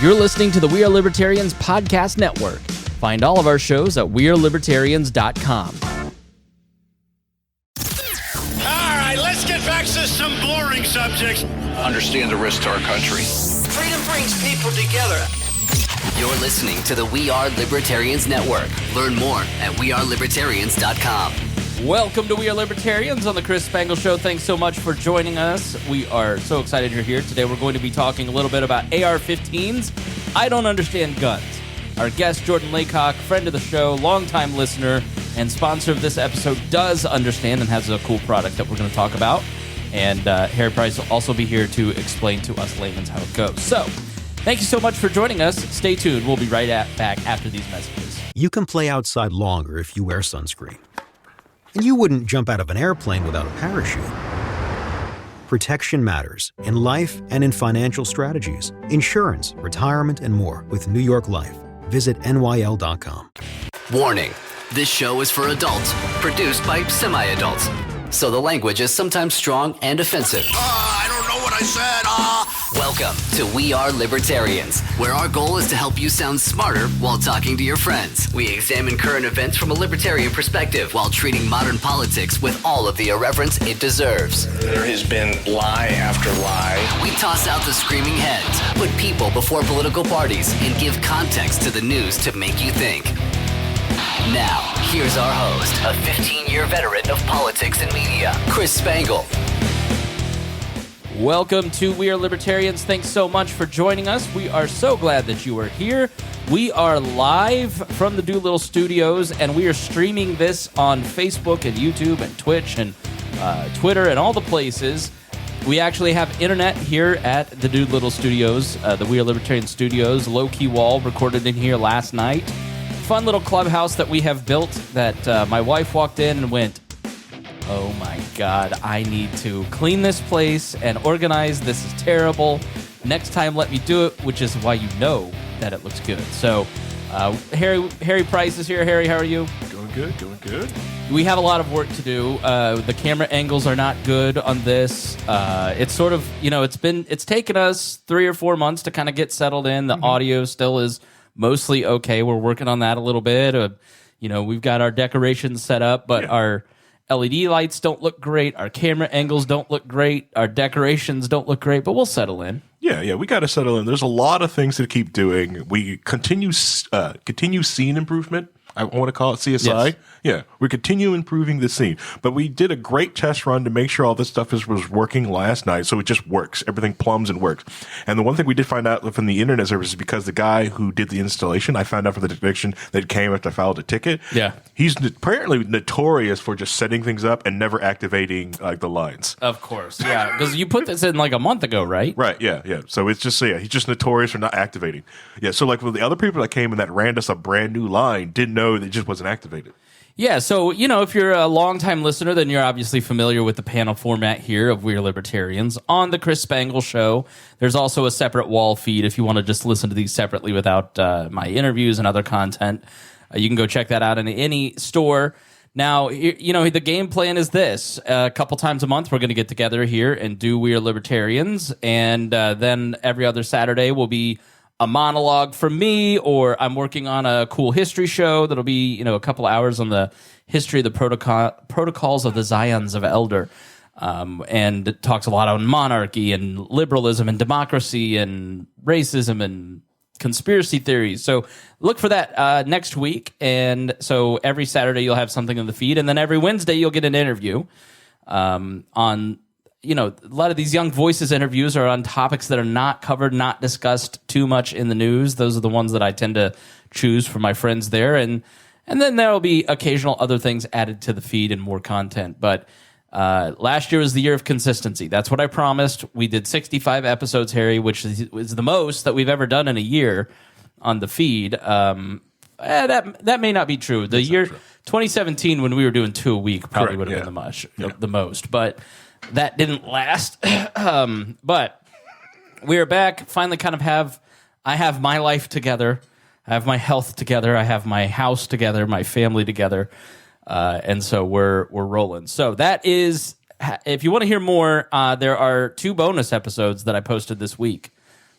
You're listening to the We Are Libertarians podcast network. Find all of our shows at wearelibertarians.com. All right, let's get back to some boring subjects. Understand the risk to our country. Freedom brings people together. You're listening to the We Are Libertarians Network. Learn more at wearelibertarians.com. Welcome to We Are Libertarians on the Chris Spangle Show. Thanks so much for joining us. We are so excited you're here. Today we're going to be talking a little bit about AR-15s. I don't understand guns. Our guest, Jordan Laycock, friend of the show, longtime listener, and sponsor of this episode, does understand and has a cool product that we're going to talk about. And Harry Price will also be here to explain to us layman's how it goes. So, thank you so much for joining us. Stay tuned. We'll be right back after these messages. You can play outside longer if you wear sunscreen. And you wouldn't jump out of an airplane without a parachute. Protection matters in life and in financial strategies, insurance, retirement, and more with New York Life. Visit NYL.com. Warning, this show is for adults, produced by semi-adults. So the language is sometimes strong and offensive. I don't know what I said. Welcome to We Are Libertarians, where our goal is to help you sound smarter while talking to your friends. We examine current events from a libertarian perspective while treating modern politics with all of the irreverence it deserves. There has been lie after lie. We toss out the screaming heads, put people before political parties, and give context to the news to make you think. Now, here's our host, a 15-year veteran of politics and media, Chris Spangle. Welcome to We Are Libertarians. Thanks so much for joining us. We are so glad that you are here. We are live from the Doolittle Studios, and we are streaming this on Facebook and YouTube and Twitch and Twitter and all the places. We actually have internet here at the Doolittle Studios, the We Are Libertarian Studios. Low-key WAL recorded in here last night. Fun little clubhouse that we have built that my wife walked in and went, oh my God, I need to clean this place and organize. This is terrible. Next time, let me do it, which is why you know that it looks good. So, Harry Price is here. Harry, how are you? Doing good. We have a lot of work to do. The camera angles are not good on this. It's sort of, it's taken us 3 or 4 months to kind of get settled in. The audio still is mostly okay. We're working on that a little bit. We've got our decorations set up, but our LED lights don't look great. Our camera angles don't look great. Our decorations don't look great, but we'll settle in. Yeah, we got to settle in. There's a lot of things to keep doing. We continue scene improvement. I want to call it CSI. Yes. Yeah, we continue improving the scene. But we did a great test run to make sure all this stuff was working last night, so it just works. Everything plumbs and works. And the one thing we did find out from the internet service is because the guy who did the installation, I found out from the conviction that came after I filed a ticket. Yeah. He's apparently notorious for just setting things up and never activating the lines. Of course, yeah. Because you put this in like a month ago, right? Right, yeah. So it's just, he's just notorious for not activating. Yeah, so like with the other people that came in that ran us a brand new line didn't know that it just wasn't activated. Yeah, so, if you're a longtime listener, then you're obviously familiar with the panel format here of We Are Libertarians. On the Chris Spangle Show, there's also a separate WAL feed if you want to just listen to these separately without my interviews and other content. You can go check that out in any store. Now, the game plan is this. A couple times a month, we're going to get together here and do We Are Libertarians, and then every other Saturday will be a monologue from me, or I'm working on a cool history show that'll be, a couple hours on the history of the protocols of the Zions of Elder, and it talks a lot on monarchy and liberalism and democracy and racism and conspiracy theories. So look for that next week, and so every Saturday you'll have something in the feed, and then every Wednesday you'll get an interview on. A lot of these Young Voices interviews are on topics that are not covered, not discussed too much in the news. Those are the ones that I tend to choose for my friends there. And then there will be occasional other things added to the feed and more content. But last year was the year of consistency. That's what I promised. We did 65 episodes, Harry, which is the most that we've ever done in a year on the feed. That may not be true. The year 2017, when we were doing 2 a week, probably would have been the most. But that didn't last. But we are back. Finally I have my life together. I have my health together. I have my house together, my family together. And so we're rolling. So that is, if you want to hear more, there are 2 bonus episodes that I posted this week.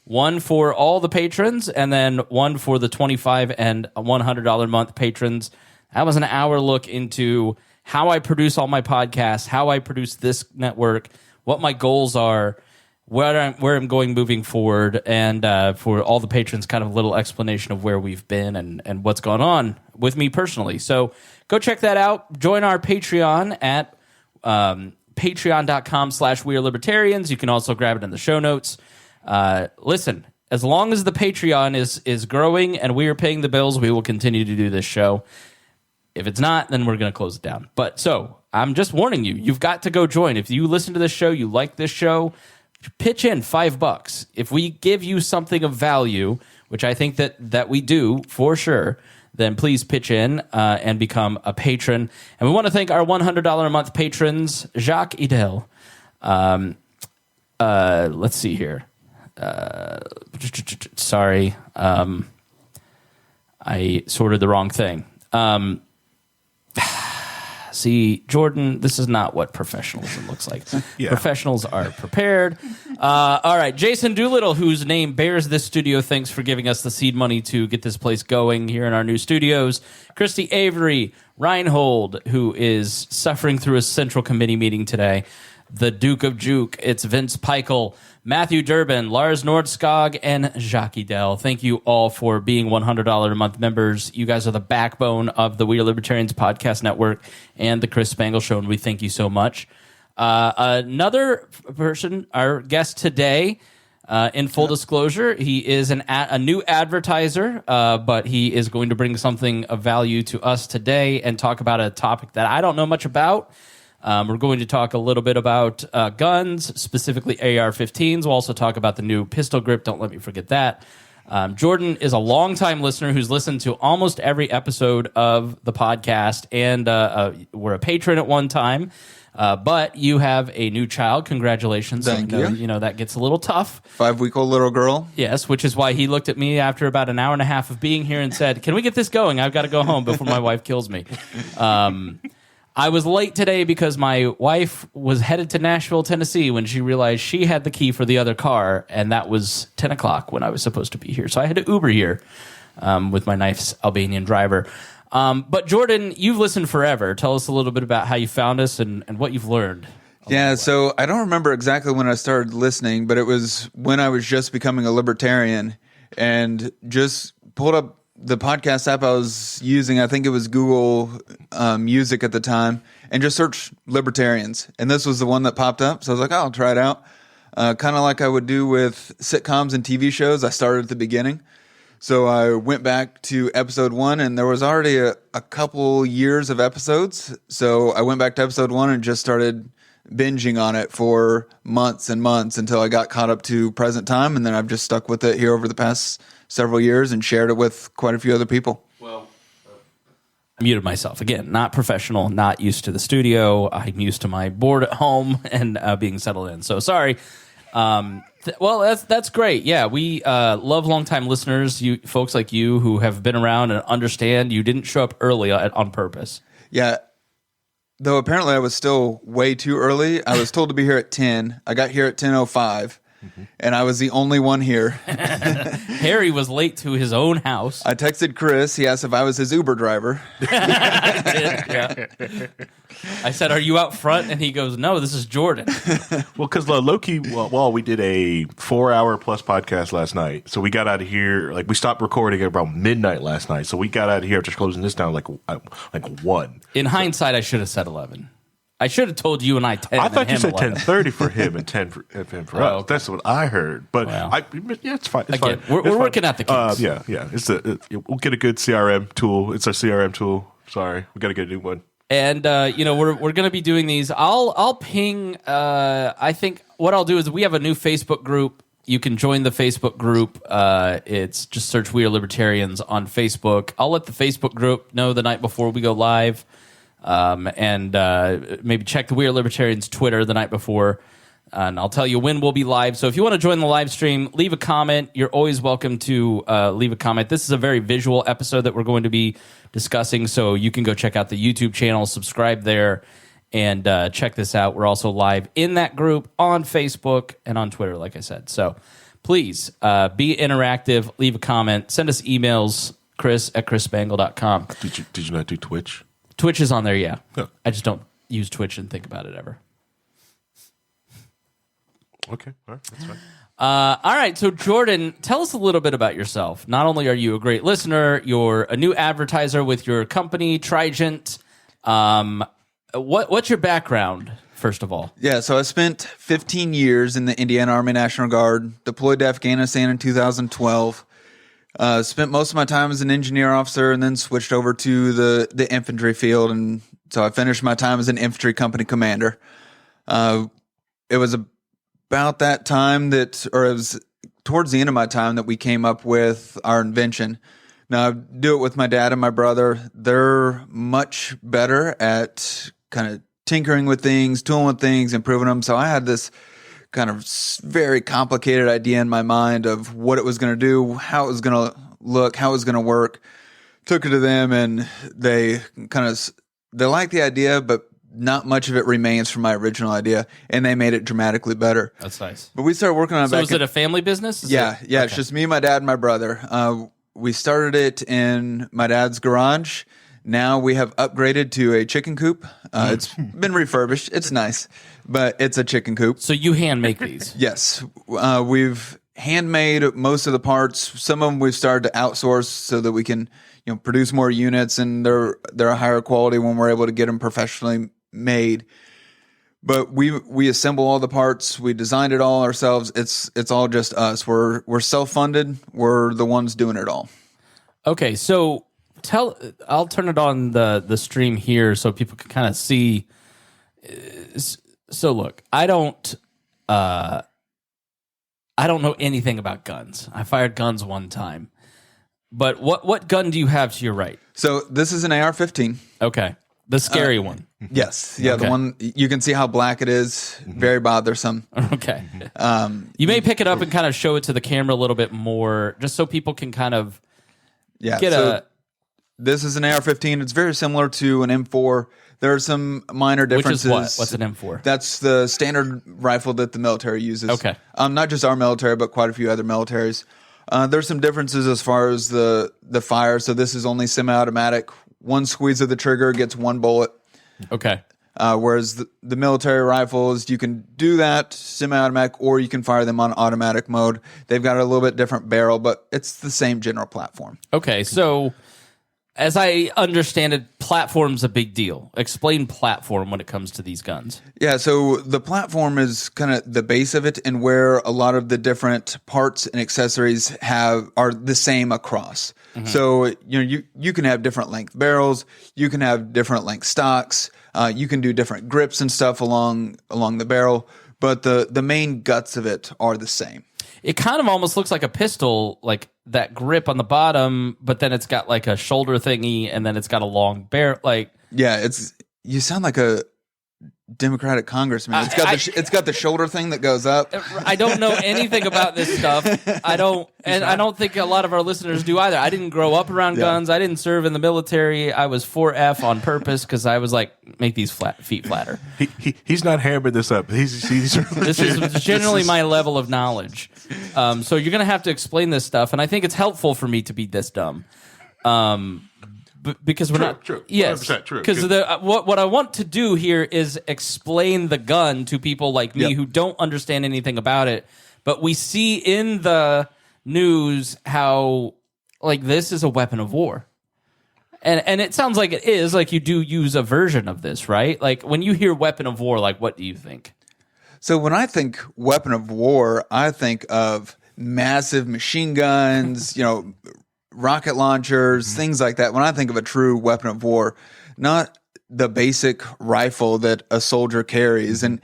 one for all the patrons, and then one for the $25 and $100 a month patrons. That was an hour look into how I produce all my podcasts, how I produce this network, what my goals are, where I'm going moving forward, and for all the patrons, kind of a little explanation of where we've been and what's going on with me personally. So go check that out. Join our Patreon at patreon.com/wearelibertarians. You can also grab it in the show notes. Listen, as long as the Patreon is growing and we are paying the bills, we will continue to do this show. If it's not, then we're going to close it down. But so I'm just warning you, you've got to go join. If you listen to this show, you like this show, pitch in $5. If we give you something of value, which I think that we do for sure, then please pitch in and become a patron. And we want to thank our $100 a month patrons, Jacques Idel. Let's see here. Sorry, I sorted the wrong thing. See, Jordan, this is not what professionalism looks like. Yeah. Professionals are prepared. All right, Jason Doolittle, whose name bears this studio, thanks for giving us the seed money to get this place going here in our new studios. Christy Avery, Reinhold, who is suffering through a central committee meeting today. The Duke of Juke, it's Vince Peichel, Matthew Durbin, Lars Nordskog, and Jacques Idel. Thank you all for being $100 a month members. You guys are the backbone of the We Are Libertarians podcast network and the Chris Spangle Show, and we thank you so much. Another person, our guest today, in full disclosure, he is a new advertiser, but he is going to bring something of value to us today and talk about a topic that I don't know much about. We're going to talk a little bit about guns, specifically AR-15s. We'll also talk about the new pistol grip. Don't let me forget that. Jordan is a longtime listener who's listened to almost every episode of the podcast, and we're a patron at one time. But you have a new child. Congratulations. Thank you. You know, that gets a little tough. 5-week-old little girl. Yes, which is why he looked at me after about an hour and a half of being here and said, "Can we get this going? I've got to go home before my wife kills me." I was late today because my wife was headed to Nashville, Tennessee when she realized she had the key for the other car, and that was 10 o'clock when I was supposed to be here. So I had to Uber here with my nice Albanian driver. But Jordan, you've listened forever. Tell us a little bit about how you found us and what you've learned. Yeah, so I don't remember exactly when I started listening, but it was when I was just becoming a libertarian and just pulled up the podcast app I was using. I think it was Google Music at the time, and just searched libertarians. And this was the one that popped up. So I was like, oh, I'll try it out. Kind of like I would do with sitcoms and TV shows. I started at the beginning. So I went back to episode 1, and there was already a couple years of episodes. So I went back to episode 1 and just started binging on it for months and months until I got caught up to present time. And then I've just stuck with it here over the past several years and shared it with quite a few other people. Well, I muted myself. Again, not professional, not used to the studio. I'm used to my board at home and being settled in. So sorry. Well, that's great. Yeah, we love longtime listeners, you folks like you who have been around and understand you didn't show up early on purpose. Yeah. Though apparently I was still way too early. I was told to be here at 10. I got here at 10:05. And I was the only one here. Harry was late to his own house. I texted Chris. He asked if I was his Uber driver. Yeah. I said, "Are you out front?" And he goes, "No, this is Jordan." Well, because low-key, we did a 4-hour plus podcast last night. So we got out of here, like we stopped recording at about midnight last night. So we got out of here after closing this down like 1. In hindsight, I should have said 11. I should have told you and I 10. I thought you said 10:30 for him and 10 for us. Okay. That's what I heard. But it's fine. It's Again, fine. We're working out the kinks. Yeah. We'll get a good CRM tool. It's our CRM tool. Sorry, we got to get a new one. And we're going to be doing these. I'll ping. I think what I'll do is we have a new Facebook group. You can join the Facebook group. It's just search We Are Libertarians on Facebook. I'll let the Facebook group know the night before we go live. And maybe check the We Are Libertarians Twitter the night before, and I'll tell you when we'll be live. So if you want to join the live stream, leave a comment. You're always welcome to leave a comment. This is a very visual episode that we're going to be discussing, so you can go check out the YouTube channel, subscribe there, and check this out. We're also live in that group on Facebook and on Twitter, like I said. So please be interactive, leave a comment, send us emails, chris@chrisspangle.com. Did you not do Twitch? Twitch is on there, yeah. Oh. I just don't use Twitch and think about it ever. Okay, all right, that's fine. All right, so Jordan, tell us a little bit about yourself. Not only are you a great listener, you're a new advertiser with your company, Trijent. What's your background, first of all? Yeah, so I spent 15 years in the Indiana Army National Guard, deployed to Afghanistan in 2012. Spent most of my time as an engineer officer and then switched over to the infantry field. And so I finished my time as an infantry company commander. It was about that time it was towards the end of my time that we came up with our invention. Now, I do it with my dad and my brother. They're much better at kind of tinkering with things, tooling with things, improving them. So I had this kind of very complicated idea in my mind of what it was going to do, how it was going to look, how it was going to work. Took it to them, and they liked the idea, but not much of it remains from my original idea, and they made it dramatically better. That's nice. But we started working on it. So is it a family business? Yeah. Okay. It's just me, my dad, and my brother. We started it in my dad's garage. Now we have upgraded to a chicken coop. It's been refurbished. It's nice, but it's a chicken coop. So you hand make these? Yes. We've handmade most of the parts. Some of them we've started to outsource so that we can, produce more units, and they're a higher quality when we're able to get them professionally made. But we assemble all the parts. We designed it all ourselves. It's all just us. We're self-funded. We're the ones doing it all. Okay, so I'll turn it on the stream here so people can kind of see. So look, I don't know anything about guns. I fired guns one time. But what gun do you have to your right? So this is an AR-15. Okay. The scary one. Yes. Yeah, Okay. the one, you can see how black it is. Very bothersome. Okay. You may pick it up and kind of show it to the camera a little bit more, just so people can kind of get This is an AR-15. It's very similar to an M4. There are some minor differences. Which is what? What's an M4? That's the standard rifle that the military uses. Okay. Not just our military, but quite a few other militaries. There's some differences as far as the fire. So this is only semi-automatic. One squeeze of the trigger gets one bullet. Okay. Whereas the military rifles, you can do that semi-automatic, or you can fire them on automatic mode. They've got a little bit different barrel, but it's the same general platform. Okay, so as I understand it, platform's a big deal. Explain platform when it comes to these guns. Yeah, so the platform is kind of the base of it, and where a lot of the different parts and accessories are the same across. Mm-hmm. So you can have different length barrels, you can have different length stocks, you can do different grips and stuff along the barrel, but the main guts of it are the same. It kind of almost looks like a pistol, like that grip on the bottom, but then it's got like a shoulder thingy, and then it's got a long barrel. Yeah, you sound like a Democratic congressman. It's got the shoulder thing that goes up. I don't know anything about this stuff. I don't think a lot of our listeners do either. I didn't grow up around guns. I didn't serve in the military. I was 4F on purpose because I was like, make these feet flatter. He's not hammering this up. This is generally my level of knowledge. So you're gonna have to explain this stuff, and I think it's helpful for me to be this dumb. Because we're not true. Yes, 100% true. Because what I want to do here is explain the gun to people like me who don't understand anything about it. But we see in the news how this is a weapon of war, and it sounds like it is. Like you do use a version of this, right? Like when you hear weapon of war, what do you think? So when I think weapon of war, I think of massive machine guns, rocket launchers, things like that. When I think of a true weapon of war, not the basic rifle that a soldier carries. And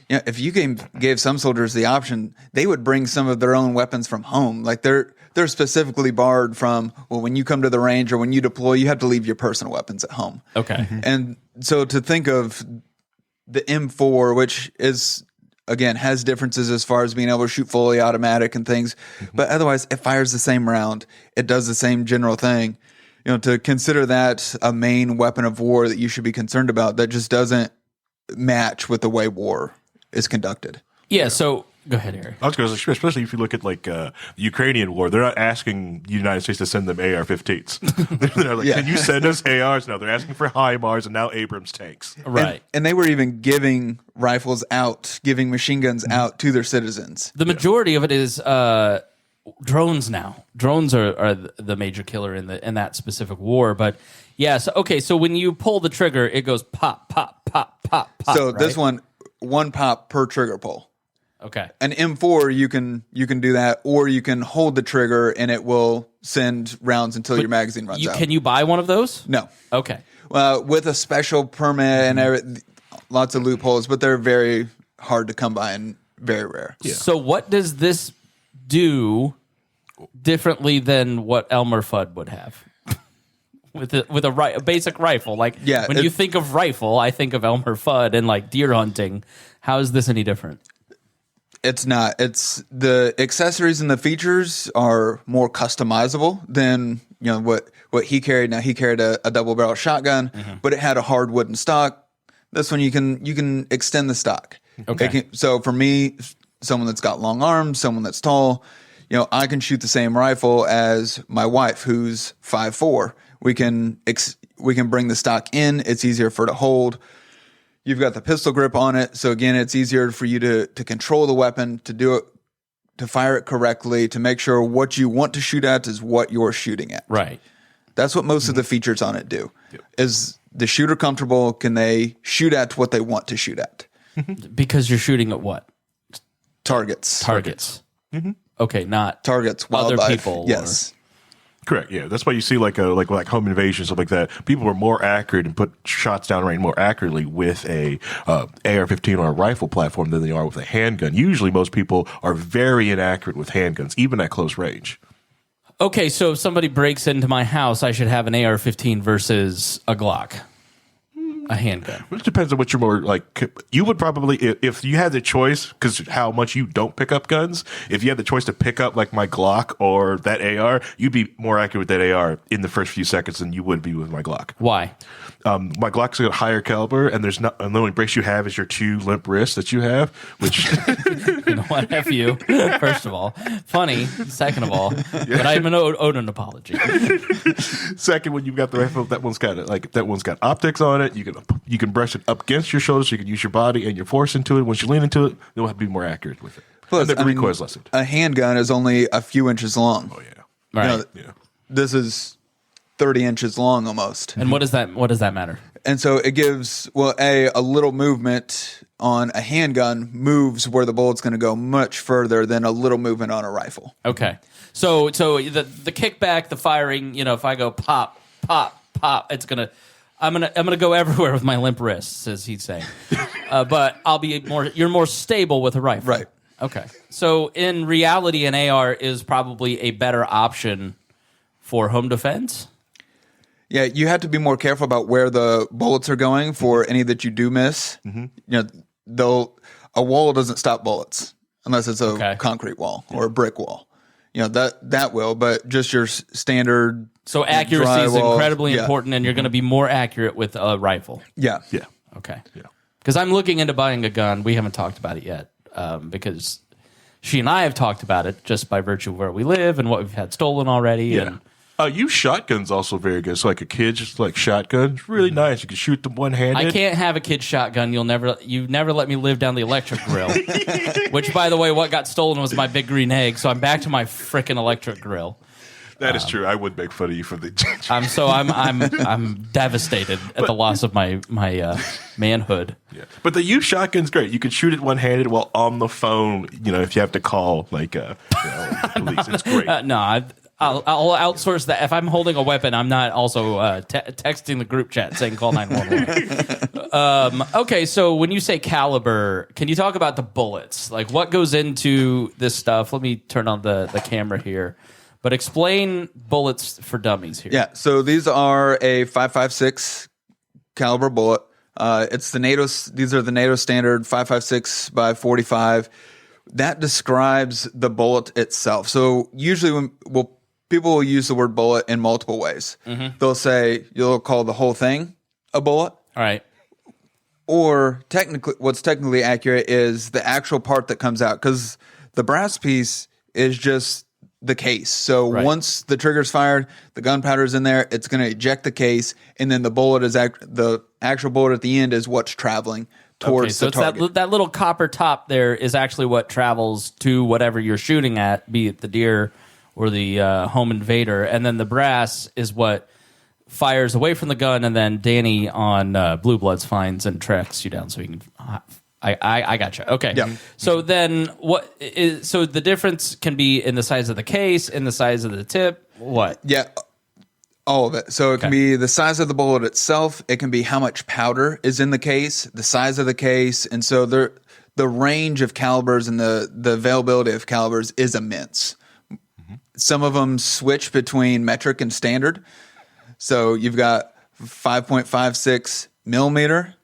if you gave some soldiers the option, they would bring some of their own weapons from home. Like they're specifically barred from, when you come to the range or when you deploy, you have to leave your personal weapons at home. Okay. And so to think of the M4, which is, again, has differences as far as being able to shoot fully automatic and things, but otherwise it fires the same round. It does the same general thing. To consider that a main weapon of war that you should be concerned about, that just doesn't match with the way war is conducted. Yeah. So Go ahead, Eric. I was going to say, especially if you look at like the Ukrainian war, they're not asking the United States to send them AR-15s. They're like, can you send us ARs? No, they're asking for HIMARS and now Abrams tanks. Right. And they were even giving rifles out, giving machine guns out to their citizens. The majority of it is drones now. Drones are the major killer in that specific war. But yeah, so when you pull the trigger, it goes pop, pop, pop, pop, pop. So right? this one pop per trigger pull. Okay. An M4, you can do that, or you can hold the trigger and it will send rounds until your magazine runs out. Can you buy one of those? No. Okay. With a special permit and lots of loopholes, but they're very hard to come by and very rare. Yeah. So what does this do differently than what Elmer Fudd would have? With a basic rifle. Like, when you think of rifle, I think of Elmer Fudd and like deer hunting. How is this any different? It's not. It's the accessories and the features are more customizable than what he carried. Now he carried a double barrel shotgun, but it had a hard wooden stock. This one you can extend the stock. Okay. So for me, someone that's got long arms, someone that's tall, I can shoot the same rifle as my wife, who's 5'4". We can bring the stock in. It's easier for her to hold. You've got the pistol grip on it, so again, it's easier for you to control the weapon, to do it, to fire it correctly, to make sure what you want to shoot at is what you're shooting at. Right. That's what most of the features on it do. Yep. Is the shooter comfortable? Can they shoot at what they want to shoot at? Because you're shooting at what? Targets. Okay, not targets. Other Wildlife. people. Yes. Correct. Yeah, that's why you see like home invasion, stuff like that. People are more accurate and put shots down range more accurately with a AR-15 or a rifle platform than they are with a handgun. Usually, most people are very inaccurate with handguns, even at close range. Okay, so if somebody breaks into my house, I should have an AR-15 versus a Glock, a handgun. It depends on what you're more like. You would probably, if you had the choice, because how much you don't pick up guns, if you had the choice to pick up like my Glock or that AR, you'd be more accurate with that AR in the first few seconds than you would be with my Glock. Why? My Glock's got a higher caliber, and and the only brace you have is your two limp wrists that you have, which you know what? F you. First of all, funny. Second of all, but I'm an owed an apology. Second, when you've got the rifle, that one's got optics on it. You can brush it up against your shoulders, so you can use your body and your force into it. Once you lean into it, you'll have to be more accurate with it. Plus, and the recoil is lessened. A handgun is only a few inches long. Oh yeah, Right. This is 30 inches long almost. And what does that matter? And so it gives, a little movement on a handgun moves where the bullet's going to go much further than a little movement on a rifle. Okay. So the kickback, the firing, if I go pop, pop, pop, I'm gonna go everywhere with my limp wrists, as he's saying. But you're more stable with a rifle. Right. Okay. So in reality, an AR is probably a better option for home defense. Yeah, you have to be more careful about where the bullets are going for any that you do miss. Mm-hmm. A wall doesn't stop bullets unless it's a concrete wall or a brick wall. That will, but just your standard. So accuracy is drywall, incredibly important, and you're going to be more accurate with a rifle. Yeah. Yeah. Okay. Yeah. Because I'm looking into buying a gun. We haven't talked about it yet because she and I have talked about it just by virtue of where we live and what we've had stolen already. Yeah. And Use shotgun's also very good. So like a kid, just like shotgun, it's really nice. You can shoot them one-handed. I can't have a kid's shotgun. You've never let me live down the electric grill. Which, by the way, what got stolen was my big green egg. So I'm back to my frickin' electric grill. That is true. I would make fun of you for the. I'm devastated at the loss of my manhood. Yeah. But the used shotgun's great. You can shoot it one-handed while on the phone. If you have to call like police, it's great. I'll outsource that. If I'm holding a weapon, I'm not also texting the group chat saying call 911. Okay, so when you say caliber, can you talk about the bullets? Like what goes into this stuff? Let me turn on the camera here. But explain bullets for dummies here. Yeah, so these are a 5.56 caliber bullet. These are the NATO standard 5.56 by 45. That describes the bullet itself. So usually people will use the word bullet in multiple ways. Mm-hmm. You'll call the whole thing a bullet. All right. Or technically, what's technically accurate is the actual part that comes out, because the brass piece is just the case. So once the trigger's fired, the gunpowder's in there, it's going to eject the case, and then the bullet is the actual bullet at the end is what's traveling towards the target. So that little copper top there is actually what travels to whatever you're shooting at, be it the deer or the home invader, and then the brass is what fires away from the gun, and then Danny on Blue Bloods finds and tracks you down so you can. I gotcha. Okay. Yeah. So then, so the difference can be in the size of the case, in the size of the tip. What? Yeah, all of it. So it can be the size of the bullet itself. It can be how much powder is in the case, the size of the case, and so the range of calibers and the availability of calibers is immense. Mm-hmm. Some of them switch between metric and standard. So you've got 5.56 millimeter,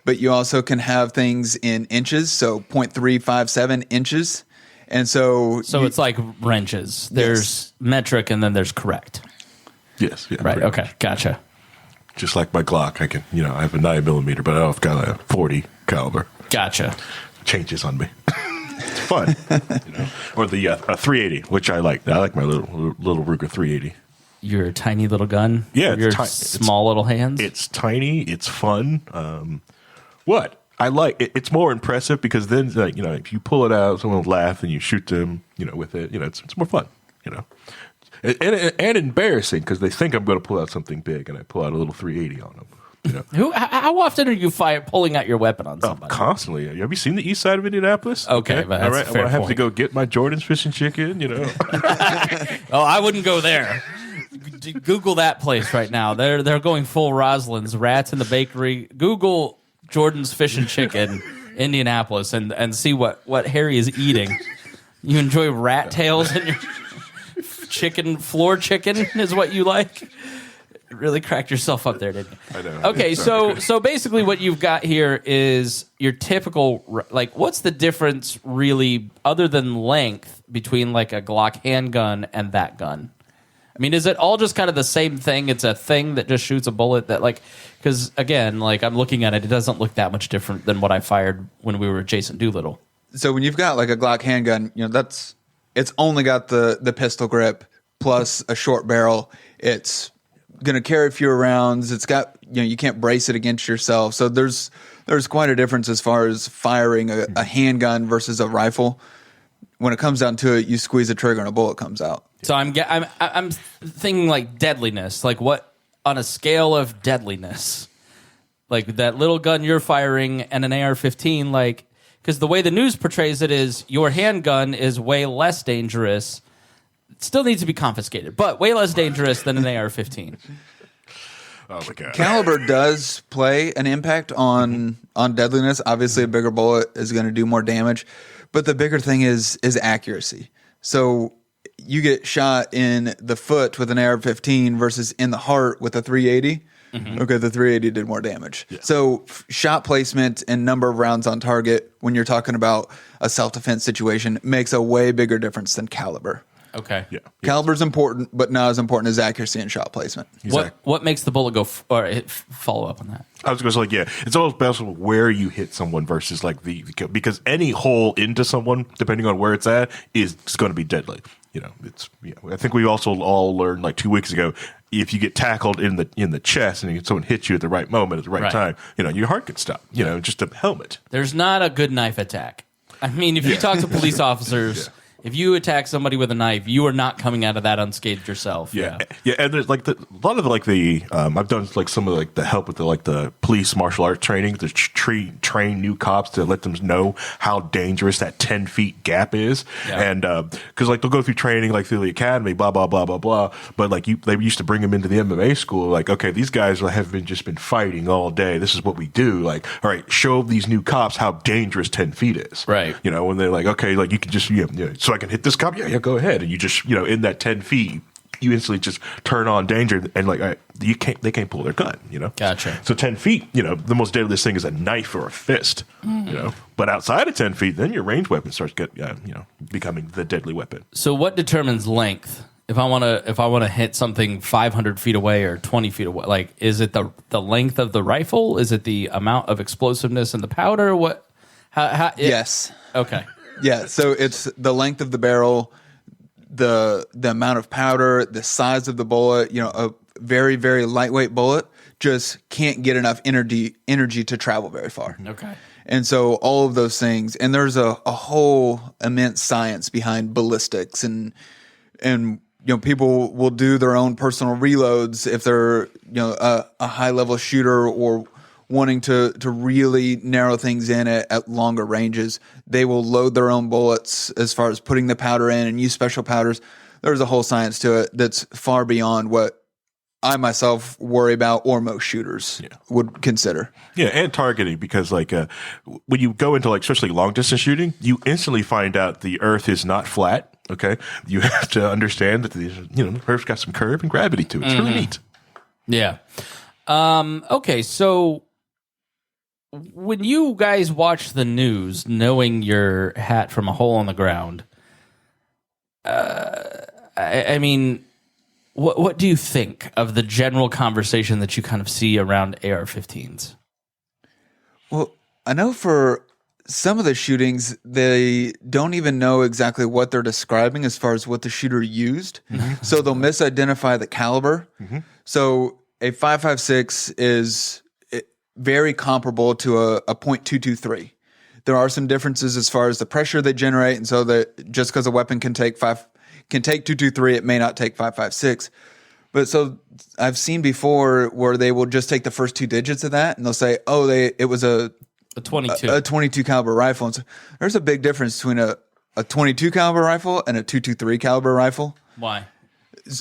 but you also can have things in inches, so 0.357 inches. And so it's like wrenches. There's metric and then there's correct. Yes. Yeah, right. Okay. Gotcha. Just like my Glock, I can, I have a 9 millimeter, but I've got a 40 caliber. Gotcha. Changes on me. It's fun. Or the 380, which I like. I like my little Ruger 380. Your tiny little gun? Yeah. Your small little hands? It's tiny. It's fun. What? I like it. It's more impressive because then, if you pull it out, someone will laugh and you shoot them, with it. It's more fun, And embarrassing because they think I'm going to pull out something big and I pull out a little 380 on them. How often are you pulling out your weapon on somebody? Constantly. Have you seen the east side of Indianapolis? Okay, but all right. I'm going to have to go get my Jordan's fish and chicken, Oh, I wouldn't go there. Google that place right now. They're going full Roslyn's, rats in the bakery. Google Jordan's Fish and Chicken, Indianapolis, and see what Harry is eating. You enjoy rat tails in your chicken, floor chicken is what you like? Really cracked yourself up there, didn't you? I know. Okay, so basically what you've got here is your typical, what's the difference really, other than length, between like a Glock handgun and that gun? I mean, is it all just kind of the same thing? It's a thing that just shoots a bullet that because again, I'm looking at it, it doesn't look that much different than what I fired when we were at Jason Doolittle. So when you've got like a Glock handgun, it's only got the pistol grip plus a short barrel. It's going to carry fewer rounds. It's got, you can't brace it against yourself. So there's quite a difference as far as firing a handgun versus a rifle. When it comes down to it, you squeeze the trigger and a bullet comes out. So I'm thinking like deadliness, like what on a scale of deadliness, like that little gun you're firing and an AR-15, because the way the news portrays it is your handgun is way less dangerous. It still needs to be confiscated, but way less dangerous than an AR-15. Oh my God. Caliber does play an impact on deadliness. Obviously, a bigger bullet is going to do more damage, but the bigger thing is accuracy. So you get shot in the foot with an AR-15 versus in the heart with a 380. Mm-hmm. Okay, the 380 did more damage. Yeah. So shot placement and number of rounds on target when you're talking about a self-defense situation makes a way bigger difference than caliber. Okay. Yeah. Caliber's important, but not as important as accuracy and shot placement. Exactly. What makes the bullet go follow up on that? I was going to say, it's almost best where you hit someone versus because any hole into someone, depending on where it's at, is going to be deadly. I think we also all learned 2 weeks ago, if you get tackled in the chest and someone hits you at the right moment at the right time, your heart can stop. Just a helmet. There's not a good knife attack. I mean, if you talk to police officers. Yeah. If you attack somebody with a knife, you are not coming out of that unscathed yourself. Yeah. And there's a lot of I've done some of the help with the police martial arts training to train new cops to let them know how dangerous that 10 feet gap is. Yeah. And because they'll go through training through the academy, blah blah blah blah blah. But they used to bring them into the MMA school. Okay, these guys have just been fighting all day. This is what we do. All right, show these new cops how dangerous 10 feet is. Right. When they're okay, you can just so I can hit this cop. Yeah, go ahead. And you just in that 10 feet, you instantly just turn on danger and they can't pull their gun. Gotcha. So 10 feet, the most deadliest thing is a knife or a fist. But outside of 10 feet, then your ranged weapon starts becoming the deadly weapon. So what determines length? If I want to hit something 500 feet away or 20 feet away, like, is it the length of the rifle? Is it the amount of explosiveness in the powder? What? Yes. Okay. Yeah. So it's the length of the barrel, the amount of powder, the size of the bullet. You know, a very, very lightweight bullet just can't get enough energy to travel very far. Okay. And so all of those things, and there's a whole immense science behind ballistics, and you know, people will do their own personal reloads if they're, you know, a high level shooter or wanting to really narrow things in at longer ranges. They will load their own bullets as far as putting the powder in and use special powders. There's a whole science to it that's far beyond what I myself worry about, or most shooters would consider. Yeah, and targeting, because like when you go into like especially long distance shooting, you instantly find out the Earth is not flat. Okay, you have to understand that the Earth's got some curve and gravity to it. It's really neat. Yeah. Okay, so when you guys watch the news, knowing your hat from a hole in the ground, I mean, what do you think of the general conversation that you kind of see around AR-15s? Well, I know for some of the shootings, they don't even know exactly what they're describing as far as what the shooter used. So they'll misidentify the caliber. So a 5.56 is very comparable to a .223. There are some differences as far as the pressure they generate, and so that just because a weapon can take 223, it may not take 5.56. But so I've seen before where they will just take the first two digits of that, and they'll say, "Oh, it was a 22, a 22 caliber rifle." And so there's a big difference between a 22 caliber rifle and a 223 caliber rifle. Why?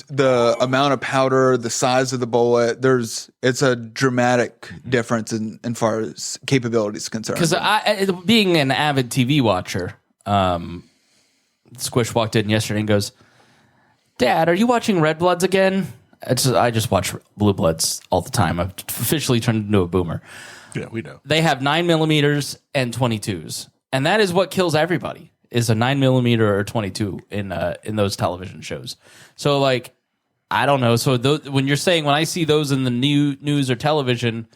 The amount of powder, the size of the bullet, it's a dramatic difference in far as capabilities concerned. Because being an avid TV watcher, Squish walked in yesterday and goes, "Dad, are you watching Red Bloods again?" I just watch Blue Bloods all the time. I've officially turned into a boomer. Yeah, we know. They have 9mm and 22s, and that is what kills everybody. Is a 9mm or 22 in those television shows. So like, I don't know. So when you're saying, when I see those in the news or television,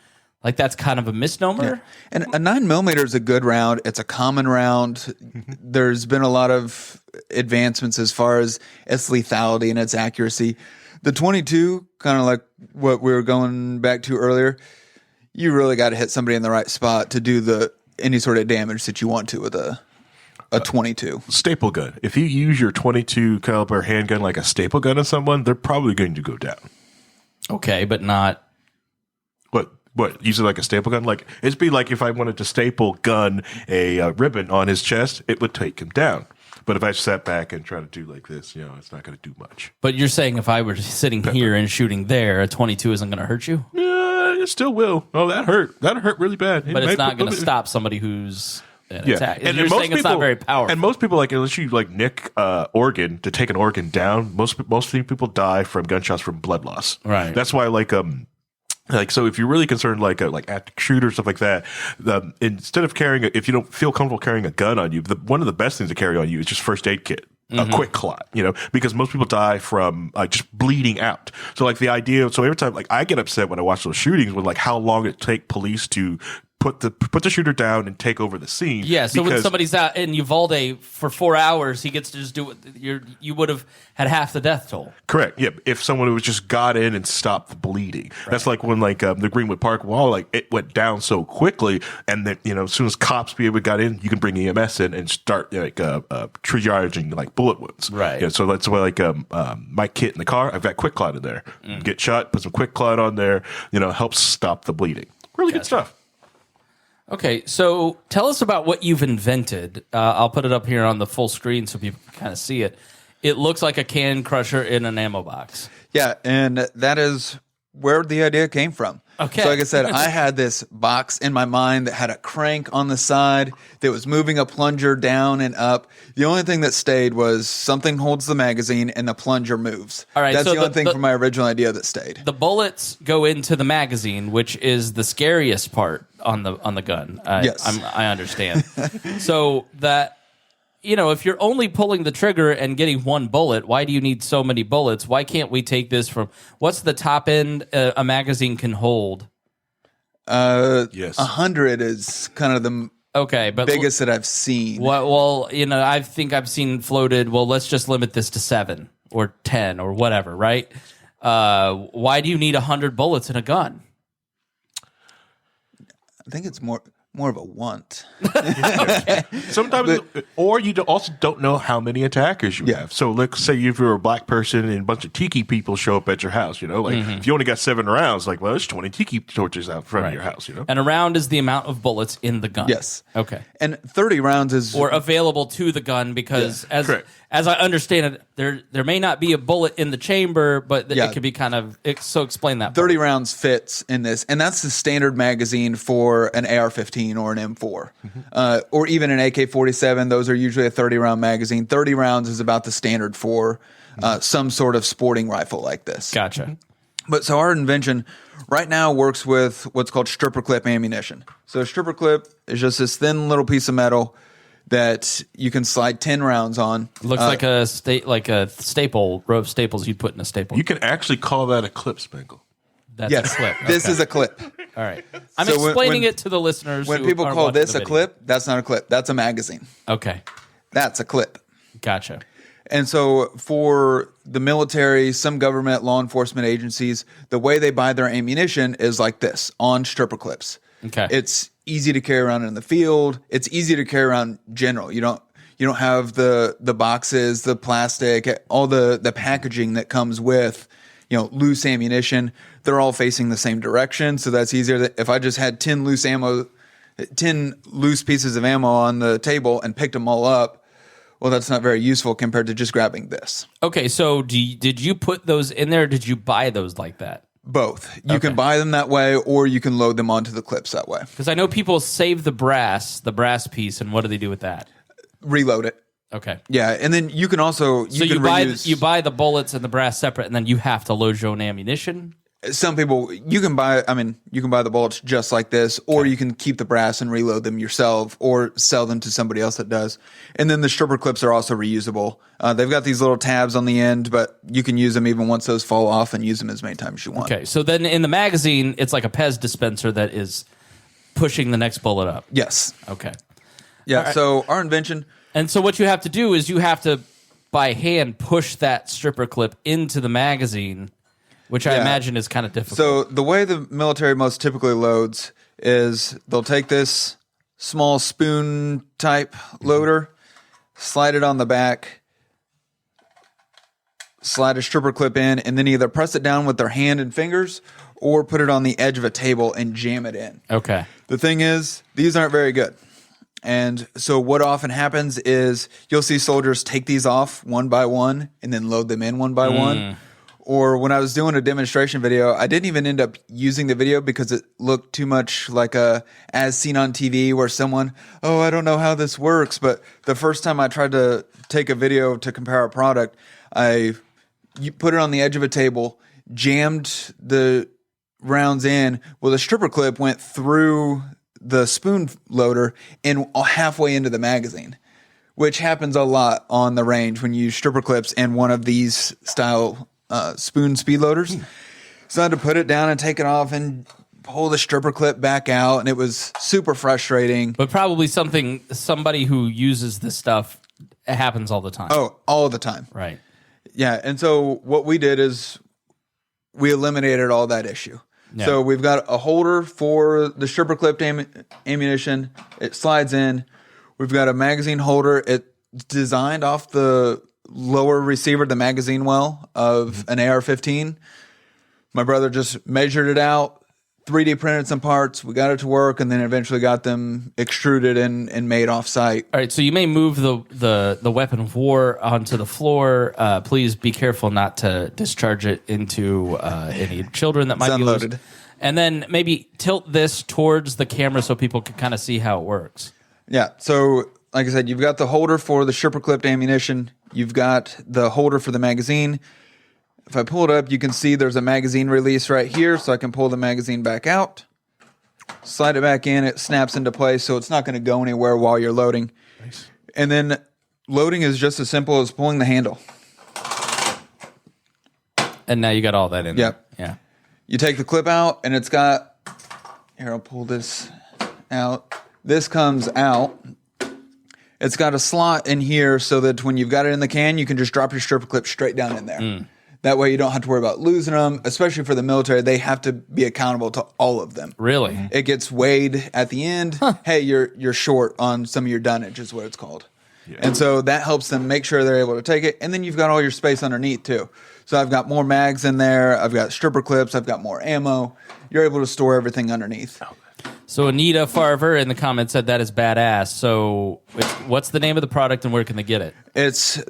like, that's kind of a misnomer. Yeah. And a 9mm is a good round. It's a common round. There's been a lot of advancements as far as its lethality and its accuracy. The 22, kind of like what we were going back to earlier, you really got to hit somebody in the right spot to do any sort of damage that you want to with a 22. Staple gun. If you use your 22 caliber handgun like a staple gun on someone, they're probably going to go down. Okay, but not. What? Use it like a staple gun? Like, it'd be like if I wanted to staple gun a ribbon on his chest, it would take him down. But if I sat back and try to do like this, it's not going to do much. But you're saying if I were sitting here and shooting there, a 22 isn't going to hurt you? Yeah, it still will. Oh, that hurt. That hurt really bad. But it's not going to stop somebody who's attack. And you're saying it's not very powerful. And most people, like, unless you like nick organ to take an organ down, most people die from gunshots from blood loss. Right. That's why so if you're really concerned, like active shooter, stuff like that, instead of if you don't feel comfortable carrying a gun on you, one of the best things to carry on you is just first aid kit. A quick clot, because most people die from just bleeding out. So like the idea, so every time, like, I get upset when I watch those shootings with like how long it take police to put the shooter down and take over the scene. Yeah, so when somebody's out in Uvalde for 4 hours, he gets to just do what you would have had half the death toll. Correct. Yeah, if someone who just got in and stopped the bleeding. Right. That's like when the Greenwood Park wall, like, it went down so quickly, and that as soon as cops got in, you can bring EMS in and start triaging like bullet wounds. Right. Yeah. So that's why my kit in the car, I've got quick clot in there. Get shot, put some quick clot on there. Helps stop the bleeding. Really good stuff. Okay, so tell us about what you've invented. I'll put it up here on the full screen so people can kind of see it. It looks like a can crusher in an ammo box. Yeah, and that is where the idea came from. Okay. So like I said, I had this box in my mind that had a crank on the side that was moving a plunger down and up. The only thing that stayed was something holds the magazine and the plunger moves. All right, that's so the only thing from my original idea that stayed. The bullets go into the magazine, which is the scariest part on the gun. Yes. I understand. So that if you're only pulling the trigger and getting one bullet, why do you need so many bullets? Why can't we take this from what's the top end a magazine can hold? Yes. 100 is kind of the biggest that I've seen. Well, I think I've seen floated. Well, let's just limit this to 7 or 10 or whatever, right? Why do you need 100 bullets in a gun? I think it's more of a want. Sometimes, or you also don't know how many attackers you have. So let's say if you're a black person and a bunch of tiki people show up at your house, if you only got 7 rounds, there's 20 tiki torches out front of your house, And a round is the amount of bullets in the gun. Yes. Okay. And 30 rounds is... Or available to the gun because as I understand it, there may not be a bullet in the chamber, but it could be so explain that. 30 rounds fits in this, and that's the standard magazine for an AR-15 or an M4, or even an AK-47. Those are usually a 30-round magazine. 30 rounds is about the standard for some sort of sporting rifle like this. Gotcha. But so our invention right now works with what's called stripper clip ammunition. So a stripper clip is just this thin little piece of metal that you can slide 10 rounds on. Looks like a staple, row of staples you'd put in a staple. You can actually call that a clip, Spangle. That's a clip. This is a clip. All right. I'm So explaining it to the listeners. When who people aren't call watching this the a video. clip, that's not a clip. That's a magazine. Okay. That's a clip. Gotcha. And so for the military, some government law enforcement agencies, the way they buy their ammunition is like this, on stripper clips. Okay. It's easy to carry around in the field. It's easy to carry around general. You don't have the boxes, the plastic, all the packaging that comes with, loose ammunition. They're all facing the same direction, so that's easier. If I just had 10 loose pieces of ammo on the table and picked them all up, well, that's not very useful compared to just grabbing this. Okay, so did you put those in there, or did you buy those like that? Both. You can buy them that way, or you can load them onto the clips that way. Because I know people save the brass piece, and what do they do with that? Reload it. Okay. Yeah, and then you can also you buy the bullets and the brass separate, and then you have to load your own ammunition. Some people you can buy the bullets just like this, or you can keep the brass and reload them yourself, or sell them to somebody else that does. And then the stripper clips are also reusable. They've got these little tabs on the end, but you can use them even once those fall off and use them as many times as you want. Okay, so then in the magazine, it's like a Pez dispenser that is pushing the next bullet up. Yes. Okay. Yeah. Right. So our invention. And so what you have to do is you have to, by hand, push that stripper clip into the magazine, which I imagine is kind of difficult. So the way the military most typically loads is they'll take this small spoon type loader, slide it on the back, slide a stripper clip in, and then either press it down with their hand and fingers or put it on the edge of a table and jam it in. Okay. The thing is, these aren't very good. And so what often happens is you'll see soldiers take these off one by one and then load them in one by one. Or when I was doing a demonstration video, I didn't even end up using the video because it looked too much like a as seen on TV where someone, I don't know how this works. But the first time I tried to take a video to compare a product, you put it on the edge of a table, jammed the rounds in. Well, the stripper clip went through the spoon loader and halfway into the magazine, which happens a lot on the range when you use stripper clips and one of these style spoon speed loaders. So I had to put it down and take it off and pull the stripper clip back out, and it was super frustrating. But probably somebody who uses this stuff, it happens all the time. Oh, all the time. Right. Yeah, and so what we did is we eliminated all that issue. Yeah. So we've got a holder for the stripper clipped ammunition. It slides in. We've got a magazine holder. It's designed off the lower receiver, the magazine well of an AR-15. My brother just measured it out, 3D printed some parts. We got it to work, and then eventually got them extruded and made off site. All right, so you may move the weapon of war onto the floor. Please be careful not to discharge it into any children that might be unloaded. Loose. And then maybe tilt this towards the camera so people can kind of see how it works. Yeah, so like I said, you've got the holder for the stripper clipped ammunition. You've got the holder for the magazine. If I pull it up, you can see there's a magazine release right here, so I can pull the magazine back out, slide it back in, it snaps into place, so it's not going to go anywhere while you're loading. Nice. And then loading is just as simple as pulling the handle. And now you got all that in there. Yep. Yeah. You take the clip out, and it's got, here, I'll pull this out. This comes out. It's got a slot in here so that when you've got it in the can, you can just drop your stripper clip straight down in there. That way you don't have to worry about losing them, especially for the military. They have to be accountable to all of them. Really? It gets weighed at the end. Hey, you're short on some of your dunnage is what it's called. Yeah. And so that helps them make sure they're able to take it. And then you've got all your space underneath too. So I've got more mags in there. I've got stripper clips. I've got more ammo. You're able to store everything underneath. So Anita Farver in the comments said that is badass. So what's the name of the product and where can they get it? It's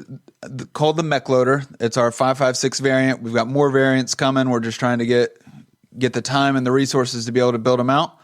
called the Mech-loader. It's our 5.56 variant. We've got more variants coming. We're just trying to get the time and the resources to be able to build them out.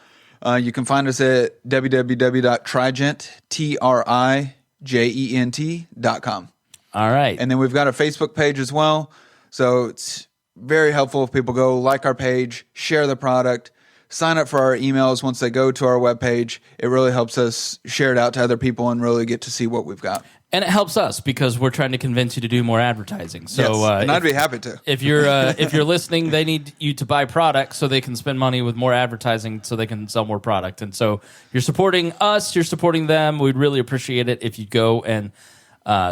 You can find us at www.trijent.com. All right. And then we've got a Facebook page as well. So it's very helpful if people go like our page, share the product, sign up for our emails once they go to our webpage. It really helps us share it out to other people and really get to see what we've got. And it helps us because we're trying to convince you to do more advertising. So, yes, and I'd be happy to. If you're listening, they need you to buy product so they can spend money with more advertising so they can sell more product. And so you're supporting us, you're supporting them. We'd really appreciate it if you go and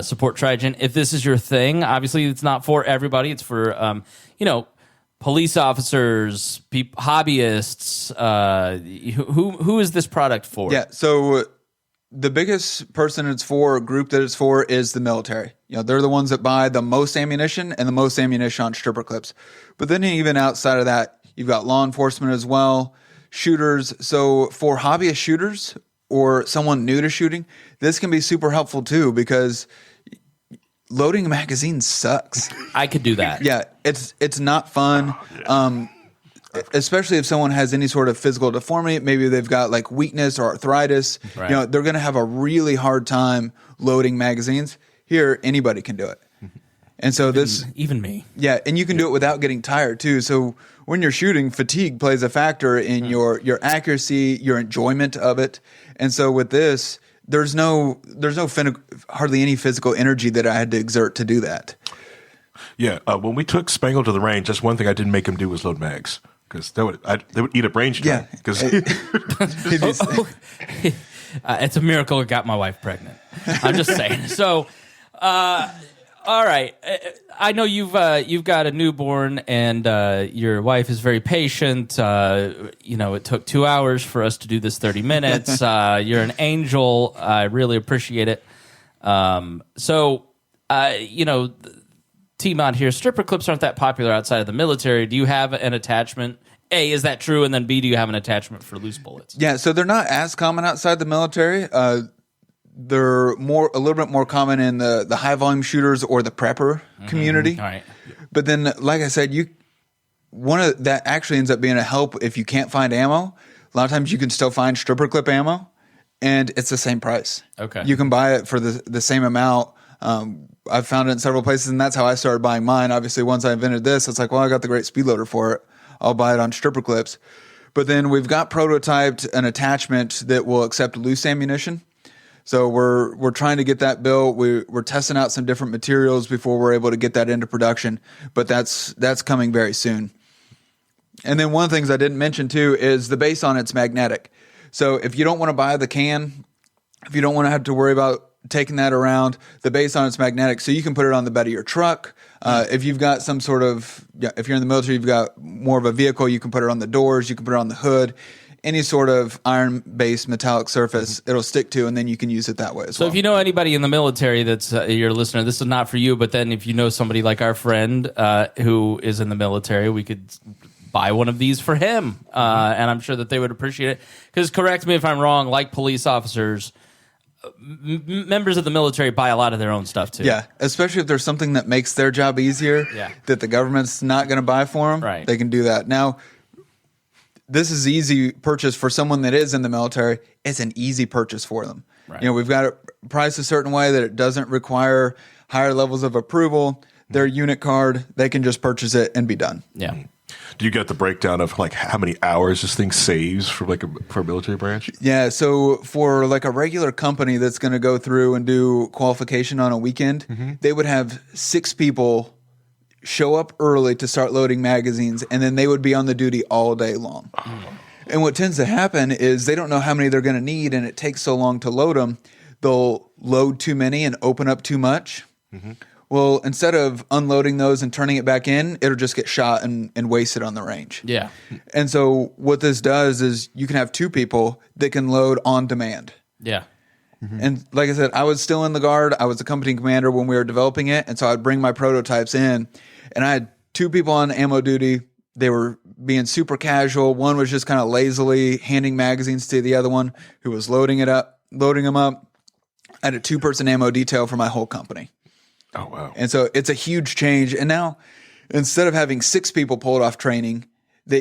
support Trijent. If this is your thing, obviously it's not for everybody. It's for police officers, hobbyists. Who is this product for? Yeah, so the biggest person it's for, group that it's for, is the military. They're the ones that buy the most ammunition and the most ammunition on stripper clips. But then even outside of that, you've got law enforcement as well, shooters. So for hobbyist shooters or someone new to shooting, this can be super helpful too because loading a magazine sucks. I could do that. Yeah, it's not fun. Especially if someone has any sort of physical deformity, maybe they've got like weakness or arthritis, right. They're going to have a really hard time loading magazines. Here, anybody can do it. And so even me. Yeah, and you can do it without getting tired too. So when you're shooting, fatigue plays a factor in your accuracy, your enjoyment of it. And so with this, there's hardly any physical energy that I had to exert to do that. Yeah, when we took Spangle to the range, that's one thing I didn't make him do was load mags because they would eat up range time. Yeah, because it's a miracle it got my wife pregnant. I'm just saying. So, all right, I know you've got a newborn and your wife is very patient. It took 2 hours for us to do this 30 minutes. You're an angel. I really appreciate it. Team out here, stripper clips aren't that popular outside of the military. Do you have an attachment? A, is that true? And then B, do you have an attachment for loose bullets? Yeah, so they're not as common outside the military. They're a little bit more common in the high volume shooters or the prepper community. All right. But then, like I said, that actually ends up being a help if you can't find ammo. A lot of times you can still find stripper clip ammo, and it's the same price. Okay. You can buy it for the same amount. I've found it in several places, and that's how I started buying mine. Obviously, once I invented this, it's like, well, I got the great speed loader for it. I'll buy it on stripper clips. But then we've got prototyped an attachment that will accept loose ammunition. So we're trying to get that built. We're testing out some different materials before we're able to get that into production. But that's coming very soon. And then one of the things I didn't mention too is the base on it's magnetic. So if you don't want to buy the can, if you don't want to have to worry about taking that around, the base on it's magnetic, so you can put it on the bed of your truck. If you've got some sort of, if you're in the military, you've got more of a vehicle, you can put it on the doors, you can put it on the hood, any sort of iron-based metallic surface it'll stick to, and then you can use it that way as well. So if you know anybody in the military that's your listener, this is not for you, but then if you know somebody like our friend who is in the military, we could buy one of these for him, and I'm sure that they would appreciate it. Because correct me if I'm wrong, like police officers, members of the military buy a lot of their own stuff too. Yeah, especially if there's something that makes their job easier that the government's not going to buy for them. Right. They can do that. Now, this is easy purchase for someone that is in the military. It's an easy purchase for them. Right. We've got it priced a certain way that it doesn't require higher levels of approval. Their unit card, they can just purchase it and be done. Yeah. Do you get the breakdown of like how many hours this thing saves for for a military branch? Yeah, so for like a regular company that's going to go through and do qualification on a weekend, they would have 6 people show up early to start loading magazines, and then they would be on the duty all day long. And what tends to happen is they don't know how many they're going to need, and it takes so long to load them. They'll load too many and open up too much. Well, instead of unloading those and turning it back in, it'll just get shot and wasted on the range. Yeah. And so what this does is you can have 2 people that can load on demand. Yeah. And like I said, I was still in the Guard. I was the company commander when we were developing it. And so I'd bring my prototypes in, and I had 2 people on ammo duty. They were being super casual. One was just kind of lazily handing magazines to the other one who was loading them up. I had a 2-person ammo detail for my whole company. Oh, wow. And so it's a huge change. And now instead of having 6 people pulled off training,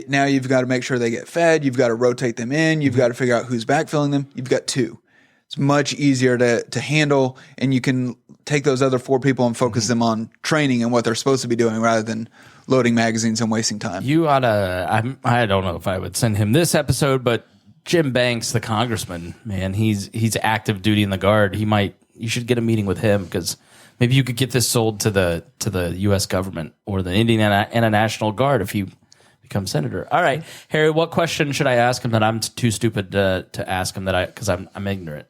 now you've got to make sure they get fed. You've got to rotate them in. You've got to figure out who's backfilling them. You've got 2. It's much easier to handle, and you can take those other 4 people and focus them on training and what they're supposed to be doing rather than loading magazines and wasting time. You ought to, I don't know if I would send him this episode, but Jim Banks, the congressman, man, he's active duty in the Guard. You should get a meeting with him, because maybe you could get this sold to the U.S. government or the Indian National Guard if you become senator. All right, Harry, what question should I ask him that I'm too stupid to ask him because I'm ignorant?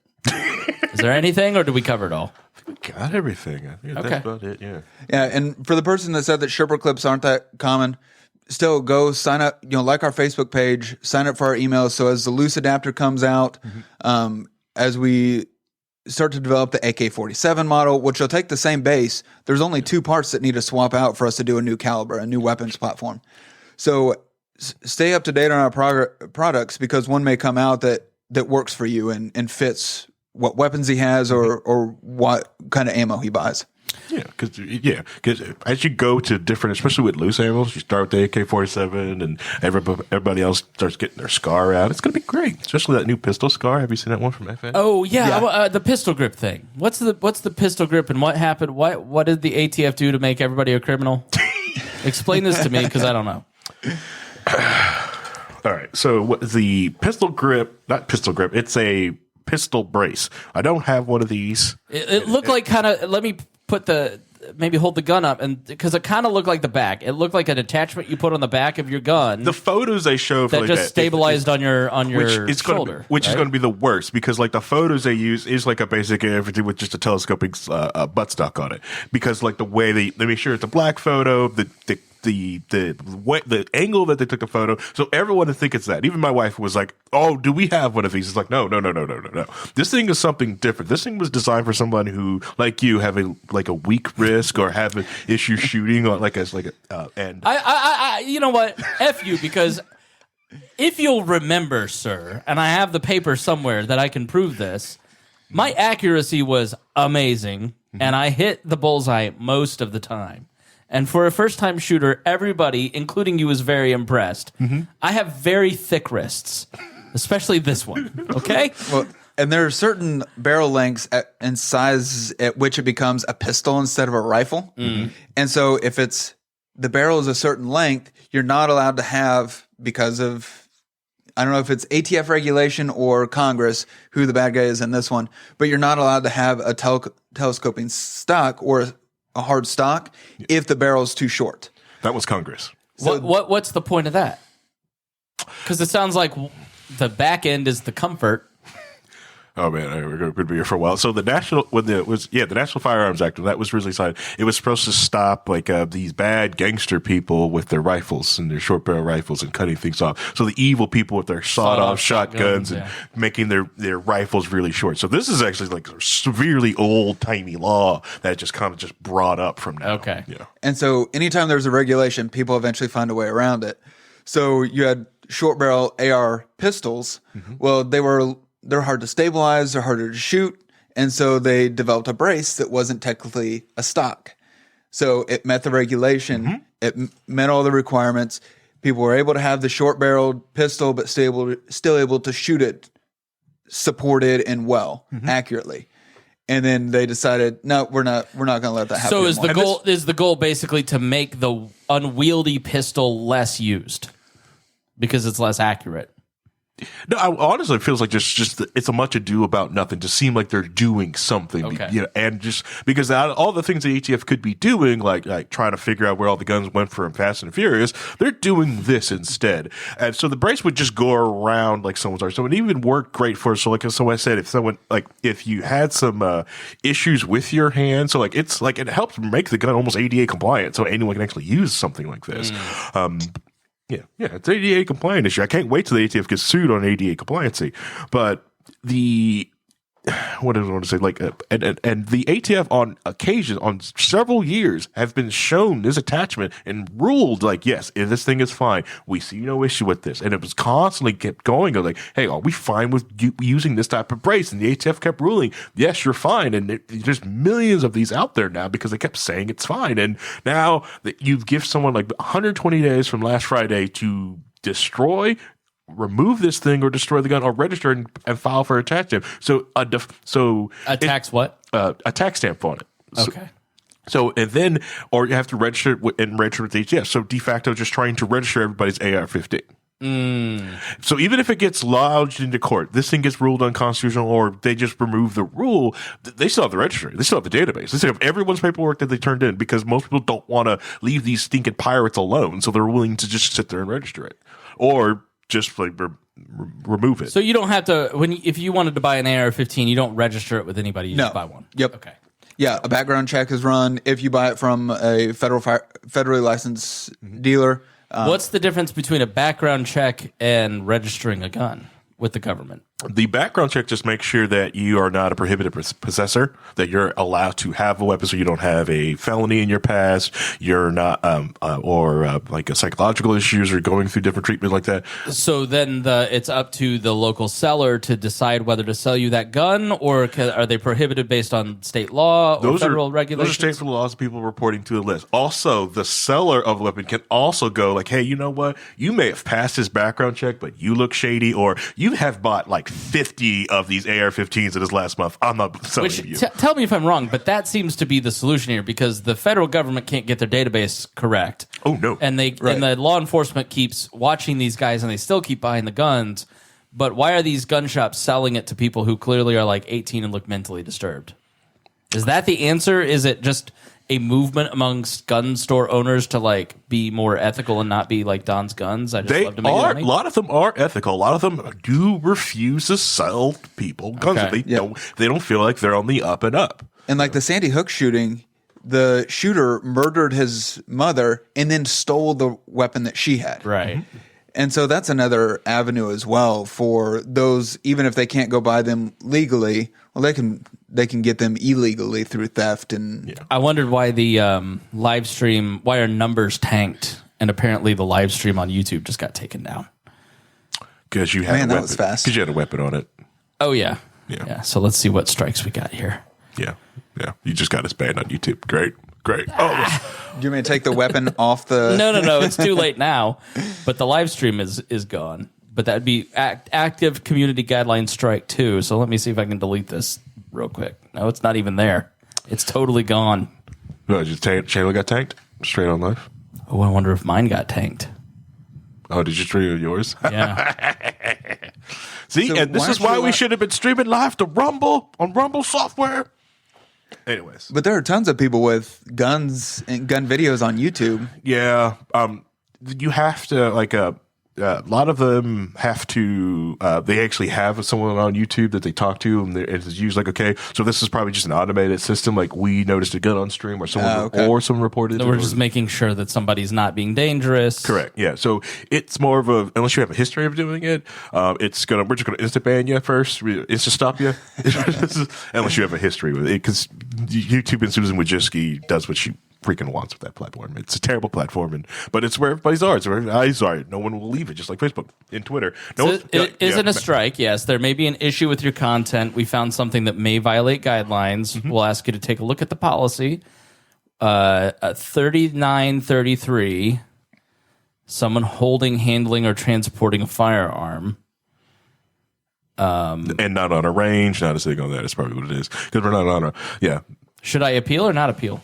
Is there anything, or did we cover it all? We got everything. I think that's about it, yeah. Yeah, and for the person that said that Sherpa clips aren't that common, still go sign up, like our Facebook page, sign up for our emails. So as the loose adapter comes out, as we start to develop the AK-47 model, which will take the same base, there's only 2 parts that need to swap out for us to do a new caliber, a new weapons platform. So stay up to date on our products, because one may come out that works for you and fits what weapons he has or what kind of ammo he buys. Yeah, because as you go to different, especially with loose ammo, you start with the AK-47 and everybody else starts getting their SCAR out. It's going to be great, especially that new pistol SCAR. Have you seen that one from FN? Oh yeah. The pistol grip thing. What's the pistol grip, and what happened? What did the ATF do to make everybody a criminal? Explain this to me, because I don't know. All right, so what the pistol grip? Not pistol grip. It's a pistol brace. I don't have one of these. It looked like kind of. Let me maybe hold the gun up, and because it kind of looked like the back. It looked like an attachment you put on the back of your gun. The photos they show that just stabilized on your shoulder, which is going to be the worst, because like the photos they use is like a basic everything with just a telescoping buttstock on it, because like the way they make sure it's a black photo, the angle that they took the photo, so everyone would think it's that. Even my wife was like, "Oh, do we have one of these?" It's like, no. This thing is something different. This thing was designed for someone who, like you, have a weak wrist or have an issue shooting, or and I you know what? F you, because if you'll remember, sir, and I have the paper somewhere that I can prove this, my accuracy was amazing, and I hit the bullseye most of the time. And for a first-time shooter, everybody, including you, is very impressed. I have very thick wrists, especially this one. Okay? Well, and there are certain barrel lengths and sizes at which it becomes a pistol instead of a rifle. And so if the barrel is a certain length, you're not allowed to have, because of, I don't know if it's ATF regulation or Congress, who the bad guy is in this one, but you're not allowed to have a telescoping stock or a hard stock if the barrel is too short. That was Congress. So, what's the point of that? Because it sounds like the back end is the comfort. Oh man, we're going to be here for a while. So the National Firearms Act, when that was really signed, it was supposed to stop these bad gangster people with their rifles and their short barrel rifles and cutting things off. So the evil people with their sawed off shotguns and making their rifles really short. So this is actually like a severely old timey law that just kind of just brought up from now. Okay. Yeah. And so anytime there's a regulation, people eventually find a way around it. So you had short barrel AR pistols. Well, they're hard to stabilize, they're harder to shoot, and so they developed a brace that wasn't technically a stock. So it met the regulation, it met all the requirements. People were able to have the short-barreled pistol, but still able to shoot it supported and accurately. And then they decided, no, we're not going to let that happen. So is the goal basically to make the unwieldy pistol less used because it's less accurate. No, honestly, it feels like just it's a much ado about nothing to seem like they're doing something, Okay. and just because all the things the ATF could be doing, like trying to figure out where all the guns went from Fast and Furious, they're doing this instead. And so the brace would just go around like someone's arm. So it even worked great for, so I said, if you had some issues with your hand, so it helps make the gun almost ADA compliant, so anyone can actually use something like this. Yeah, it's ADA compliant issue. I can't wait till the ATF gets sued on ADA compliancy. But what do I want to say? And the ATF on occasion, on several years, have been shown this attachment and ruled yes, this thing is fine. We see no issue with this. And it was constantly kept going. Hey, are we fine with you using this type of brace? And the ATF kept ruling, yes, you're fine. And there's millions of these out there now because they kept saying it's fine. And now that you've given someone 120 days from last Friday to remove this thing or destroy the gun or register and file for a tax stamp. A tax what? A tax stamp on it. Okay. Or you have to register with the ATF. So de facto just trying to register everybody's AR-15. So even if it gets lodged into court, this thing gets ruled unconstitutional, or they just remove the rule, they still have the registry. They still have the database. They still have everyone's paperwork that they turned in, because most people don't want to leave these stinking pirates alone. So they're willing to just sit there and register it. Or just remove it. So you don't have to, if you wanted to buy an AR-15, you don't register it with anybody. You just buy one. Yep. Okay. Yeah, a background check is run if you buy it from a federally licensed dealer. What's the difference between a background check and registering a gun with the government? The background check just makes sure that you are not a prohibited possessor, that you're allowed to have a weapon, so you don't have a felony in your past, you're not, like a psychological issues or going through different treatment like that. So then it's up to the local seller to decide whether to sell you that gun, or are they prohibited based on state law or federal regulations? Those are state laws, people reporting to the list. Also, the seller of the weapon can also go hey, you know what? You may have passed this background check, but you look shady, or you have bought 50 of these AR-15s in this last month. I'm not selling you. Tell me if I'm wrong, but that seems to be the solution here, because the federal government can't get their database correct. Oh no! And and the law enforcement keeps watching these guys, and they still keep buying the guns. But why are these gun shops selling it to people who clearly are 18 and look mentally disturbed? Is that the answer? Is it just a movement amongst gun store owners to be more ethical and not be like Don's Guns? I just love to make money. A lot of them are ethical. A lot of them do refuse to sell people guns. Okay. They don't feel like they're on the up and up. And the Sandy Hook shooting, the shooter murdered his mother and then stole the weapon that she had. Right. And so that's another avenue as well for those, even if they can't go buy them legally, well, they can get them illegally through theft. And I wondered why the live stream, why our numbers tanked, and apparently the live stream on YouTube just got taken down. Because you had a weapon. That was fast. Because you had a weapon on it. Oh yeah. Yeah. So let's see what strikes we got here. Yeah. You just got us banned on YouTube. Great. Oh, do you want me to take the weapon off the? No. It's too late now. But the live stream is gone. But that'd be active community guideline strike too. So let me see if I can delete this real quick. No, it's not even there. It's totally gone. no, channel got tanked straight on live. Oh, I wonder if mine got tanked. Oh, did you stream yours? Yeah. See, So and this why is don't why you we should have been streaming live to Rumble on Rumble software. Anyways, But there are tons of people with guns and gun videos on YouTube. yeah, you have to a lot of them have to. They actually have someone on YouTube that they talk to, and it's usually okay. So this is probably just an automated system. We noticed a gun on stream, or someone or someone reported. So we're just making sure that somebody's not being dangerous. Correct. Yeah. So it's more of a, unless you have a history of doing it, we're just gonna instant ban you first, instant stop you, unless you have a history with it, because YouTube and Susan Wojcicki does what she freaking wants with that platform. It's a terrible platform, but it's where everybody's are. It's where everybody's are. No one will leave it, just like Facebook and Twitter. It isn't a strike. Yes, there may be an issue with your content. We found something that may violate guidelines. We'll ask you to take a look at the policy. 3933, someone holding, handling, or transporting a firearm. And not on a range, not a thing on that. That's probably what it is. Because we're not on a, yeah. Should I appeal or not appeal?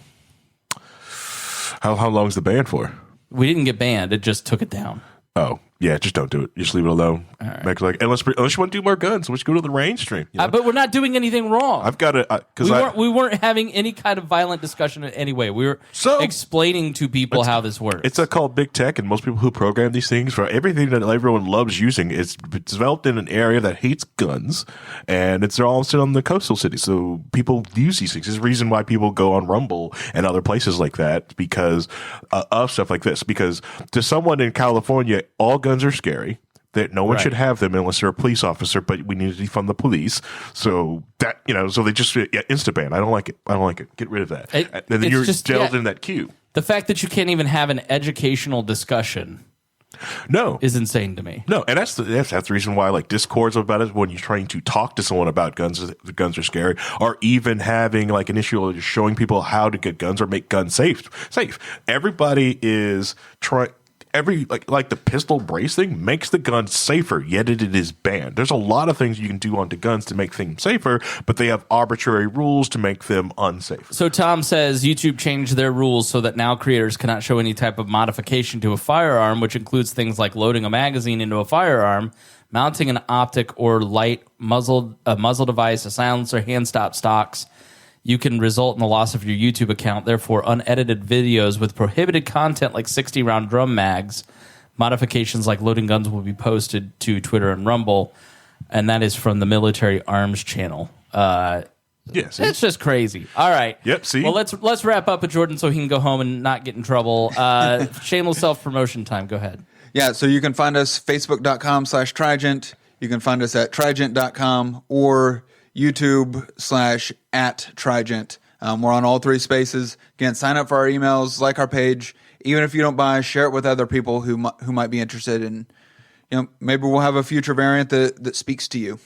How long is the ban for? We didn't get banned. It just took it down. Oh, yeah, just don't do it. Just leave it alone. Right. Like, unless you want to do more guns, let's go to the range stream. You know? But we're not doing anything wrong. I've got to because we weren't having any kind of violent discussion in any way. We were explaining to people how this works. It's called big tech, and most people who program these things for everything that everyone loves using is developed in an area that hates guns, and it's all sit on the coastal cities. So people use these things. There's a reason why people go on Rumble and other places like that because of stuff like this. Because to someone in California, all guns are scary. That no one should have them unless they're a police officer, but we need to defund the police. So that, so they just, insta-ban. I don't like it. Get rid of that. And then you're just jailed in that queue. The fact that you can't even have an educational discussion is insane to me. No, and that's the reason why like Discords about it when you're trying to talk to someone about guns, the guns are scary, or even having like an issue of just showing people how to get guns or make guns safe. Everybody is trying. Like the pistol brace thing makes the gun safer, yet it is banned. There's a lot of things you can do onto guns to make things safer, but they have arbitrary rules to make them unsafe. So Tom says YouTube changed their rules so that now creators cannot show any type of modification to a firearm, which includes things like loading a magazine into a firearm, mounting an optic or light muzzle device, a silencer, hand stop stocks. You can result in the loss of your YouTube account. Therefore, unedited videos with prohibited content like 60-round drum mags, modifications like loading guns will be posted to Twitter and Rumble, and that is from the Military Arms channel. Yes, it's just crazy. All right. Yep. See. Well, let's wrap up with Jordan so he can go home and not get in trouble. Shameless self-promotion time. Go ahead. Yeah. So you can find us facebook.com/Trijent. You can find us at Trijent.com or YouTube/@Trijent. We're on all three spaces. Again, sign up for our emails, like our page. Even if you don't buy, share it with other people who might be interested in. Maybe we'll have a future variant that speaks to you.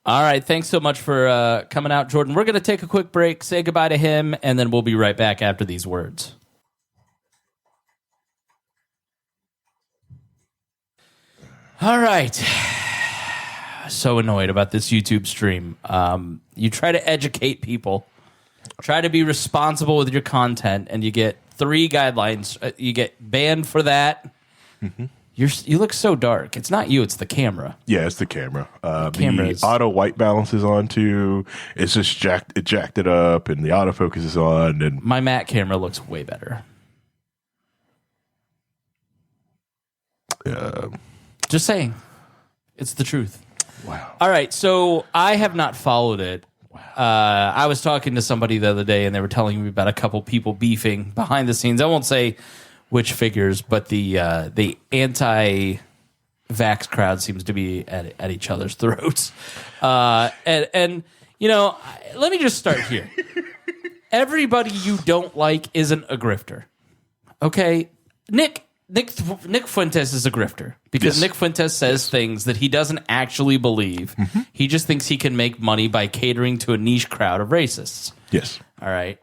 All right. Thanks so much for coming out, Jordan. We're going to take a quick break, say goodbye to him, and then we'll be right back after these words. All right. So annoyed about this YouTube stream. You try to educate people, try to be responsible with your content, and you get 3 guidelines. You get banned for that. Mm-hmm. You look so dark. It's not you, it's the camera. Yeah, it's the camera. The auto white balance is on too. It's just jacked it up, and the autofocus is on. And my Mac camera looks way better. Just saying. It's the truth. Wow. All right, so I have not followed it. Wow. I was talking to somebody the other day, and they were telling me about a couple people beefing behind the scenes. I won't say which figures, but the anti-vax crowd seems to be at each other's throats. And let me just start here. Everybody you don't like isn't a grifter. Okay? Nick Fuentes is a grifter because Nick Fuentes says things that he doesn't actually believe. Mm-hmm. He just thinks he can make money by catering to a niche crowd of racists. Yes. All right.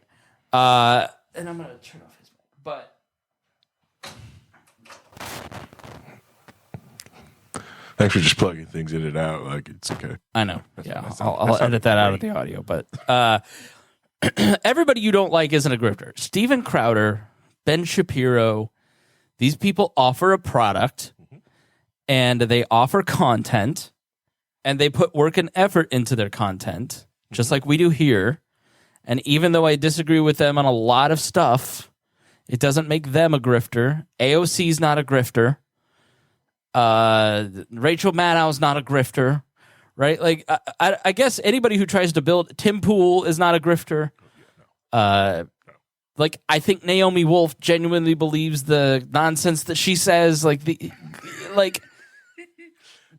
And I'm going to turn off his mic. But thanks for just plugging things in and out. Like, it's okay. I know. Yeah. I'll edit that out of the audio. But everybody you don't like isn't a grifter. Steven Crowder, Ben Shapiro. These people offer a product, and they offer content, and they put work and effort into their content, just like we do here. And even though I disagree with them on a lot of stuff, it doesn't make them a grifter. AOC's not a grifter. Rachel Maddow's not a grifter, right? Like, I guess anybody who tries to build Tim Pool is not a grifter. Like, I think Naomi Wolf genuinely believes the nonsense that she says. Like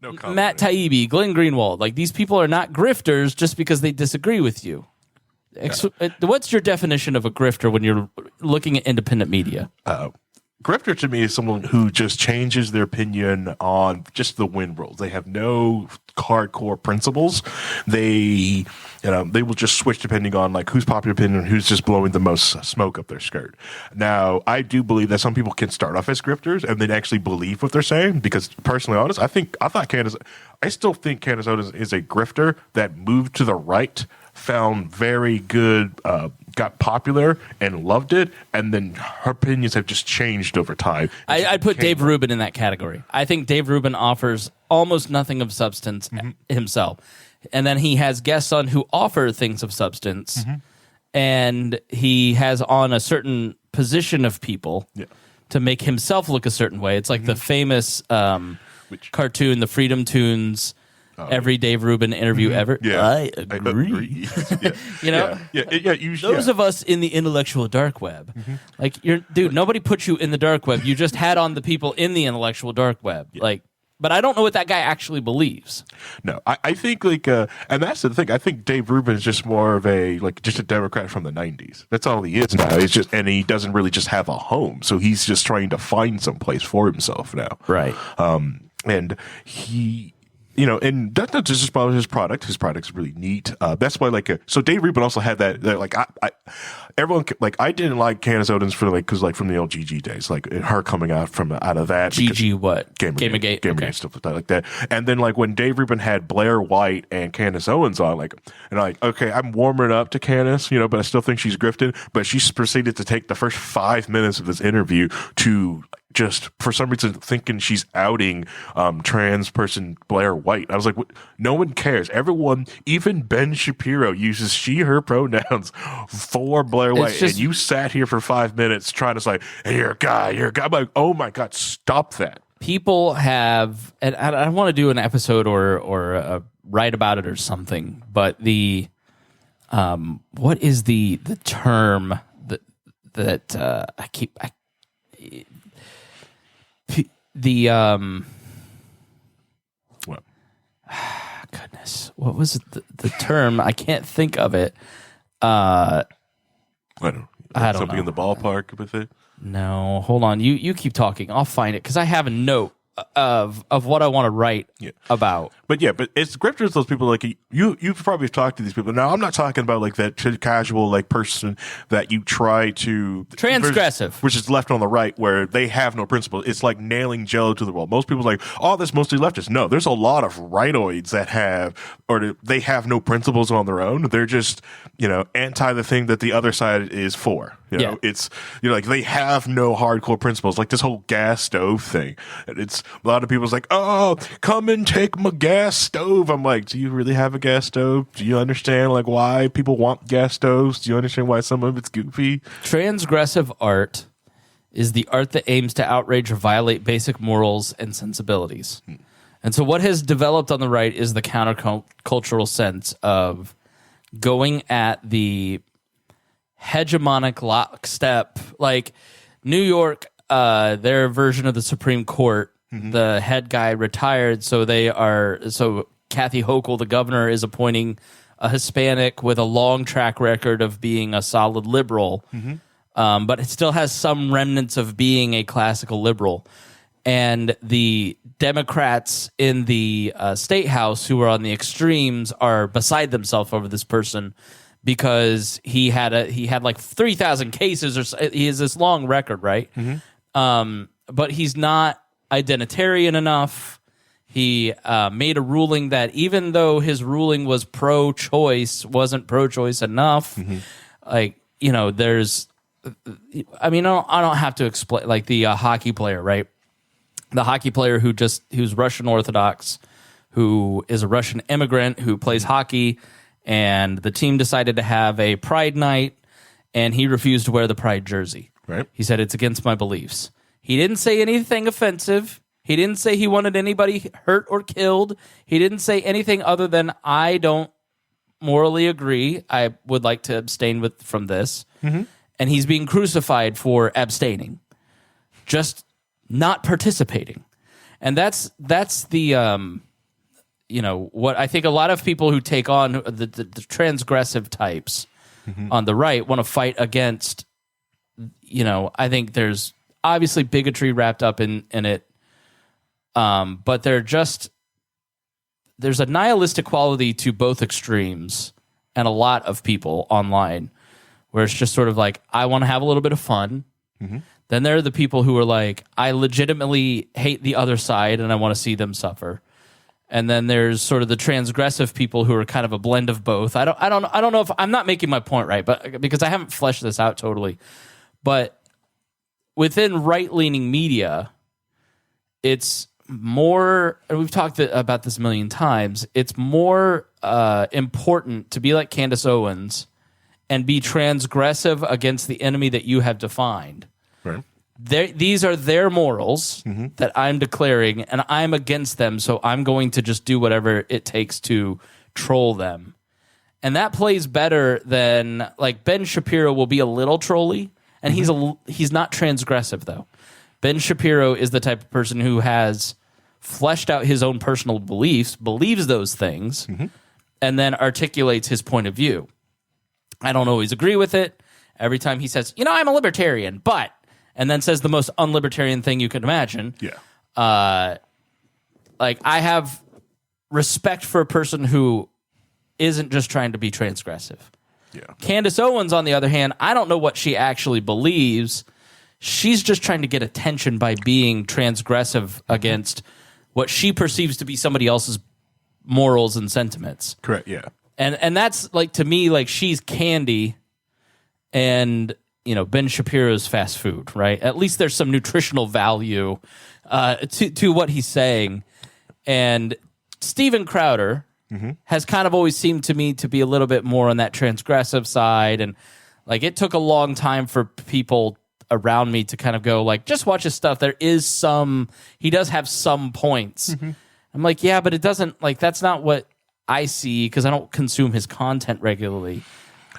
no Matt Taibbi, Glenn Greenwald. Like, these people are not grifters just because they disagree with you. Yeah. What's your definition of a grifter when you're looking at independent media? Grifter to me is someone who just changes their opinion on just the wind rules. They have no hardcore principles. They will just switch depending on like who's popular opinion and who's just blowing the most smoke up their skirt. Now, I do believe that some people can start off as grifters and then actually believe what they're saying. Because personally, honest, I still think Candace Owens is a grifter that moved to the right, found very good got popular and loved it, and then her opinions have just changed over time. I'd put Dave Rubin in that category. I think Dave Rubin offers almost nothing of substance himself. And then he has guests on who offer things of substance, and he has on a certain position of people to make himself look a certain way. It's like the famous cartoon, the Freedom Tunes, every Dave Rubin interview ever. Yeah. I agree. You know? Those of us in the intellectual dark web. Like, dude, nobody put you in the dark web. You just had on the people in the intellectual dark web. Like, but I don't know what that guy actually believes. No, I think like, and that's the thing. I think Dave Rubin is just more of just a Democrat from the 90s. That's all he is now. He's just, and he doesn't really just have a home. So he's just trying to find some place for himself now. Right. And he, and that's not just about his product. His product's really neat. That's why, so Dave Rubin also had everyone, I didn't like Candace Owens from the old GG days, her coming out of that. GG what? Gamergate, stuff like that. And then, when Dave Rubin had Blair White and Candace Owens on, okay, I'm warming up to Candace, but I still think she's grifting. But she proceeded to take the first 5 minutes of this interview to just for some reason thinking she's outing trans person Blair White. I was like, what? No one cares. Everyone, even Ben Shapiro, uses she, her pronouns for Blair White. And you sat here for 5 minutes trying to say, hey, you're a guy. I'm like, oh my God, stop that. People have, and I want to do an episode or write about it or something, but what is the term that what? Goodness, what was the term? I can't think of it. I don't know. Something know. In the ballpark with it? No, hold on. You keep talking. I'll find it because I have a note of what I want to write about. But it's grifters. Those people you've probably talked to these people. Now I'm not talking about that casual person that you try to transgressive, which is left on the right where they have no principles. It's like nailing Jello to the wall. Most people are like, oh, that's mostly leftists. No, there's a lot of rightoids that they have no principles on their own. They're just anti the thing that the other side is for. It's they have no hardcore principles. Like this whole gas stove thing. It's a lot of people's like, oh, come and take my gas stove. I'm like, do you really have a gas stove? Do you understand why people want gas stoves? Do you understand why some of it's goofy? Transgressive art is the art that aims to outrage or violate basic morals and sensibilities. And so what has developed on the right is the countercultural sense of going at the hegemonic lockstep, like New York, their version of the Supreme Court. The head guy retired, so Kathy Hochul, the governor, is appointing a Hispanic with a long track record of being a solid liberal, but it still has some remnants of being a classical liberal. And the Democrats in the state house who are on the extremes are beside themselves over this person because he had 3,000 cases, or he has this long record, right? But he's not identitarian enough. He made a ruling that even though his ruling was pro-choice, wasn't pro-choice enough. There's, I don't have to explain, the hockey player, right? The hockey player who's Russian Orthodox, who is a Russian immigrant who plays hockey, and the team decided to have a pride night, and he refused to wear the pride jersey. Right. He said, it's against my beliefs. He didn't say anything offensive. He didn't say he wanted anybody hurt or killed. He didn't say anything other than, I don't morally agree. I would like to abstain from this. And he's being crucified for abstaining, just not participating. And that's the, what I think a lot of people who take on the transgressive types on the right want to fight against. I think there's obviously bigotry wrapped up in it, but there's a nihilistic quality to both extremes and a lot of people online where it's just sort of like, I want to have a little bit of fun. Then there are the people who are like, I legitimately hate the other side and I want to see them suffer. And then there's sort of the transgressive people who are kind of a blend of both. I don't know if I'm not making my point right, but because I haven't fleshed this out totally. But within right-leaning media, it's more, and we've talked about this a million times, it's more important to be like Candace Owens and be transgressive against the enemy that you have defined. Right. These are their morals that I'm declaring, and I'm against them, so I'm going to just do whatever it takes to troll them. And that plays better than, like, Ben Shapiro will be a little trolly, and he's not transgressive, though. Ben Shapiro is the type of person who has fleshed out his own personal beliefs, believes those things, and then articulates his point of view. I don't always agree with it. Every time he says, I'm a libertarian, but... and then says the most unlibertarian thing you could imagine. Yeah. Like, I have respect for a person who isn't just trying to be transgressive. Yeah. Candace Owens, on the other hand, I don't know what she actually believes. She's just trying to get attention by being transgressive against what she perceives to be somebody else's morals and sentiments. Correct, yeah. And that's, like, to me, like, she's candy and... Ben Shapiro's fast food, right? At least there's some nutritional value to what he's saying. And Steven Crowder has kind of always seemed to me to be a little bit more on that transgressive side. And, like, it took a long time for people around me to kind of go, like, just watch his stuff. He does have some points. I'm like, yeah, but it doesn't, like, that's not what I see because I don't consume his content regularly.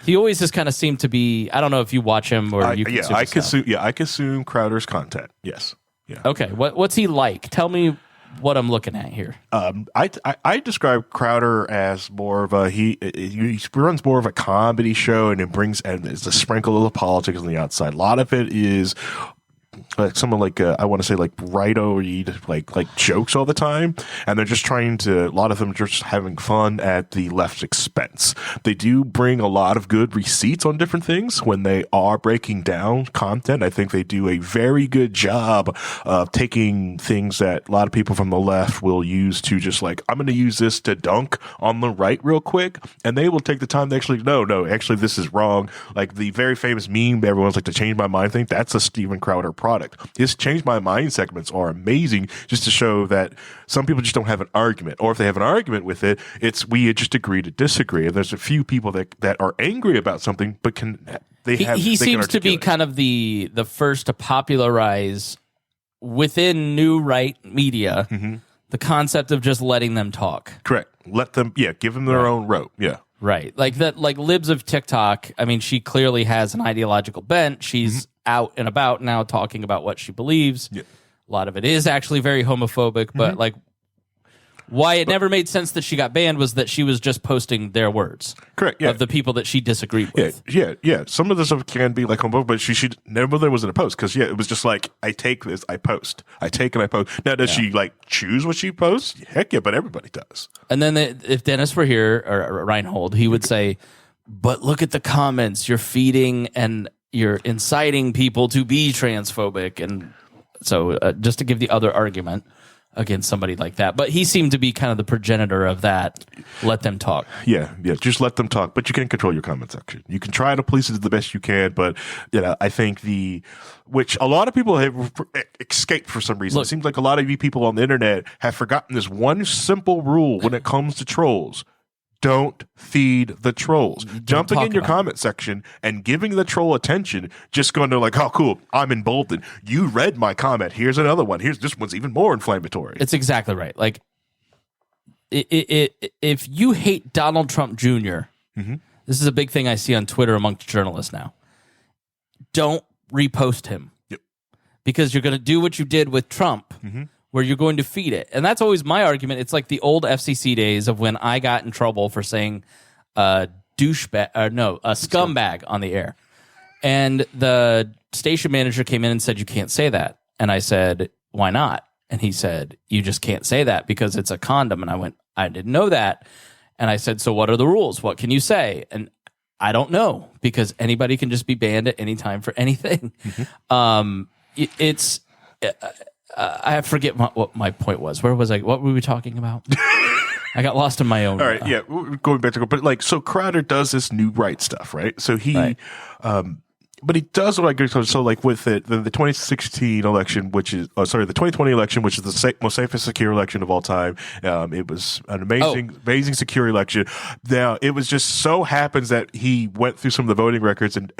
He always just kind of seemed to be. I don't know if you watch him or you consume his stuff. I consume Crowder's content. Yes. Yeah. Okay. What's he like? Tell me what I'm looking at here. I describe Crowder as more of a he runs more of a comedy show and it's a sprinkle of politics on the outside. A lot of it is like someone like I want to say like righto-read like jokes all the time, and they're just trying to. A lot of them just having fun at the left's expense. They do bring a lot of good receipts on different things when they are breaking down content. I think they do a very good job of taking things that a lot of people from the left will use to just like, I'm going to use this to dunk on the right real quick, and they will take the time to actually actually this is wrong. Like the very famous meme that everyone's like to change my mind thing. That's a Steven Crowder product. His change my mind segments are amazing just to show that some people just don't have an argument, or if they have an argument with it, it's we just agree to disagree. And there's a few people that are angry about something, but he seems to be kind of the first to popularize within new right media the concept of just letting them talk. Correct. Let them, give them their own rope. Yeah. Right. Like that, like Libs of TikTok. I mean, she clearly has an ideological bent. She's out and about now talking about what she believes. Yeah. A lot of it is actually very homophobic, but like why it never made sense that she got banned was that she was just posting their words. Correct. Yeah. Of the people that she disagreed with. Yeah. Some of the stuff can be like homophobic, but she never there was in a post because it was just like I take this, I post, I take and I post. Now does she like choose what she posts? Heck yeah, but everybody does. And then if Dennis were here or Reinhold, he would say, "But look at the comments. You're feeding and you're inciting people to be transphobic." And so just to give the other argument against somebody like that. But he seemed to be kind of the progenitor of that. Let them talk. Yeah. Just let them talk. But you can control your comment section. You can try to police it the best you can. But I think which a lot of people have escaped for some reason. It seems like a lot of you people on the internet have forgotten this one simple rule when it comes to trolls. Don't feed the trolls. Jumping in your comment section and giving the troll attention, just going to like, oh, cool, I'm emboldened. You read my comment. Here's another one. This one's even more inflammatory. It's exactly right. Like, if you hate Donald Trump Jr., this is a big thing I see on Twitter amongst journalists now. Don't repost him. Yep. Because you're going to do what you did with Trump. Where you're going to feed it. And that's always my argument. It's like the old FCC days of when I got in trouble for saying a scumbag on the air. And the station manager came in and said, you can't say that. And I said, why not? And he said, you just can't say that because it's a condom. And I went, I didn't know that. And I said, so what are the rules? What can you say? And I don't know because anybody can just be banned at any time for anything. I forget what my point was. Where was I? What were we talking about? I got lost in my own. All right, yeah, we're going back to, but like, so Crowder does this new right stuff, right? So he, but he does what I get. So like with it, the 2016 election, which is, the 2020 election, which is the most safe and secure election of all time. It was an amazing secure election. Now it was just so happens that he went through some of the voting records and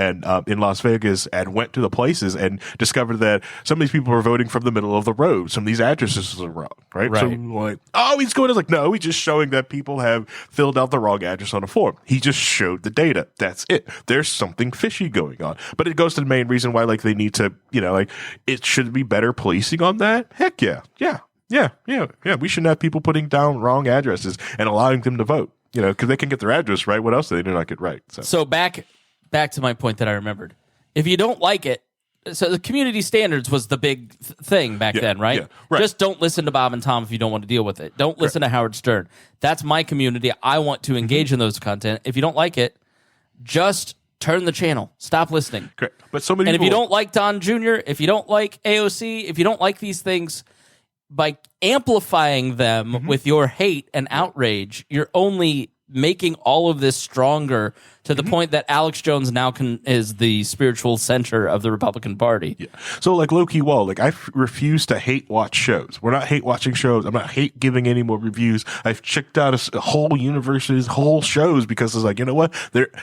in Las Vegas and went to the places and discovered that some of these people were voting from the middle of the road. Some of these addresses are wrong, right? So like, he's going to like, no, he's just showing that people have filled out the wrong address on a form. He just showed the data. That's it. There's something fishy going on. But it goes to the main reason why, like, they need to, like, it should be better policing on that. Heck yeah. We shouldn't have people putting down wrong addresses and allowing them to vote, because they can get their address right. What else do they do not get right? So back to my point that I remembered. If you don't like it, so the community standards was the big thing back then, right? Yeah, right? Just don't listen to Bob and Tom if you don't want to deal with it. Don't listen to Howard Stern. That's my community. I want to engage in those content. If you don't like it, just turn the channel. Stop listening. Correct. But so many and people, if you don't like Don Jr., if you don't like AOC, if you don't like these things, by amplifying them with your hate and outrage, you're only making all of this stronger to the point that Alex Jones now is the spiritual center of the Republican Party. Yeah. So like low-key WAL, like I refuse to hate watch shows. We're not hate watching shows. I'm not hate giving any more reviews. I've checked out a whole universes, whole shows because it's like, you know what?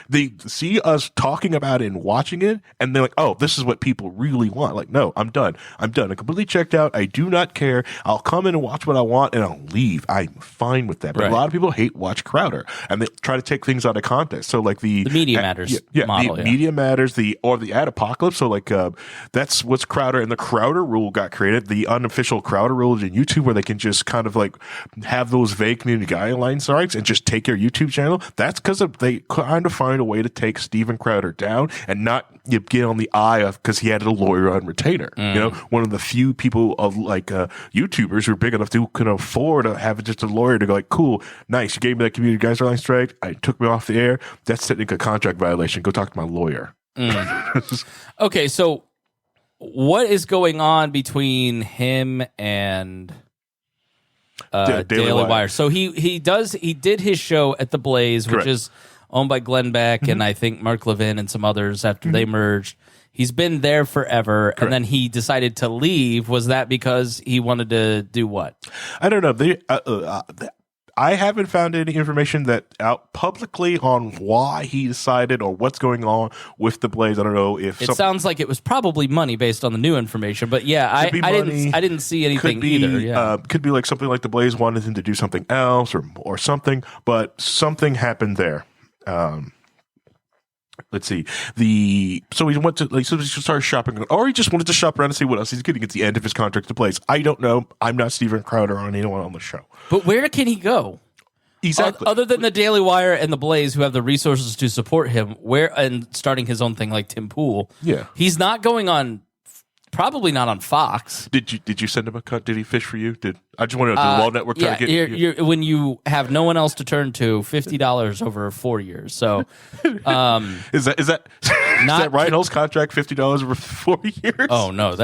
They see us talking about it and watching it and they're like, oh, this is what people really want. Like, no, I'm done. I'm completely checked out. I do not care. I'll come in and watch what I want and I'll leave. I'm fine with that. But a lot of people hate watch Crowder and they try to take things out of context. So like the media matters model. Media matters, the ad apocalypse. So like that's what's Crowder, and the Crowder rule got created. The unofficial Crowder rule is in YouTube where they can just kind of like have those vague community guidelines rights and just take your YouTube channel. That's because they kind of find a way to take Steven Crowder down and not get on the eye of because he had a lawyer on retainer. One of the few people of like YouTubers who are big enough to can afford to have just a lawyer to go like, cool, nice, you gave me that community guideline strike. I took me off the air. That's technically a contract violation. Go talk to my lawyer. Okay, so what is going on between him and Daily Wire? So he did his show at the Blaze, which is owned by Glenn Beck and I think Mark Levin and some others after they merged. He's been there forever, and then he decided to leave. Was that because he wanted to do what? I don't know. I haven't found any information that out publicly on why he decided or what's going on with the Blaze. I don't know if it sounds like it was probably money based on the new information, but yeah, I didn't see anything either. Yeah. Could be like something like the Blaze wanted him to do something else or something, but something happened there. Let's see. So he went to he started shopping, or he just wanted to shop around and see what else he's getting at the end of his contract to Blaze. I don't know. I'm not Steven Crowder or anyone on the show. But where can he go? Exactly. Other than the Daily Wire and the Blaze, who have the resources to support him, and starting his own thing like Tim Pool. Yeah, he's not going on. Probably not on Fox. Did you send him a cut? Did he fish for you? I just wanted to do the WAL Network. You're, when you have no one else to turn to, $50 over 4 years. So, is that Ryan Hull's contract? $50 over 4 years? Oh no,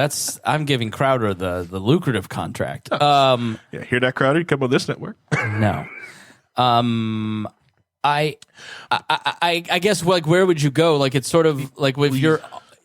I'm giving Crowder the lucrative contract. Hear that, Crowder? You come on this network. No. I guess like where would you go? Like it's sort of like with your.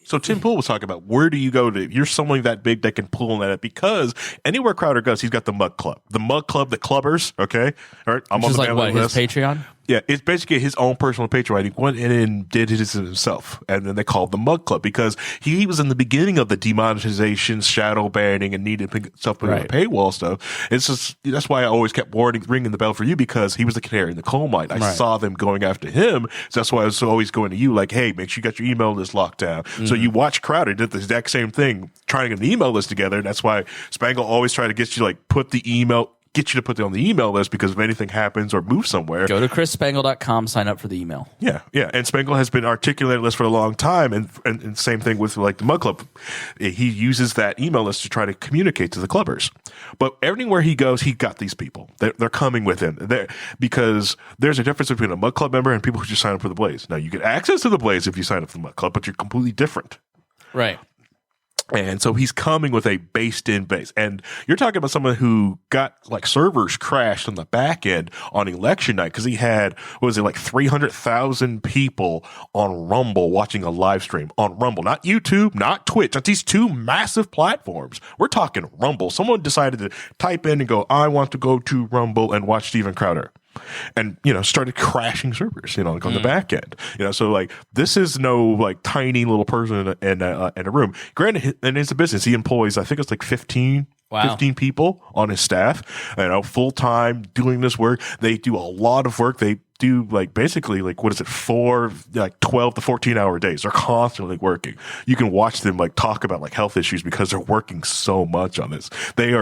So Tim Pool was talking about where do you go to? You're someone that big that can pull on that because anywhere Crowder goes, he's got the Mug Club, the clubbers. Okay, all right. I'm on the like what, his Patreon. Yeah, it's basically his own personal Patreon. He went in and did it himself, and then they called the Mug Club because he was in the beginning of the demonetization, shadow banning, and needed stuff with the paywall stuff. It's just that's why I always kept ringing the bell for you because he was the canary in the coal mine. I saw them going after him, so that's why I was always going to you like, hey, make sure you got your email list locked down. So you watch Crowder did the exact same thing, trying to get an email list together. That's why Spangle always tried to get you like get you to put it on the email list because if anything happens or moves somewhere. Go to chrisspangle.com, sign up for the email. Yeah. And Spangle has been articulating this for a long time, and same thing with like the Mug Club. He uses that email list to try to communicate to the clubbers. But everywhere he goes, he got these people. They're coming with him because there's a difference between a Mug Club member and people who just sign up for the Blaze. Now, you get access to the Blaze if you sign up for the Mug Club, but you're completely different. Right. And so he's coming with a based-in base. And you're talking about someone who got like servers crashed on the back end on election night because he had, what was it, like 300,000 people on Rumble watching a live stream on Rumble, not YouTube, not Twitch. That's these two massive platforms. We're talking Rumble. Someone decided to type in and go, I want to go to Rumble and watch Steven Crowder. And, started crashing servers, like on the back end, so like this is no like tiny little person in a room. Granted, and it's a business. He employs, I think it's like 15 people on his staff, full time doing this work. They do a lot of work. They do like basically like, 12 to 14 hour days. They're constantly working. You can watch them like talk about like health issues because they're working so much on this. They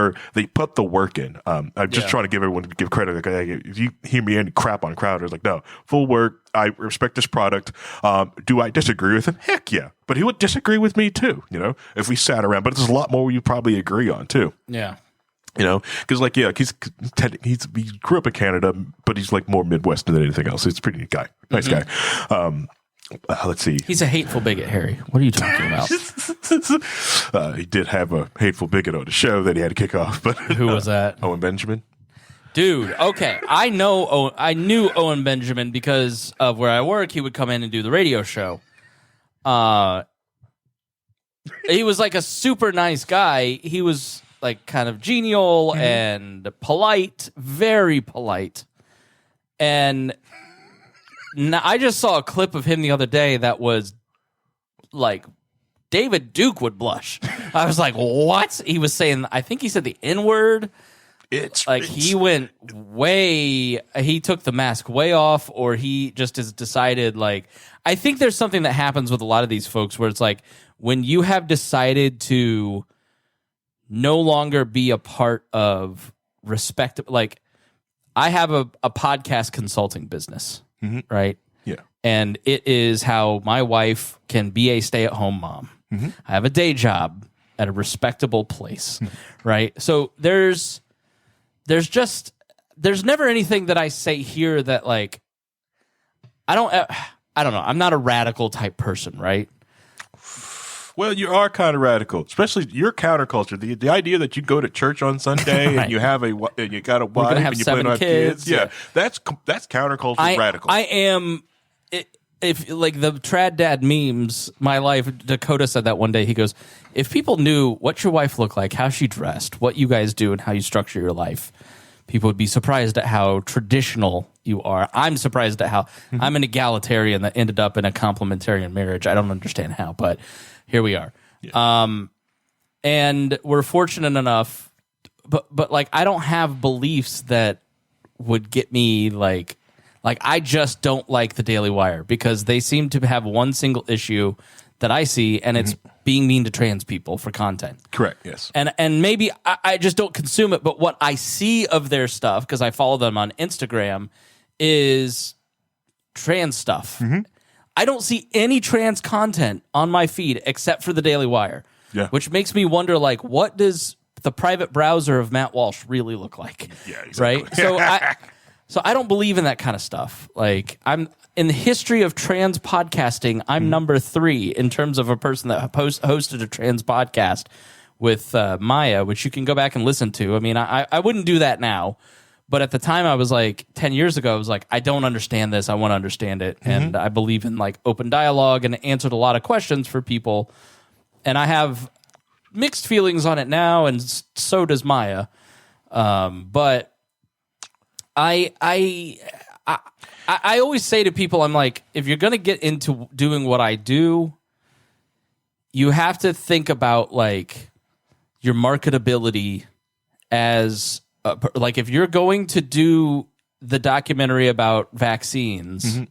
put the work in. I'm just trying to give credit. Like, hey, if you hear me any crap on Crowder, it's like, no, full work. I respect this product. Do I disagree with him? Heck yeah. But he would disagree with me too, if we sat around. But there's a lot more you probably agree on too. Yeah. Because like, he grew up in Canada, but he's like more Midwestern than anything else. He's a pretty neat guy. Nice guy. Let's see. He's a hateful bigot, Harry. What are you talking about? He did have a hateful bigot on the show that he had to kick off. But who was that? Owen Benjamin. Dude, okay. I knew Owen Benjamin because of where I work. He would come in and do the radio show. He was like a super nice guy. He was like kind of genial and polite, very polite. And I just saw a clip of him the other day that was like David Duke would blush. I was like, what? He was saying, I think he said the N-word. He went he took the mask way off, or he just has decided, like, I think there's something that happens with a lot of these folks where it's like, when you have decided to no longer be a part of respect, like, I have a podcast consulting business, right? Yeah. And it is how my wife can be a stay-at-home mom. I have a day job at a respectable place, right? So there's never anything that I say here that, like, I don't know. I'm not a radical type person, right? Well, you are kind of radical, especially your counterculture. The idea that you go to church on Sunday and you got a wife and you plan to have kids. Yeah, that's counterculture radical. I am. If like the trad dad memes, my life. Dakota said that one day. He goes, "If people knew what your wife looked like, how she dressed, what you guys do, and how you structure your life, people would be surprised at how traditional you are." I'm surprised at how I'm an egalitarian that ended up in a complementarian marriage. I don't understand how, but here we are. Yeah. And we're fortunate enough, but like, I don't have beliefs that would get me like I just don't like the Daily Wire because they seem to have one single issue that I see, and it's being mean to trans people for content. Correct. Yes. And maybe I just don't consume it, but what I see of their stuff, because I follow them on Instagram, is trans stuff. I don't see any trans content on my feed except for the Daily Wire. Yeah. Which makes me wonder, like, what does the private browser of Matt Walsh really look like? Yeah, exactly. Right? So I don't believe in that kind of stuff. Like, I'm in the history of trans podcasting, I'm number 3 in terms of a person that hosted a trans podcast with Maya, which you can go back and listen to. I mean, I wouldn't do that now. But at the time, I was like, 10 years ago, I was like, I don't understand this. I want to understand it. And I believe in like open dialogue, and answered a lot of questions for people. And I have mixed feelings on it now, and so does Maya. But I always say to people, I'm like, if you're going to get into doing what I do, you have to think about like your marketability as like, if you're going to do the documentary about vaccines,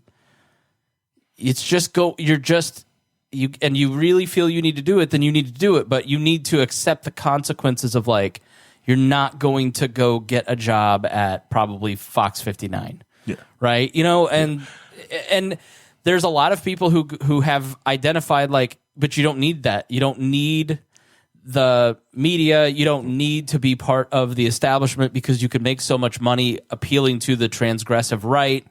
it's just and you really feel you need to do it, then you need to do it, but you need to accept the consequences of, like, you're not going to go get a job at probably Fox 59. Yeah. Right? And there's a lot of people who have identified, like, but you don't need that. You don't need the media, you don't need to be part of the establishment because you could make so much money appealing to the transgressive right,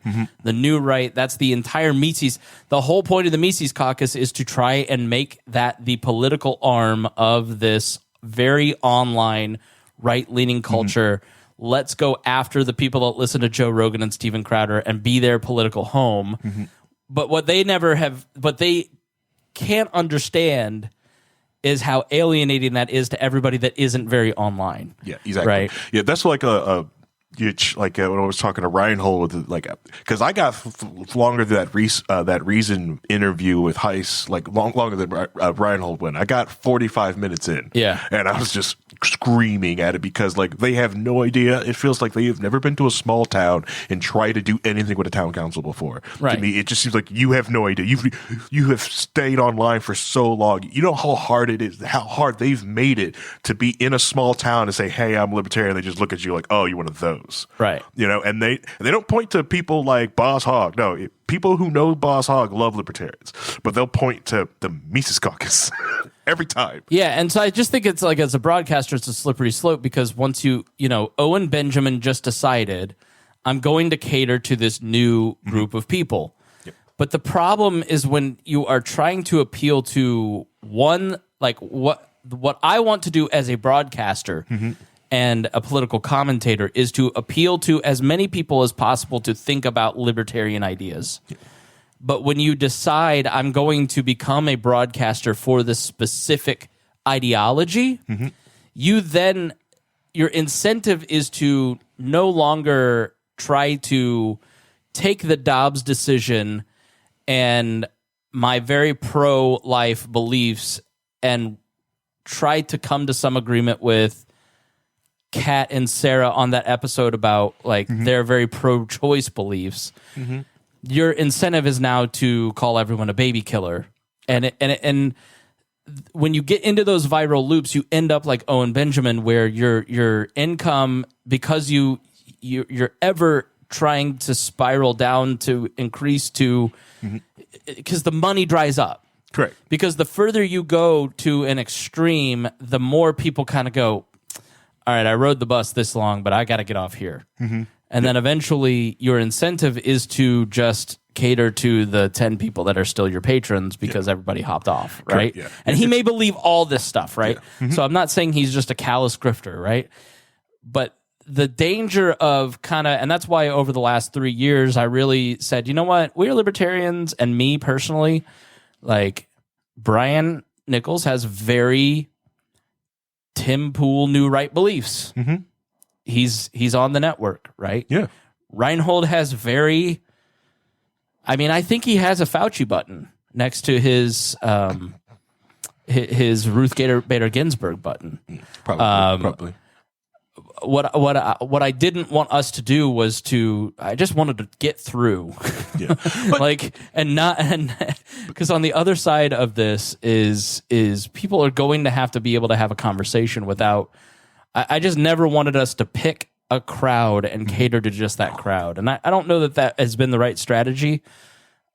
the new right. That's the entire Mises. The whole point of the Mises Caucus is to try and make that the political arm of this very online right-leaning culture. Let's go after the people that listen to Joe Rogan and Steven Crowder and be their political home. But what they can't understand is how alienating that is to everybody that isn't very online. Yeah, exactly. Right? Yeah, that's like when I was talking to Reinhold, because I got longer than that Reason interview with Heiss, longer than Reinhold went. I got 45 minutes in. Yeah. And I was just screaming at it because they have no idea. It feels like they have never been to a small town and tried to do anything with a town council before. Right. To me, it just seems like you have no idea. You have stayed online for so long. You know how hard it is, how hard they've made it to be in a small town and say, "Hey, I'm libertarian." They just look at you like, "Oh, you're one of those." Right. And they don't point to people like Boss Hogg. No, people who know Boss Hogg love libertarians, but they'll point to the Mises Caucus every time. Yeah, and so I just think it's as a broadcaster, it's a slippery slope because once Owen Benjamin just decided, I'm going to cater to this new group of people. Yep. But the problem is when you are trying to appeal to one, what I want to do as a broadcaster and a political commentator is to appeal to as many people as possible to think about libertarian ideas. Yeah. But when you decide I'm going to become a broadcaster for this specific ideology, your incentive is to no longer try to take the Dobbs decision and my very pro-life beliefs and try to come to some agreement with Kat and Sarah on that episode about their very pro-choice beliefs. Your incentive is now to call everyone a baby killer, and when you get into those viral loops, you end up like Owen Benjamin, where your income, because you're ever trying to spiral down to increase to, because the money dries up. Correct. Because the further you go to an extreme, the more people kind of go, all right, I rode the bus this long, but I got to get off here. And then eventually your incentive is to just cater to the 10 people that are still your patrons because everybody hopped off, right? Yeah. And he may believe all this stuff, right? So I'm not saying he's just a callous grifter, right? But the danger of and that's why over the last 3 years, I really said, you know what? We're libertarians, and me personally, Brian Nichols has very Tim Pool new right beliefs. He's on the network, right? Yeah. Reinhold has I think he has a Fauci button next to his Ruth Bader Ginsburg button. Probably. What I didn't want us to do was I just wanted to get through. Yeah. Because on the other side of this is people are going to have to be able to have a conversation without. I just never wanted us to pick a crowd and cater to just that crowd, and I don't know that has been the right strategy.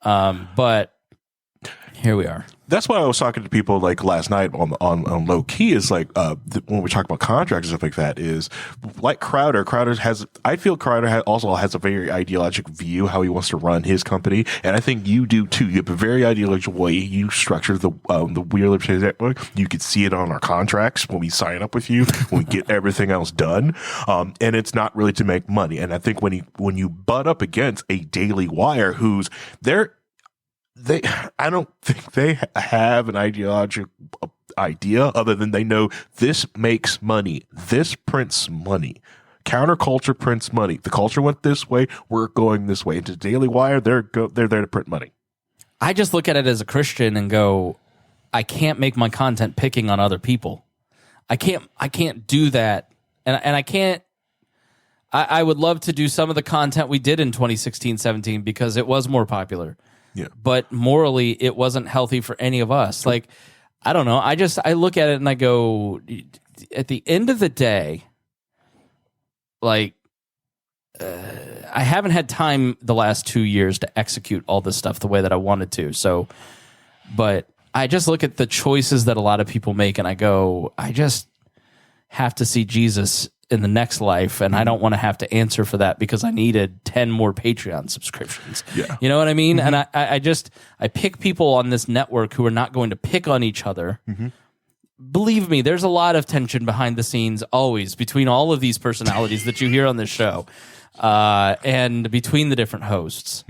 But here we are. That's why I was talking to people last night on low key is when we talk about contracts and stuff like that is like Crowder. I feel Crowder also has a very ideological view how he wants to run his company, and I think you do too. You have a very ideological way you structure the Weird Libertarian Network. You could see it on our contracts when we sign up with you, when we get everything else done, and it's not really to make money. And I think when you butt up against a Daily Wire, who's there. I don't think they have an ideological idea other than they know this makes money. This prints money. Counterculture prints money. The culture went this way. We're going this way. And to Daily Wire, they're there to print money. I just look at it as a Christian and go, I can't make my content picking on other people. I can't do that. And I can't. I would love to do some of the content we did in 2016-17 because it was more popular. Yeah. But morally, it wasn't healthy for any of us. I don't know. I look at it and I go, at the end of the day, I haven't had time the last 2 years to execute all this stuff the way that I wanted to. So, but I just look at the choices that a lot of people make, and I go, I just have to see Jesus in the next life, and I don't want to have to answer for that because I needed 10 more Patreon subscriptions. Yeah. You know what I mean? And I pick people on this network who are not going to pick on each other. Believe me, there's a lot of tension behind the scenes always between all of these personalities that you hear on this show, and between the different hosts.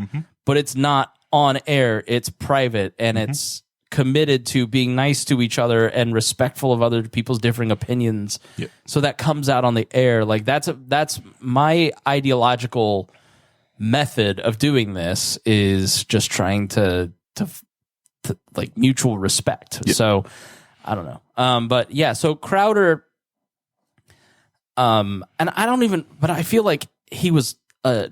But it's not on air, it's private, and it's committed to being nice to each other and respectful of other people's differing opinions. So that comes out on the air. Like that's my ideological method of doing this, is just trying to like mutual respect. So I don't know. But yeah, so Crowder, and I don't even, but I feel like he was a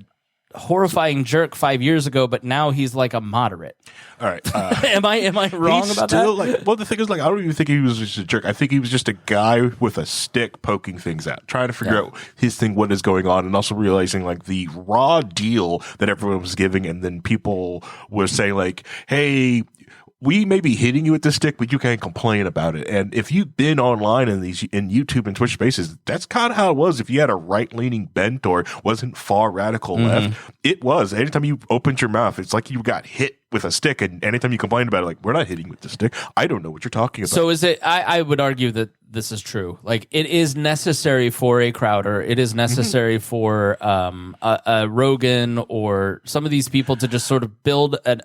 horrifying jerk 5 years ago, but now he's like a moderate. All right. Am I wrong about that? Like, well, the thing is, like, I don't even think he was just a jerk. I think he was just a guy with a stick poking things out, trying to figure out his thing, what is going on, and also realizing like the raw deal that everyone was giving, and then people were saying like, "Hey, we may be hitting you with the stick, but you can't complain about it." And if you've been online in YouTube and Twitch spaces, that's kind of how it was. If you had a right-leaning bent or wasn't far radical left, it was. Anytime you opened your mouth, it's like you got hit with a stick. And anytime you complained about it, like, we're not hitting with the stick. I don't know what you're talking about. So is it? I would argue that this is true. Like, it is necessary for a Crowder. It is necessary for a Rogan or some of these people to just sort of build a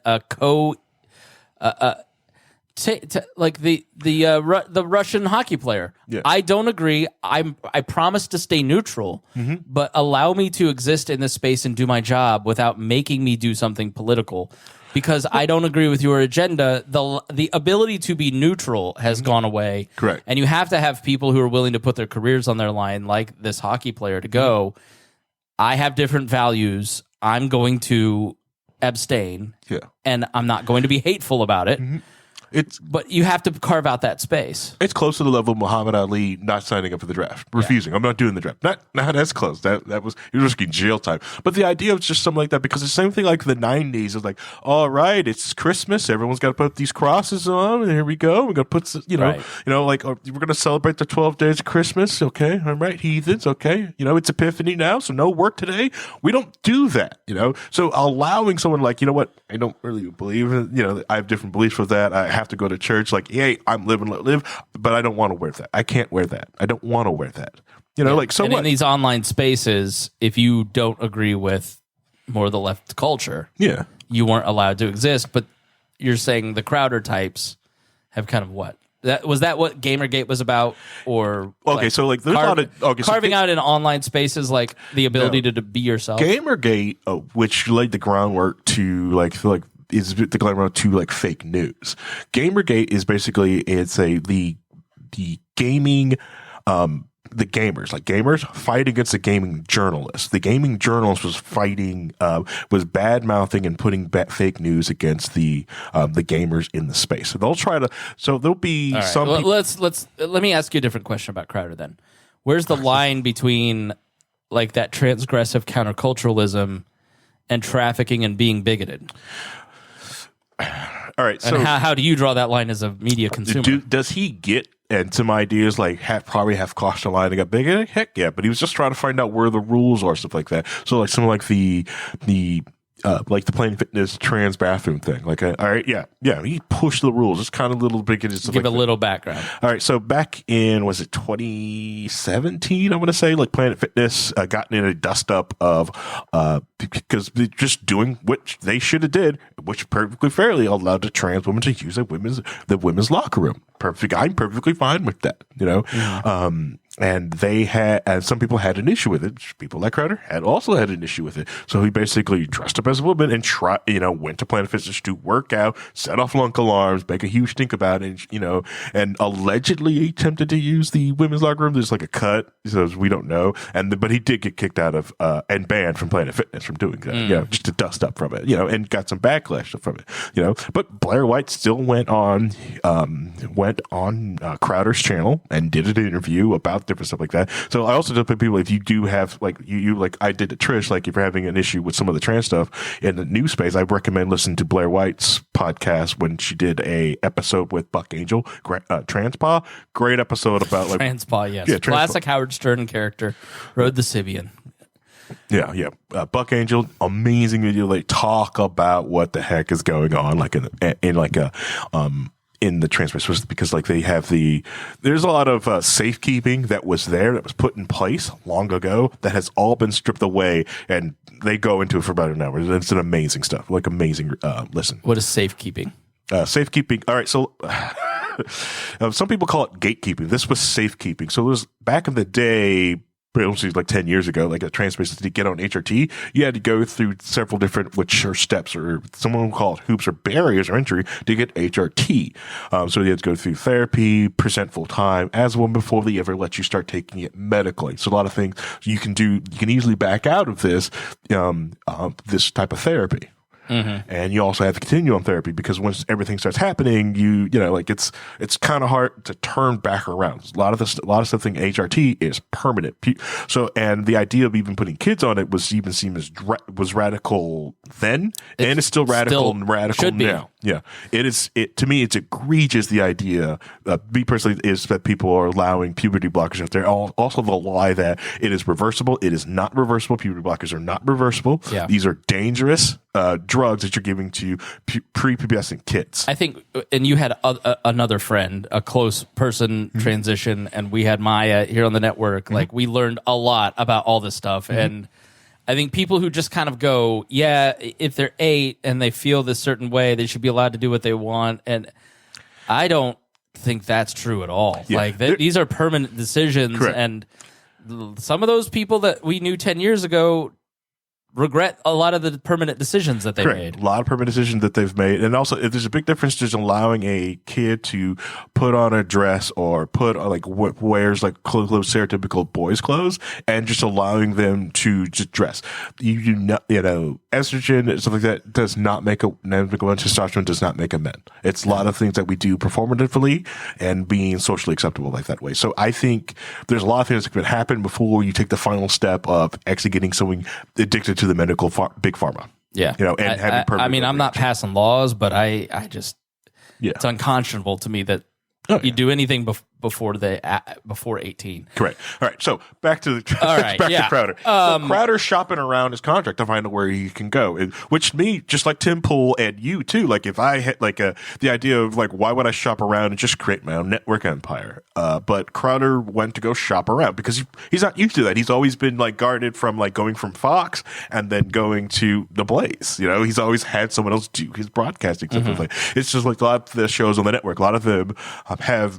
like the Russian hockey player. I don't agree. I promise to stay neutral, but allow me to exist in this space and do my job without making me do something political, because I don't agree with your agenda. The ability to be neutral has gone away. Correct. And you have to have people who are willing to put their careers on their line, like this hockey player, to go, I have different values. I'm going to abstain, and I'm not going to be hateful about it. But you have to carve out that space. It's close to the level of Muhammad Ali not signing up for the draft, refusing. I'm not doing the draft. Not that's close. That was, he was risking jail time. But the idea of just something like that, because the same thing like the 90s is like, all right, it's Christmas, everyone's got to put these crosses on, and here we go. We're gonna put like we're gonna celebrate the 12 days of Christmas. Okay, all right, heathens. Okay, it's Epiphany now, so no work today. We don't do that. So allowing someone like, I don't really believe in, I have different beliefs with that. I have to go to church, like, hey, I'm living, let live, but I don't want to wear that. I can't wear that. I don't want to wear that. Like, so and what? In these online spaces, if you don't agree with more of the left culture, you weren't allowed to exist. But you're saying the Crowder types have kind of what? Was that what Gamergate was about? Or so like there's a lot of carving out in online spaces, like the ability to be yourself. Gamergate, which laid the groundwork to is the groundwork to like fake news. Gamergate is basically the gaming the gamers, like gamers fight against the gaming journalists. The gaming journalist was fighting, was bad mouthing and putting fake news against the gamers in the space. So they'll try to. So there'll be some. Let me ask you a different question about Crowder then. Where's the line between like that transgressive counterculturalism and trafficking and being bigoted? All right. So and how do you draw that line as a media consumer? Does he get and some ideas like probably have crossed the line and got big? Heck yeah. But he was just trying to find out where the rules are, stuff like that. So like something like the Planet Fitness trans bathroom thing. Like, all right, yeah, he pushed the rules. It's kind of little big. Give a little background. All right, so back in, was it 2017? I want to say, like Planet Fitness gotten in a dust up of because they're just doing what they should have did, which perfectly fairly allowed the trans women to use the women's locker room. I'm perfectly fine with that, and and some people had an issue with it. People like Crowder also had an issue with it. So he basically dressed up as a woman and went to Planet Fitness to work out, set off lunk alarms, make a huge stink about it, and allegedly attempted to use the women's locker room. There's like a cut, so we don't know. But he did get kicked out of and banned from Planet Fitness from doing that, just to dust up from it, and got some backlash from it, But Blair White still went on Crowder's channel and did an interview about about different stuff like that. So I also tell people, if you do have like you like I did to Trish, like if you're having an issue with some of the trans stuff in the news space, I recommend listening to Blair White's podcast when she did a episode with Buck Angel, Transpa. Great episode about like Transpa, yes. Yeah, Classic Howard Stern character, rode the Sibian. Yeah. Buck Angel, amazing video. They talk about what the heck is going on, like in the transfer, because like they have there's a lot of safekeeping that was put in place long ago that has all been stripped away, and they go into it for about an hour. It's an amazing stuff, like amazing listen. What is safekeeping? Safekeeping. All right, so some people call it gatekeeping. This was safekeeping. So it was back in the day. Mostly like 10 years ago, like a trans person to get on HRT, you had to go through several different, which are steps, or someone will call it hoops or barriers or entry to get HRT. So you had to go through therapy, present full time as one before they ever let you start taking it medically. So a lot of things you can easily back out of this type of therapy. Mm-hmm. And you also have to continue on therapy, because once everything starts happening, it's kind of hard to turn back around. A lot of stuff in HRT is permanent. So, and the idea of even putting kids on it was even seen as was radical then, and it's still radical now. Yeah, it is. To me, it's egregious. The idea, me personally, is that people are allowing puberty blockers out there. Also, the lie that it is reversible. It is not reversible. Puberty blockers are not reversible. Yeah. These are dangerous drugs that you're giving to prepubescent kids. I think, and you had another friend, a close person transition, and we had Maya here on the network. Like, we learned a lot about all this stuff, and I think people who just kind of go, yeah, if they're 8 and they feel this certain way, they should be allowed to do what they want. And I don't think that's true at all. Yeah. Like, these are permanent decisions. Correct. And some of those people that we knew 10 years ago regret a lot of the permanent decisions that they made. A lot of permanent decisions that they've made. And also, if there's a big difference just allowing a kid to put on a dress or put like wears like clothes, stereotypical boys' clothes, and just allowing them to just dress. You do not, estrogen and stuff like that does not make a man. Testosterone does not make a man. It's a lot of things that we do performatively and being socially acceptable like that way. So I think there's a lot of things that can happen before you take the final step of actually getting someone addicted to the medical big pharma. Yeah. And having permanent. I mean, I'm not passing laws, but I just, yeah. It's unconscionable to me that you do anything before 18. Correct. All right. So back to to Crowder. So Crowder's shopping around his contract to find out where he can go, which me, just like Tim Pool and you too. Like, if I had the idea of like, why would I shop around and just create my own network empire? But Crowder went to go shop around because he's not used to that. He's always been like guarded from like going from Fox and then going to the Blaze. He's always had someone else do his broadcasting stuff. Like, it's just like a lot of the shows on the network. A lot of them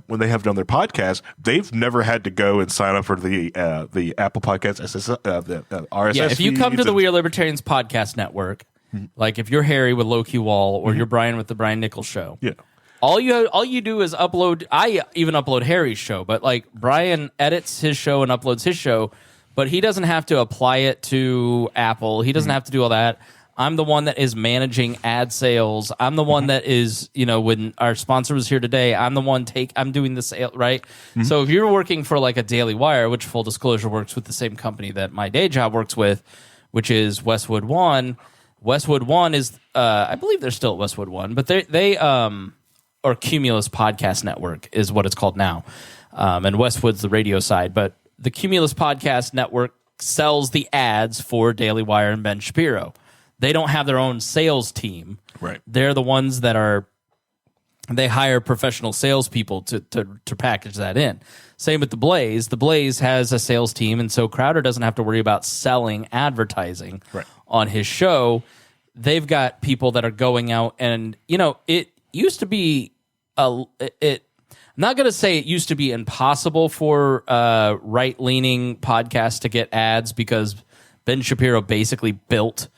when they have done their podcast, they've never had to go and sign up for the Apple Podcasts, the RSS. Yeah, if you come to the We Are Libertarians podcast network, like if you're Harry with Low Key Wall or you're Brian with the Brian Nichols Show, yeah, all you do is upload. I even upload Harry's show, but like Brian edits his show and uploads his show, but he doesn't have to apply it to Apple. He doesn't have to do all that. I'm the one that is managing ad sales. I'm the one that is, when our sponsor was here today, I'm the one I'm doing the sale, right? So if you're working for like a Daily Wire, which full disclosure works with the same company that my day job works with, which is Westwood One. Westwood One is, I believe they're still at Westwood One, but they or Cumulus Podcast Network is what it's called now. And Westwood's the radio side, but the Cumulus Podcast Network sells the ads for Daily Wire and Ben Shapiro. They don't have their own sales team. Right. They're the ones that they hire professional salespeople to package that in. Same with the Blaze. The Blaze has a sales team, and so Crowder doesn't have to worry about selling advertising on his show. They've got people that are going out, and it used to be I'm not going to say it used to be impossible for right-leaning podcasts to get ads because Ben Shapiro basically built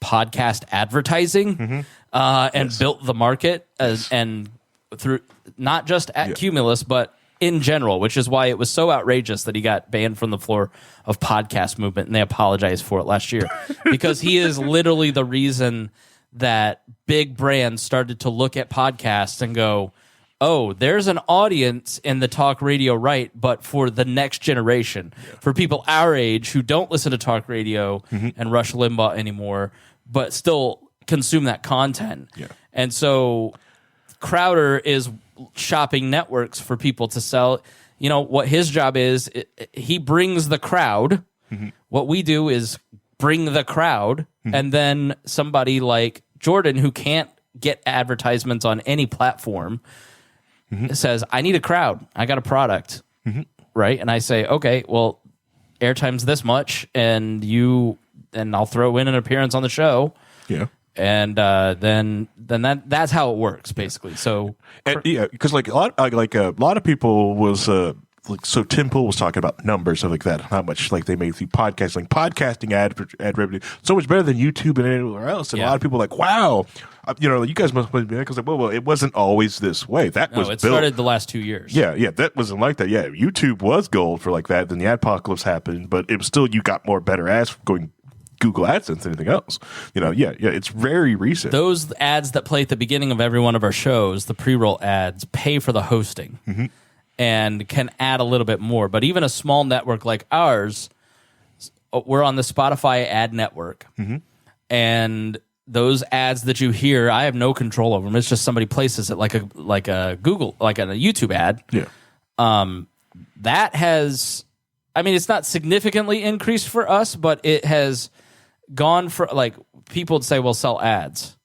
podcast advertising and built the market and through not just at Cumulus but in general, which is why it was so outrageous that he got banned from the floor of podcast movement, and they apologized for it last year because he is literally the reason that big brands started to look at podcasts and go, oh, there's an audience in the talk radio, right? But for the next generation, for people our age who don't listen to talk radio and Rush Limbaugh anymore, but still consume that content. Yeah. And so Crowder is shopping networks for people to sell. You know, what his job is, he brings the crowd. What we do is bring the crowd, and then somebody like Jordan, who can't get advertisements on any platform, says, I need a crowd. I got a product. Right? And I say, okay, well, airtime's this much, and I'll throw in an appearance on the show. Yeah. And then that's how it works, basically. So, because like a lot of people was so Tim Pool was talking about numbers and like that, how much like they made through podcasting, podcasting ad revenue so much better than YouTube and anywhere else. And a lot of people are like, wow, you guys must be because like, well, it wasn't always this way. That was built. Started the last 2 years. Yeah, that wasn't like that. Yeah, YouTube was gold for like that. Then the adpocalypse happened, but it was still you got more better ads going Google AdSense than anything else. It's very recent. Those ads that play at the beginning of every one of our shows, the pre-roll ads, pay for the hosting and can add a little bit more. But even a small network like ours, we're on the Spotify ad network. And those ads that you hear, I have no control over them. It's just somebody places it like a Google, like a YouTube ad. Yeah. That has, I mean, it's not significantly increased for us, but it has gone for, like, people would say, well, sell ads.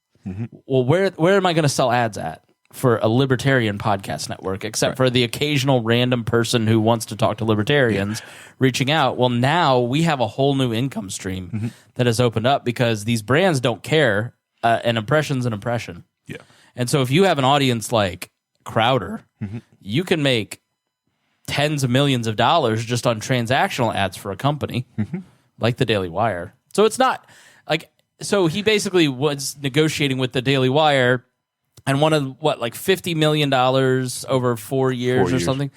Well, where am I going to sell ads at for a libertarian podcast network, except for the occasional random person who wants to talk to libertarians reaching out? Well, now we have a whole new income stream that has opened up because these brands don't care. An impression's an impression. Yeah. And so if you have an audience like Crowder, you can make tens of millions of dollars just on transactional ads for a company like the Daily Wire. So it's not like, so he basically was negotiating with the Daily Wire and wanted $50 million over 4 years or something.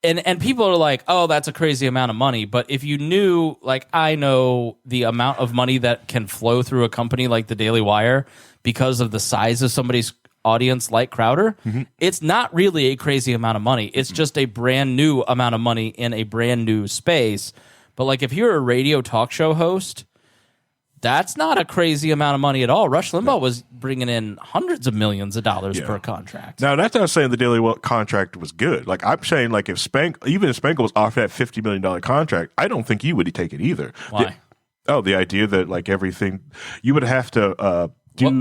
And people are like, oh, that's a crazy amount of money. But if you knew, like I know the amount of money that can flow through a company like the Daily Wire because of the size of somebody's audience like Crowder, it's not really a crazy amount of money. It's just a brand new amount of money in a brand new space. But like if you're a radio talk show host, that's not a crazy amount of money at all. Rush Limbaugh was bringing in hundreds of millions of dollars per contract. Now, that's not saying the Daily Wire contract was good. Like I'm saying, like if Spangle was offered that $50 million contract, I don't think you would take it either. Why? The idea that like everything you would have to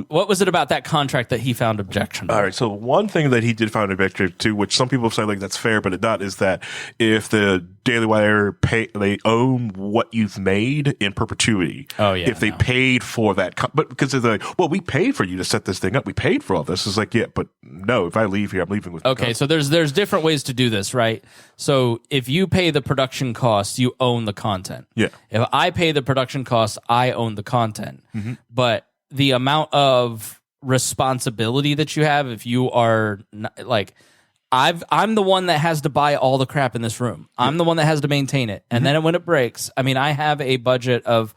what was it about that contract that he found objectionable? All right, so one thing that he did find objectionable to, which some people say like that's fair, but it's not, is that if the Daily Wire they own what you've made in perpetuity. Oh yeah, if they paid for that, but because they're like, well, we paid for you to set this thing up, we paid for all this. It's like, yeah, but no, if I leave here, I'm leaving with. Okay, so there's different ways to do this, right? So if you pay the production costs, you own the content. Yeah. If I pay the production costs, I own the content. But the amount of responsibility that you have, if you are like, I'm the one that has to buy all the crap in this room. I'm the one that has to maintain it. And then when it breaks, I mean, I have a budget of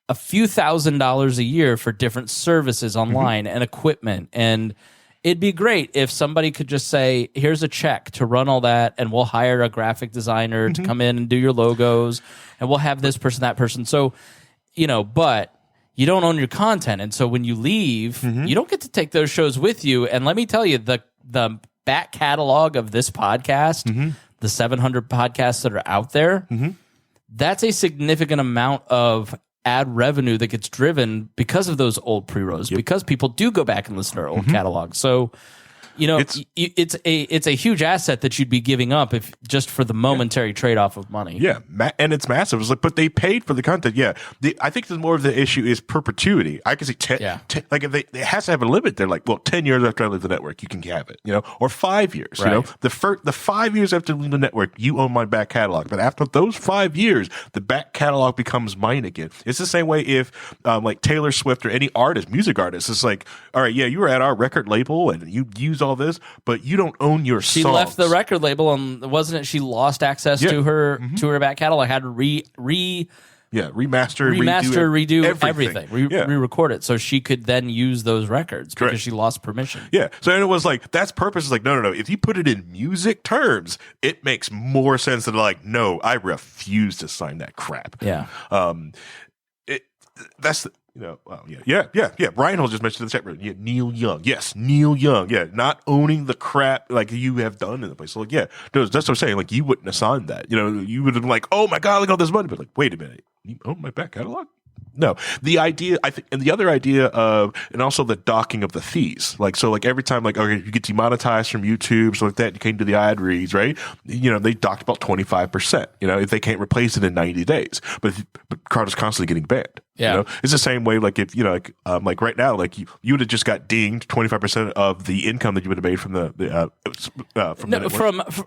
a few $1,000s a year for different services online and equipment. And it'd be great if somebody could just say, here's a check to run all that, and we'll hire a graphic designer to come in and do your logos, and we'll have this person, that person. So, but you don't own your content. And so when you leave, you don't get to take those shows with you. And let me tell you, the back catalog of this podcast, the 700 podcasts that are out there, that's a significant amount of ad revenue that gets driven because of those old pre-rolls, because people do go back and listen to our old catalog. So, it's a huge asset that you'd be giving up if just for the momentary trade-off of money. Yeah, and it's massive. It's like, but they paid for the content. Yeah, I think more of the issue is perpetuity. I can see like if it has to have a limit. They're like, well, 10 years after I leave the network, you can have it, or 5 years. Right. The 5 years after I leave the network, you own my back catalog. But after those 5 years, the back catalog becomes mine again. It's the same way if like Taylor Swift or any artist, music artist, it's like, all right, yeah, you were at our record label and you use all this, but you don't own your songs. She left the record label, and wasn't it she lost access to her to her back catalog, had to remaster, redo everything. everything, re-record it, so she could then use those records because she lost permission. Yeah, so and it was like that's purpose is like no. If you put it in music terms, it makes more sense than like no, I refuse to sign that crap. Yeah, that's the, yeah. Brian Hall just mentioned in the chat room. Yeah, Neil Young. Yes, Neil Young. Yeah, not owning the crap like you have done in the place. So like, yeah, that's what I'm saying. Like you wouldn't have signed that. You would have been like, oh my god, look at all this money. But like, wait a minute, you own my back catalog? No, the idea I think, and the other idea of, and also the docking of the fees. Like so, like every time, like okay, you get demonetized from YouTube, so like that, you came to the ad reads, right? They docked about 25%. If they can't replace it in 90 days, but Crowder's constantly getting banned. Yeah, it's the same way. Like if like right now, like you would have just got dinged 25% of the income that you would have made from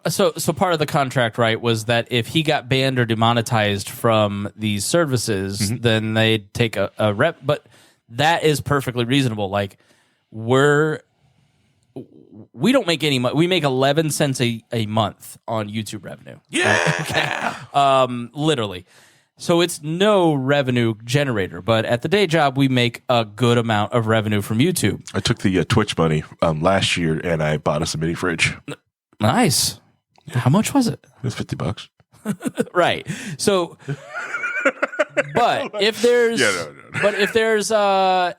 so part of the contract, right, was that if he got banned or demonetized from these services, then they'd take a rep. But that is perfectly reasonable. Like we don't make any money. We make 11 cents a month on YouTube revenue. Yeah, okay? Literally. So it's no revenue generator, but at the day job, we make a good amount of revenue from YouTube. I took the Twitch money last year and I bought us a mini fridge. Nice. How much was it? It was $50. Right. So, but if there's, but if there's, like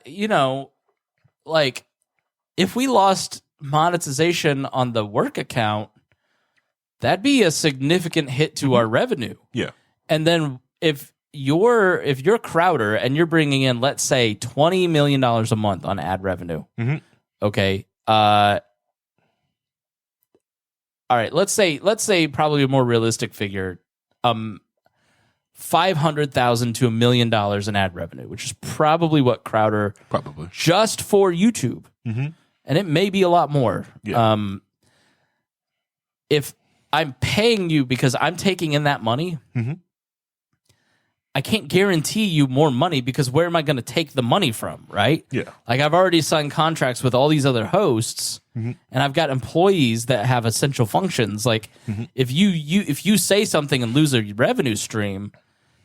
if we lost monetization on the work account, that'd be a significant hit to our revenue. Yeah. And then if you're Crowder and you're bringing in, let's say, $20 million a month on ad revenue, okay, all right, let's say probably a more realistic figure, $500,000 to $1 million in ad revenue, which is probably what Crowder just for YouTube, and it may be a lot more. Yeah. If I'm paying you because I'm taking in that money. I can't guarantee you more money because where am I going to take the money from, right? Yeah. Like I've already signed contracts with all these other hosts, and I've got employees that have essential functions. Like if you say something and lose a revenue stream,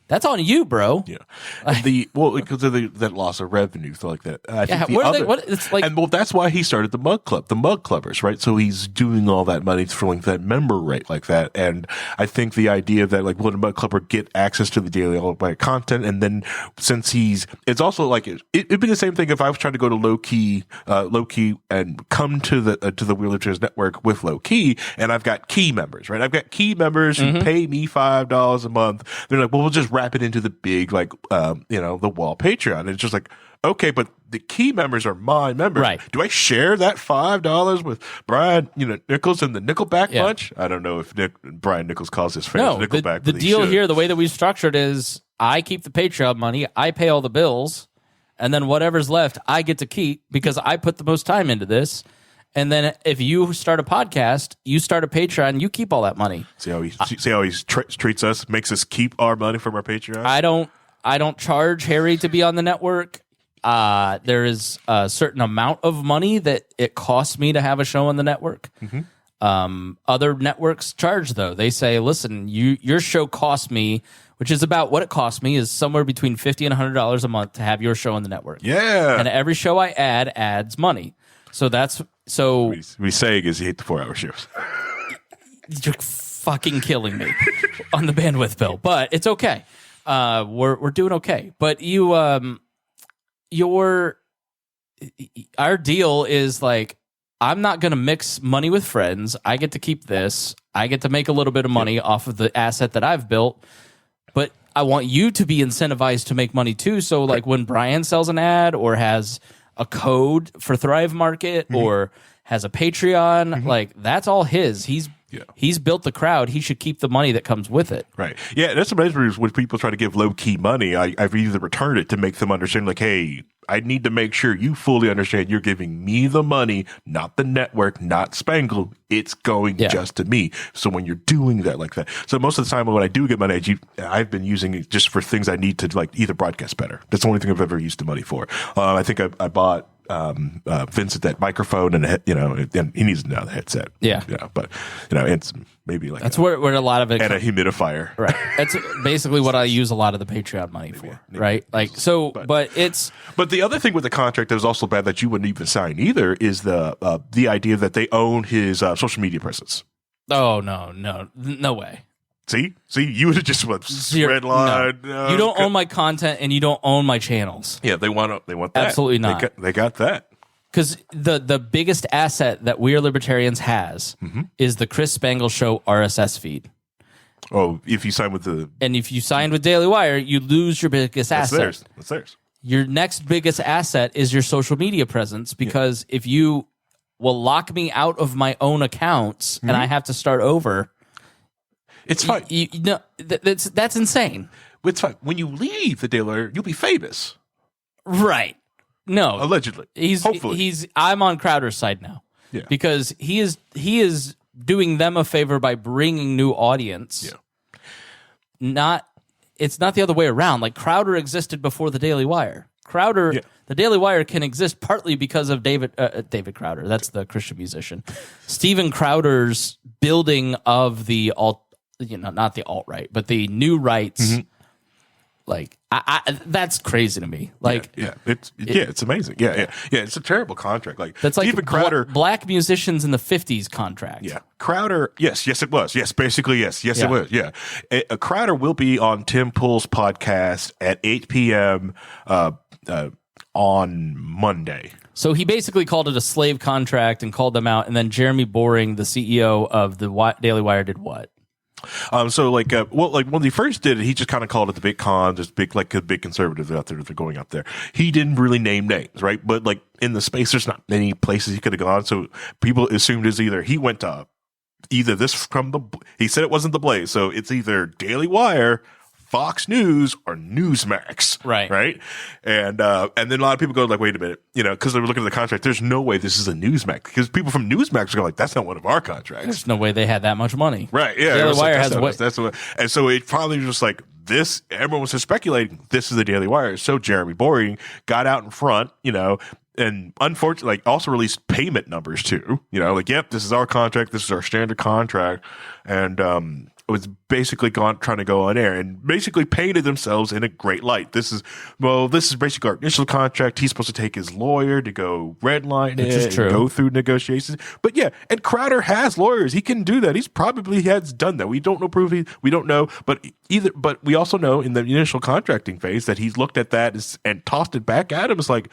that's on you, bro. Yeah, because of that loss of revenue, so like that. It's like, and that's why he started the Mug Club, the Mug Clubbers, right? So he's doing all that money for like that member rate, like that. And I think the idea that like, will the Mug Clubber get access to the daily all by content, and then since it's also like it'd be the same thing if I was trying to go to low key, and come to the Wheel Libertarians Network with low key, and I've got key members, right? I've got key members who pay me $5 a month. They're like, well, we'll just wrap it into the big, like, the WAL Patreon. And it's just like, okay, but the key members are my members. Right. Do I share that $5 with Brian, Nichols and the Nickelback bunch? I don't know if Brian Nichols calls his fans Nickelback. The deal here, the way that we've structured is I keep the Patreon money, I pay all the bills, and then whatever's left, I get to keep because I put the most time into this. And then if you start a podcast, you start a Patreon, you keep all that money. See how he treats us, makes us keep our money from our Patreon? I don't charge Harry to be on the network. There is a certain amount of money that it costs me to have a show on the network. Other networks charge, though. They say, listen, your show costs me, which is about what it costs me, is somewhere between $50 and $100 a month to have your show on the network. Yeah. And every show I add adds money. So that's... So we say is you hate the 4-hour shows. You're fucking killing me on the bandwidth bill, but it's okay. We're doing okay. But our deal is like, I'm not going to mix money with friends. I get to keep this. I get to make a little bit of money off of the asset that I've built, but I want you to be incentivized to make money too. So like when Brian sells an ad or has a code for Thrive Market or has a Patreon, like that's all his. He's built the crowd. He should keep the money that comes with it. Right. Yeah, that's amazing when people try to give low-key money. I've either returned it to make them understand, like, hey, I need to make sure you fully understand you're giving me the money, not the network, not Spangle. It's going just to me. So when you're doing that like that. So most of the time when I do get money, I've been using it just for things I need to like either broadcast better. That's the only thing I've ever used the money for. I think I bought Vincent that microphone and he needs to know the headset. Yeah. But it's maybe like that's where a lot of it and a humidifier. Right. That's basically what I use a lot of the Patreon money for. Right. Like so, but the other thing with the contract that was also bad that you wouldn't even sign either is the idea that they own his social media presence. Oh no way. See, you would have just red line. No. You don't own my content and you don't own my channels. Yeah, they want that. Absolutely not. They got that. Because the biggest asset that We Are Libertarians has is the Chris Spangle Show RSS feed. Oh, if you sign with if you signed with Daily Wire, you lose your biggest asset. That's theirs. Your next biggest asset is your social media presence, because if you will lock me out of my own accounts and I have to start over, it's fine. That's insane. It's fine. When you leave the Daily Wire, you'll be famous. Right. No. Allegedly. Hopefully. I'm on Crowder's side now. Yeah. Because he is doing them a favor by bringing new audience. Yeah. It's not the other way around. Like, Crowder existed before the Daily Wire. The Daily Wire can exist partly because of David Crowder. That's the Christian musician. Steven Crowder's building of the not the alt-right, but the new rights. Like, that's crazy to me. Like, it's amazing. Yeah. It's a terrible contract. Like, that's like Steven Crowder, black musicians in the 50s contract. Yeah, Crowder. Yes, it was. Yes, basically, yes, it was. Yeah, Crowder will be on Tim Pool's podcast at 8 p.m. On Monday. So he basically called it a slave contract and called them out, and then Jeremy Boring, the CEO of the Daily Wire, did what? So when he first did it, he just kind of called it the big con, just big conservatives out there that are going up there. He didn't really name names, right? But like in the space, there's not many places he could have gone. So people assumed is either he went to he said it wasn't the Blaze. So it's either Daily Wire, Fox News, or Newsmax. Right. And then a lot of people go like, wait a minute, because they were looking at the contract. There's no way this is a Newsmax, because people from Newsmax are like, that's not one of our contracts. There's no way they had that much money. Right. Yeah. Daily Wire has what. And so it finally was just like this. Everyone was just speculating this is the Daily Wire. So Jeremy Boring got out in front, and unfortunately, also released payment numbers too. Yep, this is our contract. This is our standard contract. And, was basically trying to go on air and basically painted themselves in a great light. This is basically our initial contract. He's supposed to take his lawyer to go redline it and go through negotiations. But yeah, and Crowder has lawyers. He can do that. He's probably has done that. We don't know proof. We don't know, but we also know in the initial contracting phase that he's looked at that and tossed it back at him. It's like,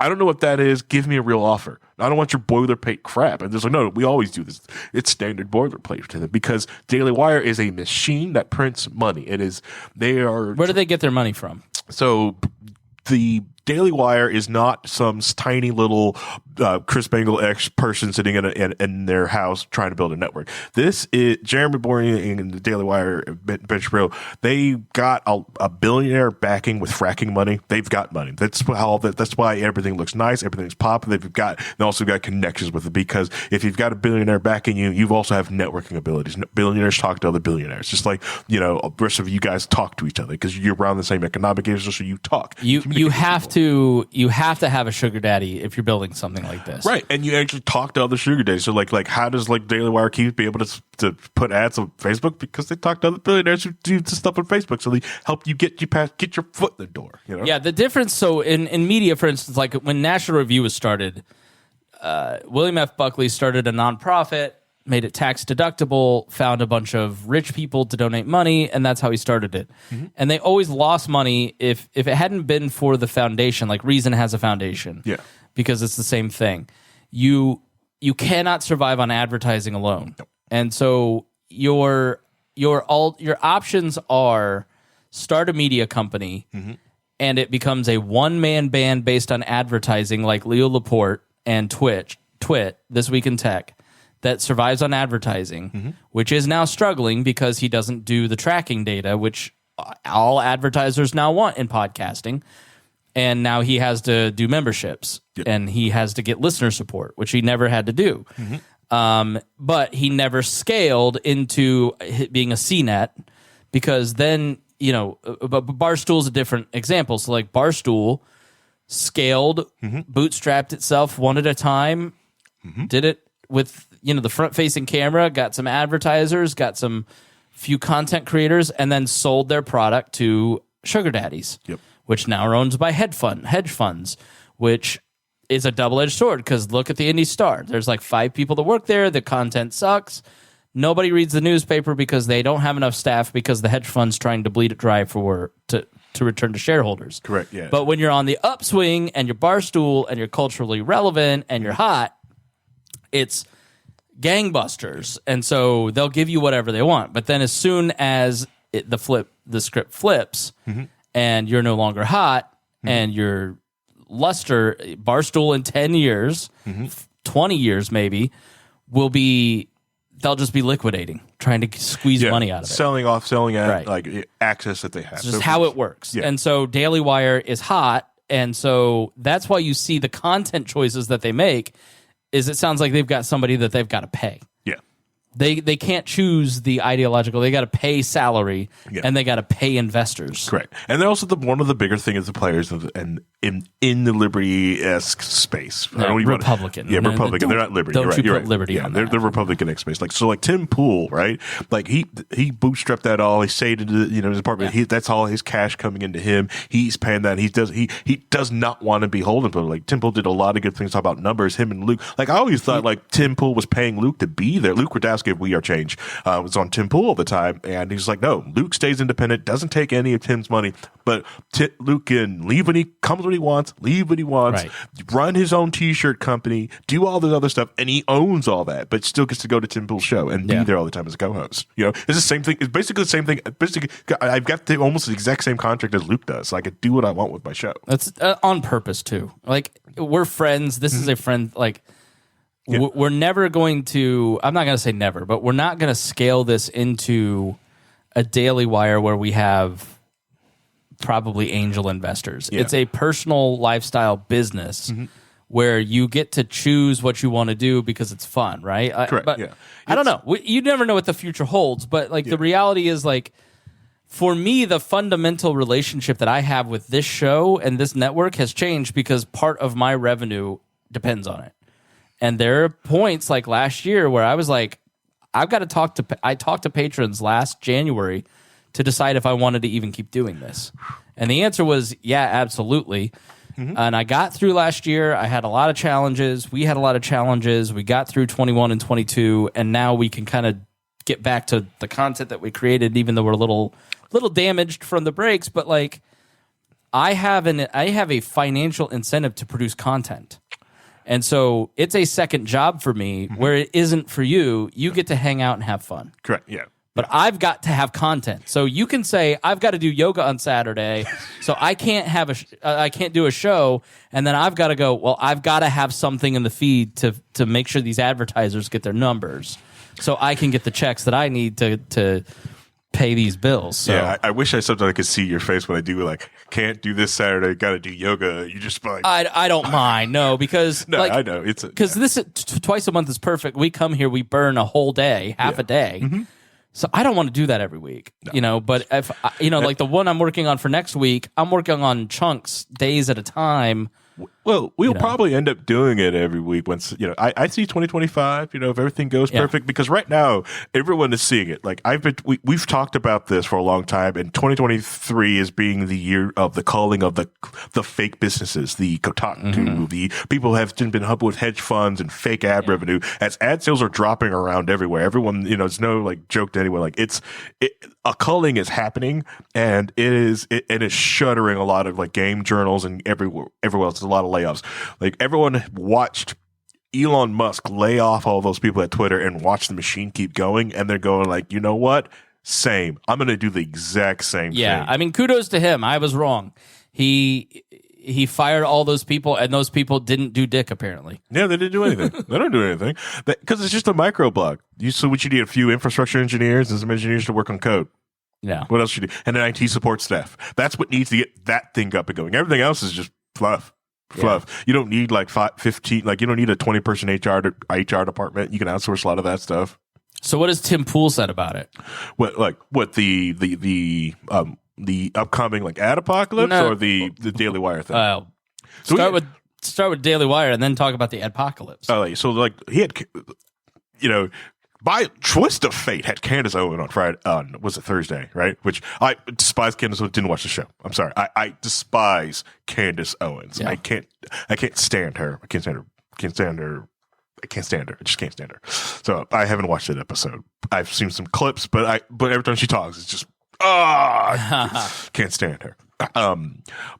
I don't know what that is. Give me a real offer. I don't want your boilerplate crap. And there's like, no, we always do this. It's standard boilerplate to them, because Daily Wire is a machine that prints money. Where do they get their money from? So the Daily Wire is not some tiny little Chris Spangle X person sitting in their house trying to build a network. This is Jeremy Boring and the Daily Wire, Ben Shapiro. They got a billionaire backing with fracking money. They've got money. That's why everything looks nice. Everything's popping. They also got connections with it, because if you've got a billionaire backing you, you've also have networking abilities. Billionaires talk to other billionaires, just like the rest of you guys talk to each other because you're around the same economic area, so you talk. You have to have a sugar daddy if you're building something like this, right? And you actually talk to other sugar daddies. So like how does Daily Wire be able to put ads on Facebook? Because they talk to other billionaires who do stuff on Facebook, so they help you get your foot in the door. Yeah, the difference. So in media, for instance, like when National Review was started, William F. Buckley started a nonprofit, made it tax deductible, found a bunch of rich people to donate money, and that's how he started it. And they always lost money if it hadn't been for the foundation. Like Reason has a foundation, because it's the same thing. You cannot survive on advertising alone, and so your options are start a media company, and it becomes a one-man band based on advertising, like Leo Laporte and Twit This Week in Tech, that survives on advertising, which is now struggling because he doesn't do the tracking data, which all advertisers now want in podcasting. And now he has to do memberships, and he has to get listener support, which he never had to do. But he never scaled into being a CNET, because then, Barstool's a different example. So like Barstool scaled, bootstrapped itself one at a time, did it with the front-facing camera, got some advertisers, got some few content creators, and then sold their product to sugar daddies, which now are owned by hedge funds, which is a double-edged sword because look at the Indy Star. There's like 5 people that work there. The content sucks. Nobody reads the newspaper because they don't have enough staff because the hedge fund's trying to bleed it dry to return to shareholders. Correct, yeah. But when you're on the upswing and you're barstool and you're culturally relevant and you're hot, it's gangbusters. And so they'll give you whatever they want. But then as soon as the script flips and you're no longer hot and you're luster, barstool in 10 years, 20 years maybe, they'll just be liquidating, trying to squeeze money out of it. Selling at Right. like access that they have. It's just how it works. Yeah. And so Daily Wire is hot. And so that's why you see the content choices that they make is it sounds like they've got somebody that they've got to pay. Yeah. They can't choose the ideological. They got to pay salary and they got to pay investors. Correct. And they're also one of the bigger things the players in the Liberty-esque space. Republican. Republican. They're not Liberty. Don't you're you right. put Liberty on they're that. the Republican space. Like Tim Pool, right? Like he bootstrapped that all. He stayed into his apartment. Yeah. That's all his cash coming into him. He's paying that. He does not want to be holding. But like Tim Pool did a lot of good things about numbers. Him and Luke. Like I always thought like Tim Pool was paying Luke to be there. Luke Rudowski of We Are Change was on Tim Pool all the time, and he's like, no, Luke stays independent, doesn't take any of Tim's money, but Luke can leave when he comes when he wants, leave when he wants, run his own T-shirt company, do all this other stuff, and he owns all that, but still gets to go to Tim Pool's show and be there all the time as a co-host. It's the same thing. It's basically the same thing. Basically, I've got almost the exact same contract as Luke does. So I could do what I want with my show. That's on purpose too. Like we're friends. This is a friend. Like. Yeah. We're never going to, I'm not going to say never, but we're not going to scale this into a Daily Wire where we have probably angel investors. Yeah. It's a personal lifestyle business where you get to choose what you want to do because it's fun, right? Correct, but I don't know. You never know what the future holds, but like the reality is like, for me, the fundamental relationship that I have with this show and this network has changed because part of my revenue depends on it. And there are points like last year where I was like, I've got to I talked to patrons last January to decide if I wanted to even keep doing this. And the answer was, yeah, absolutely. And I got through last year. I had a lot of challenges. We had a lot of challenges. We got through 21 and 22. And now we can kind of get back to the content that we created, even though we're a little damaged from the breaks. But like, I have a financial incentive to produce content. And so it's a second job for me where it isn't for you. You get to hang out and have fun. Correct, yeah. But I've got to have content. So you can say, I've got to do yoga on Saturday, so I can't I can't do a show, and then I've got to go, well, I've got to have something in the feed to make sure these advertisers get their numbers so I can get the checks that I need to pay these bills. So. Yeah, I wish I sometimes could see your face when I do like can't do this Saturday, got to do yoga. You just like I don't mind, because no, like, I know it's because this twice a month is perfect. We come here, we burn a whole day, half a day. So I don't want to do that every week, But if like the one I'm working on for next week, I'm working on chunks, days at a time. Well, we'll probably end up doing it every week once, I see 2025, if everything goes perfect, because right now everyone is seeing it. Like we've talked about this for a long time, and 2023 is being the year of the culling of the fake businesses, the Kotaku, the people have been hubbed with hedge funds and fake ad revenue as ad sales are dropping around everywhere. Everyone, it's no like joke to anyone. Like a culling is happening, and it is shuttering a lot of like game journals and everywhere else. A lot of layoffs. Like everyone watched Elon Musk lay off all those people at Twitter and watch the machine keep going, and they're going like, you know what? Same. I'm going to do the exact same thing. Yeah, I mean, kudos to him. I was wrong. He fired all those people, and those people didn't do dick, apparently. Yeah, they didn't do anything. They don't do anything. Because it's just a microblog. So what you need a few infrastructure engineers and some engineers to work on code. Yeah. What else you need? And an IT support staff. That's what needs to get that thing up and going. Everything else is just fluff. Yeah. You don't need like 15, like you don't need a 20-person HR department. You can outsource a lot of that stuff. So what has Tim Pool said about it? What the upcoming like ad apocalypse or the Daily Wire thing? Start with Daily Wire and then talk about the apocalypse. Oh, so like he had, by twist of fate, had Candace Owen on Friday. Was it Thursday? Right? Which I despise. Candace Owens. Didn't watch the show. I'm sorry. I despise Candace Owens. Yeah. I can't stand her. I can't stand her. I just can't stand her. So I haven't watched that episode. I've seen some clips, but every time she talks, it's just can't stand her.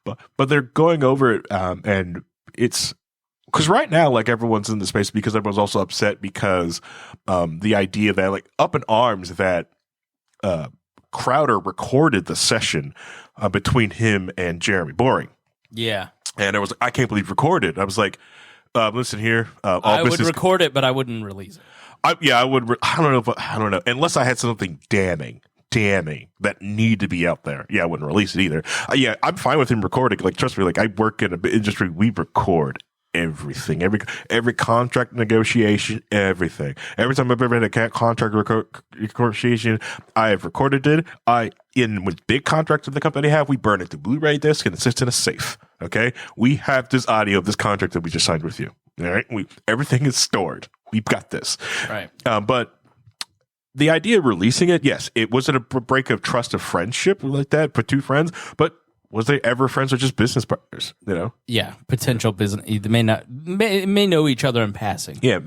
But they're going over it, and it's because right now, like everyone's in the space because everyone's also upset because the idea that like up in arms that Crowder recorded the session between him and Jeremy Boring. Yeah, and I was like, I can't believe recorded. I was like, listen here, I would record it, but I wouldn't release it. I would. I don't know unless I had something damning that need to be out there. Yeah, I wouldn't release it either. Yeah, I'm fine with him recording. Like, trust me, like I work in an industry, we record everything, every contract negotiation, everything. Every time I've ever had a contract negotiation, I have recorded it. With big contracts that the company have, we burn it to Blu-ray disc and it sits in a safe. Okay, we have this audio of this contract that we just signed with you. All right, everything is stored. We've got this. Right, but. The idea of releasing it, yes, it wasn't a break of trust of friendship like that for two friends, but was they ever friends or just business partners? Yeah, potential business. They may know each other in passing. Yeah,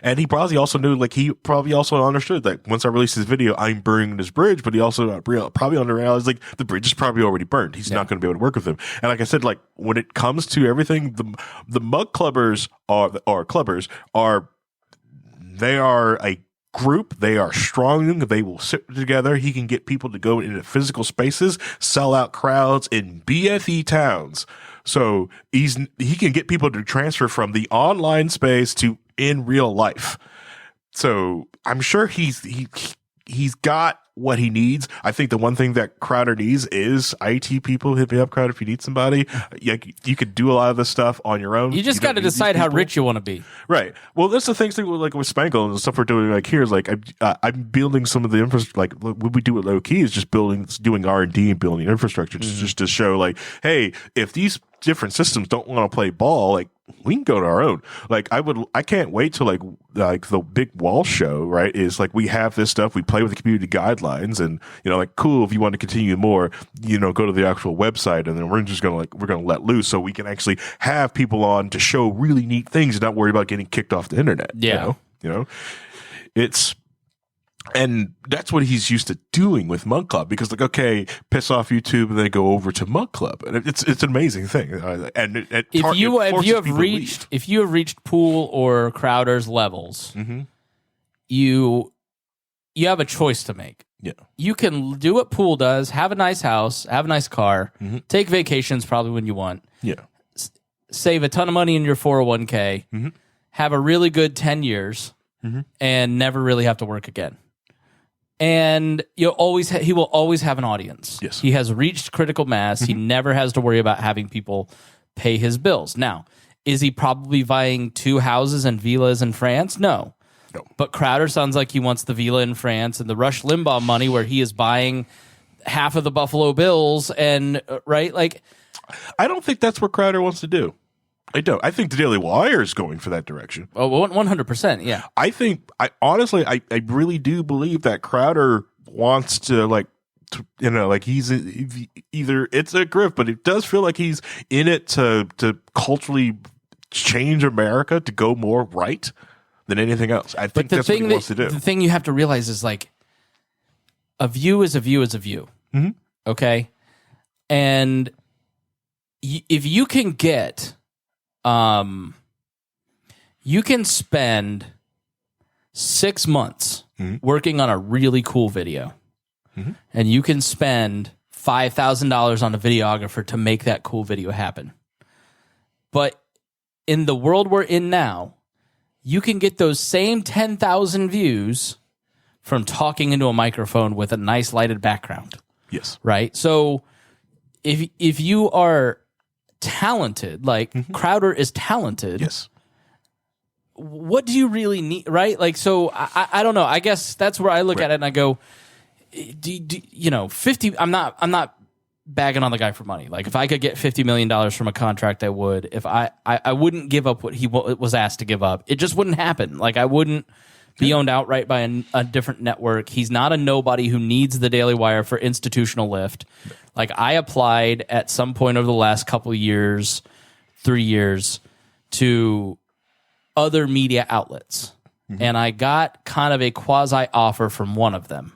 and he probably also knew, like he probably also understood that once I release this video, I'm burning this bridge. But he also probably realized like the bridge is probably already burned. He's not going to be able to work with him. And like I said, like when it comes to everything, the mug clubbers they are a group. They are strong. They will sit together. He can get people to go into physical spaces, sell out crowds in BFE towns. So he can get people to transfer from the online space to in real life. So I'm sure he's got what he needs. I think the one thing that Crowder needs is IT people. Hit me up, Crowder, if you need somebody. You could do a lot of this stuff on your own. You just got to decide how rich you want to be. Right. Well, that's the thing, like with Spangle and the stuff we're doing. Like here is like I'm building some of the infrastructure. Like what we do with Low Key is just doing R&D and building infrastructure just to show like, hey, if these different systems don't want to play ball, like we can go to our own. Like I can't wait till like the big WAL show, right? Is like we have this stuff, we play with the community guidelines, and like cool, if you want to continue more, go to the actual website, and then we're gonna let loose so we can actually have people on to show really neat things and not worry about getting kicked off the internet. Yeah. And that's what he's used to doing with Mug Club, because like, okay, piss off YouTube and then go over to Mug Club, and it's an amazing thing. And if you have reached Pool or Crowder's levels, you have a choice to make. Yeah, you can do what Pool does: have a nice house, have a nice car, take vacations probably when you want. Yeah, save a ton of money in your 401k, have a really good 10 years, and never really have to work again. And he will always have an audience. Yes. He has reached critical mass. He never has to worry about having people pay his bills. Now, is he probably buying 2 houses and villas in France? No. But Crowder sounds like he wants the villa in France and the Rush Limbaugh money where he is buying half of the Buffalo Bills and right? Like, I don't think that's what Crowder wants to do. I don't. I think the Daily Wire is going for that direction. Oh, 100%. Yeah. I honestly, I really do believe that Crowder wants to he's either it's a grift, but it does feel like he's in it to culturally change America to go more right than anything else. I think that's what he wants to do. The thing you have to realize is like a view is a view is a view. Okay. And if you can get, you can spend 6 months working on a really cool video, and you can spend $5,000 on a videographer to make that cool video happen. But in the world we're in now, you can get those same 10,000 views from talking into a microphone with a nice lighted background. Yes. Right? So if you are talented, like Crowder is talented. Yes. What do you really need, right? Like, so I don't know. I guess that's where I look at it and I go, 50. I'm not bagging on the guy for money. Like if I could get $50 million from a contract, I would. If I wouldn't give up what he was asked to give up. It just wouldn't happen. Like I wouldn't be owned outright by a different network. He's not a nobody who needs the Daily Wire for institutional lift. Like I applied at some point over the last couple of years, 3 years, to other media outlets. And I got kind of a quasi offer from one of them.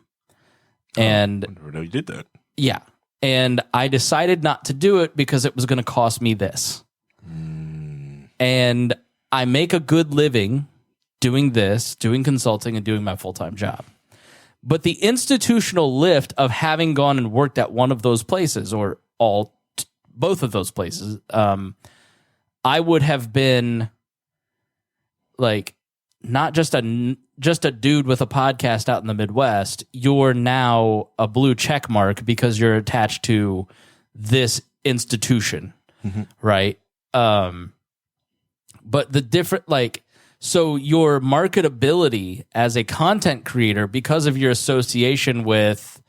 And I never know you did that. Yeah. And I decided not to do it because it was going to cost me this. And I make a good living doing this, doing consulting and doing my full-time job. But the institutional lift of having gone and worked at one of those places or both of those places, I would have been like not just a dude with a podcast out in the Midwest. You're now a blue check mark because you're attached to this institution, right? But the different, like, so your marketability as a content creator, because of your association with,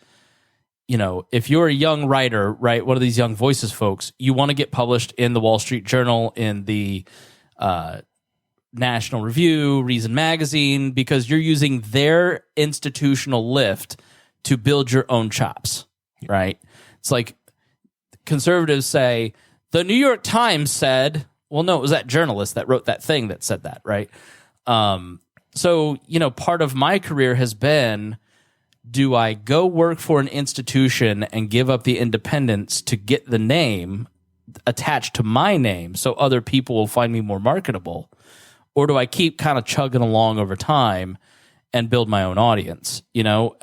you know, if you're a young writer, right, one of these young voices folks, you want to get published in the Wall Street Journal, in the National Review, Reason Magazine, because you're using their institutional lift to build your own chops, right? It's like conservatives say, the New York Times said, well, no, it was that journalist that wrote that thing that said that, right? So, you know, part of my career has been, do I go work for an institution and give up the independence to get the name attached to my name so other people will find me more marketable? Or do I keep kind of chugging along over time and build my own audience? You know,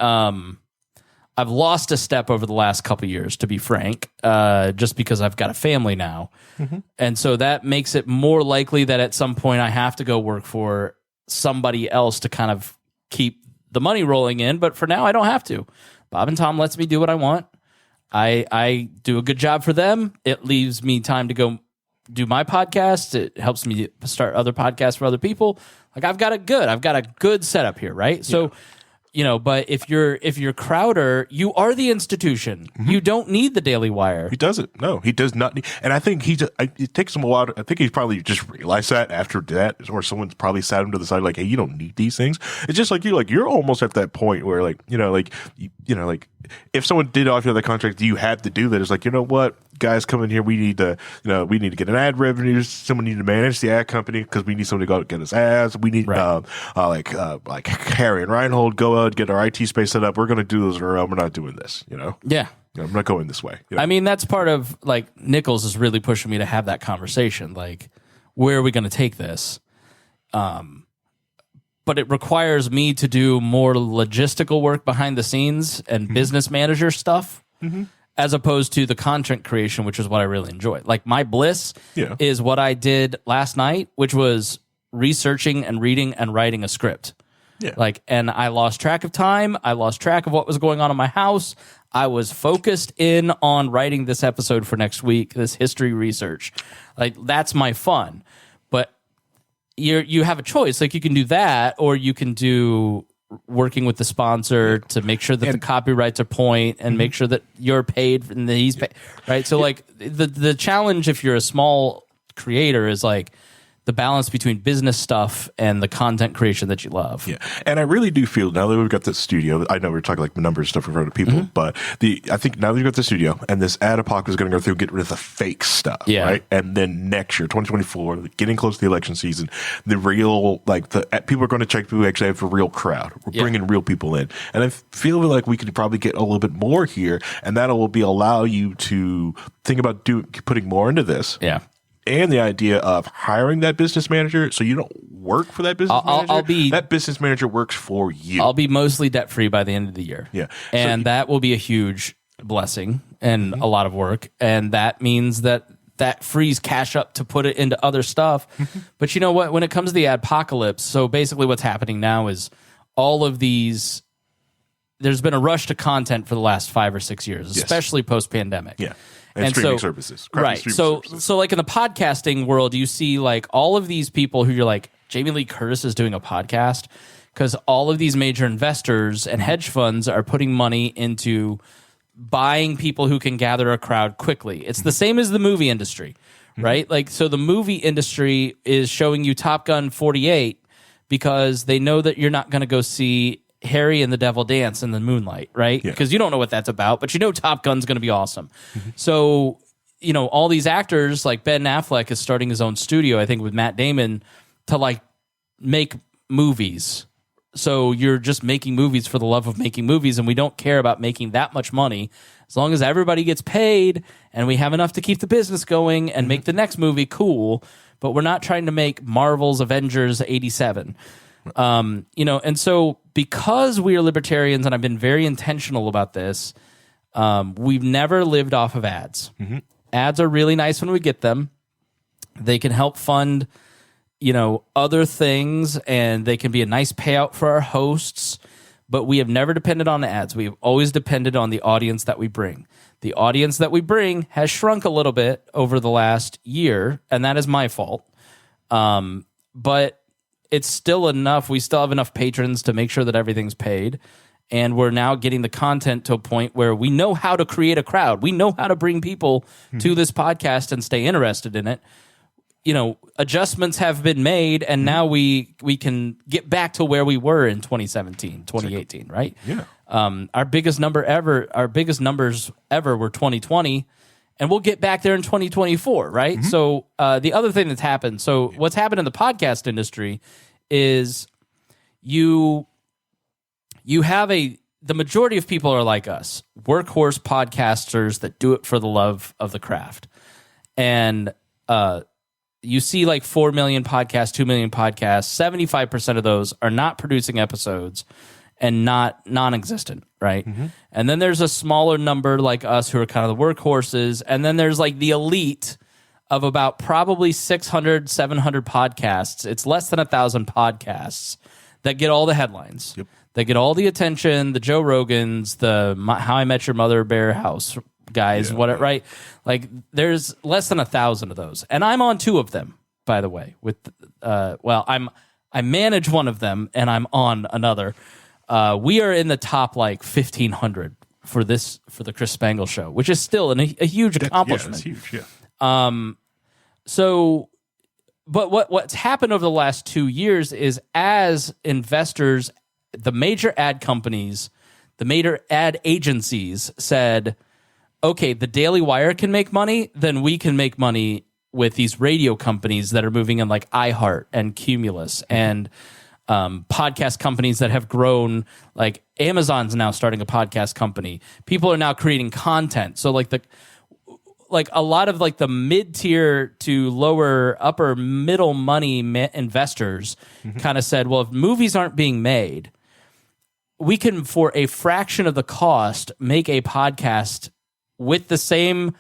I've lost a step over the last couple of years, to be frank, just because I've got a family now. And so that makes it more likely that at some point I have to go work for somebody else to kind of keep the money rolling in. But for now, I don't have to. Bob and Tom lets me do what I want. I do a good job for them. It leaves me time to go do my podcast. It helps me start other podcasts for other people. Like I've got a good setup here, right? So, you know, but if you're Crowder, you are the institution. You don't need the Daily Wire. He doesn't. No, he does not. And I think it takes him a while. I think he probably just realized that after that, or someone's probably sat him to the side like, hey, you don't need these things. It's just like you're almost at that point where like, you know, if someone did offer you the contract, you had to do that. It's like, you know what, guys, come in here. We need to get an ad revenue. Someone need to manage the ad company because we need someone to go out and get us ads. We need like Harry and Reinhold go out, get our IT space set up. We're going to do this, or we're not doing this. You know? Yeah. I'm not going this way. You know? I mean, that's part of like Nichols is really pushing me to have that conversation. Like, where are we going to take this? But it requires me to do more logistical work behind the scenes and business manager stuff, as opposed to the content creation, which is what I really enjoy. Like my bliss is what I did last night, which was researching and reading and writing a script. Yeah. Like, and I lost track of time. I lost track of what was going on in my house. I was focused in on writing this episode for next week, this history research. Like, that's my fun. But you have a choice. Like, you can do that, or you can do working with the sponsor to make sure that the copyrights are point and make sure that you're paid and that he's paid, right? So, like, the challenge if you're a small creator is, like, the balance between business stuff and the content creation that you love. Yeah. And I really do feel now that we've got this studio, I know we're talking like the numbers stuff in front of people, but I think now that we've got the studio and this ad apocalypse is going to go through and get rid of the fake stuff, right? And then next year, 2024, getting close to the election season, the real, like the people are going to check people who actually have a real crowd. We're bringing real people in. And I feel like we could probably get a little bit more here, and that will allow you to think about putting more into this. Yeah. And the idea of hiring that business manager, so you don't work for that business manager. That business manager works for you. I'll be mostly debt free by the end of the year. Yeah, and that will be a huge blessing and a lot of work. And that means that frees cash up to put it into other stuff. But you know what? When it comes to the adpocalypse, so basically what's happening now is all of these. There's been a rush to content for the last 5 or 6 years, especially post pandemic. Yeah. And streaming services. Right. So like in the podcasting world, you see like all of these people who you're like, Jamie Lee Curtis is doing a podcast because all of these major investors and hedge funds are putting money into buying people who can gather a crowd quickly. It's the same as the movie industry, right? Like, so the movie industry is showing you Top Gun 48 because they know that you're not going to go see Harry and the Devil Dance in the moonlight, right? Because you don't know what that's about, but you know Top Gun's going to be awesome. So, you know, all these actors, like Ben Affleck is starting his own studio, I think, with Matt Damon to like make movies. So you're just making movies for the love of making movies, and we don't care about making that much money. As long as everybody gets paid and we have enough to keep the business going and make the next movie, cool. But we're not trying to make Marvel's Avengers 87. You know, and so because we are libertarians, and I've been very intentional about this, we've never lived off of ads. Ads are really nice when we get them. They can help fund, you know, other things, and they can be a nice payout for our hosts, but we have never depended on the ads. We've always depended on the audience that we bring. The audience that we bring has shrunk a little bit over the last year, and that is my fault. But it's still enough. We still have enough patrons to make sure that everything's paid, and we're now getting the content to a point where we know how to create a crowd. We know how to bring people to this podcast and stay interested in it. You know, adjustments have been made, and now we can get back to where we were in 2017, 2018, right? Yeah. Our biggest numbers ever were 2020, and we'll get back there in 2024, right? So the other thing that's happened, so what's happened in the podcast industry is you have the majority of people are like us, workhorse podcasters that do it for the love of the craft. And you see like 4 million podcasts, 2 million podcasts, 75% of those are not producing episodes and not non-existent, right? And then there's a smaller number like us who are kind of the workhorses, and then there's like the elite of about probably 600, 700 podcasts. It's less than 1,000 podcasts that get all the headlines. They get all the attention, the Joe Rogans, the How I Met Your Mother, Bear House guys, right? Like, there's less than 1,000 of those, and I'm on 2 of them, by the way. With I manage one of them, and I'm on another. We are in the top like 1,500 for the Chris Spangle show, which is still a huge accomplishment. Yeah, it's huge. Yeah. So, but what's happened over the last 2 years is, as investors, the major ad companies, the major ad agencies said, okay, the Daily Wire can make money, then we can make money with these radio companies that are moving in, like iHeart and Cumulus and podcast companies that have grown. Like Amazon's now starting a podcast company. People are now creating content. So like a lot of like the mid-tier to lower upper middle money investors kind of said, well, if movies aren't being made, we can, for a fraction of the cost, make a podcast with the same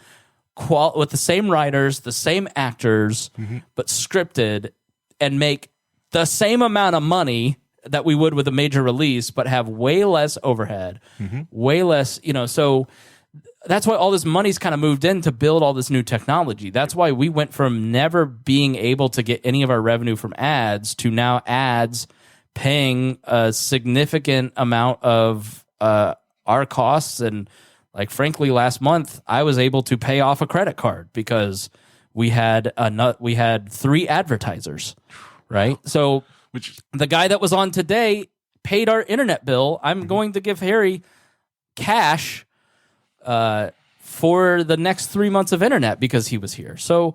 with the same writers, the same actors, but scripted, and make the same amount of money that we would with a major release, but have way less overhead, way less, you know. So that's why all this money's kind of moved in to build all this new technology. That's why we went from never being able to get any of our revenue from ads to now ads paying a significant amount of our costs. And like, frankly, last month I was able to pay off a credit card because we had 3 advertisers, right? So the guy that was on today paid our internet bill. I'm going to give Harry cash for the next 3 months of internet because he was here. So,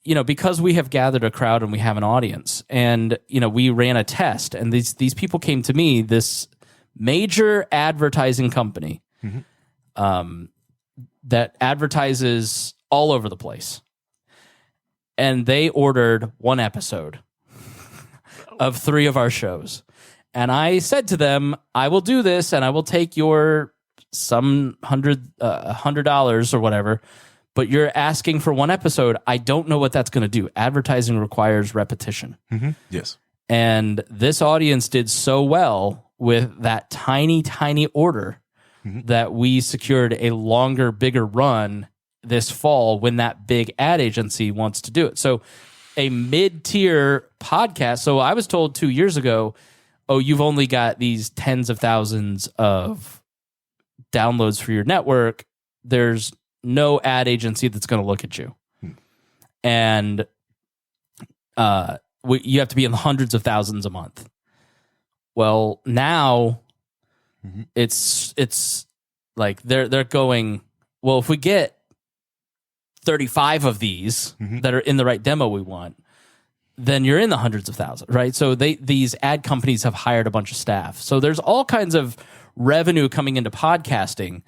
you know, because we have gathered a crowd and we have an audience, and, you know, we ran a test, and these people came to me, this major advertising company that advertises all over the place, and they ordered 1 episode of 3 of our shows. And I said to them, I will do this, and I will take your some $100 or whatever, but you're asking for 1 episode. I don't know what that's going to do. Advertising requires repetition. Yes. And this audience did so well with that tiny order that we secured a longer, bigger run this fall when that big ad agency wants to do it. So a mid-tier podcast. So I was told 2 years ago, oh, you've only got these tens of thousands of downloads for your network, there's no ad agency that's going to look at you. And you have to be in the hundreds of thousands a month. Well, now it's like they're going, well, if we get 35 of these that are in the right demo we want, then you're in the hundreds of thousands, right? So these ad companies have hired a bunch of staff. So there's all kinds of revenue coming into podcasting,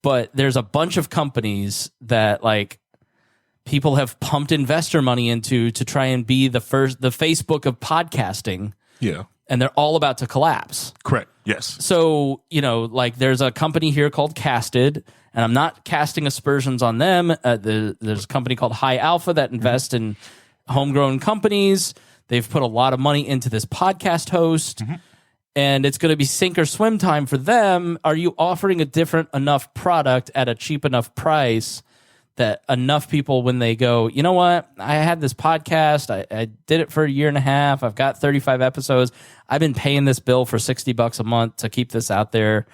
but there's a bunch of companies that like people have pumped investor money into to try and be the Facebook of podcasting. Yeah. And they're all about to collapse. Correct. Yes. So, like there's a company here called Casted, and I'm not casting aspersions on them. There's a company called High Alpha that invests in homegrown companies. They've put a lot of money into this podcast host, and it's going to be sink or swim time for them. Are you offering a different enough product at a cheap enough price that enough people, when they go, you know what, I had this podcast, I did it for a year and a half, I've got 35 episodes, I've been paying this bill for $60 a month to keep this out there.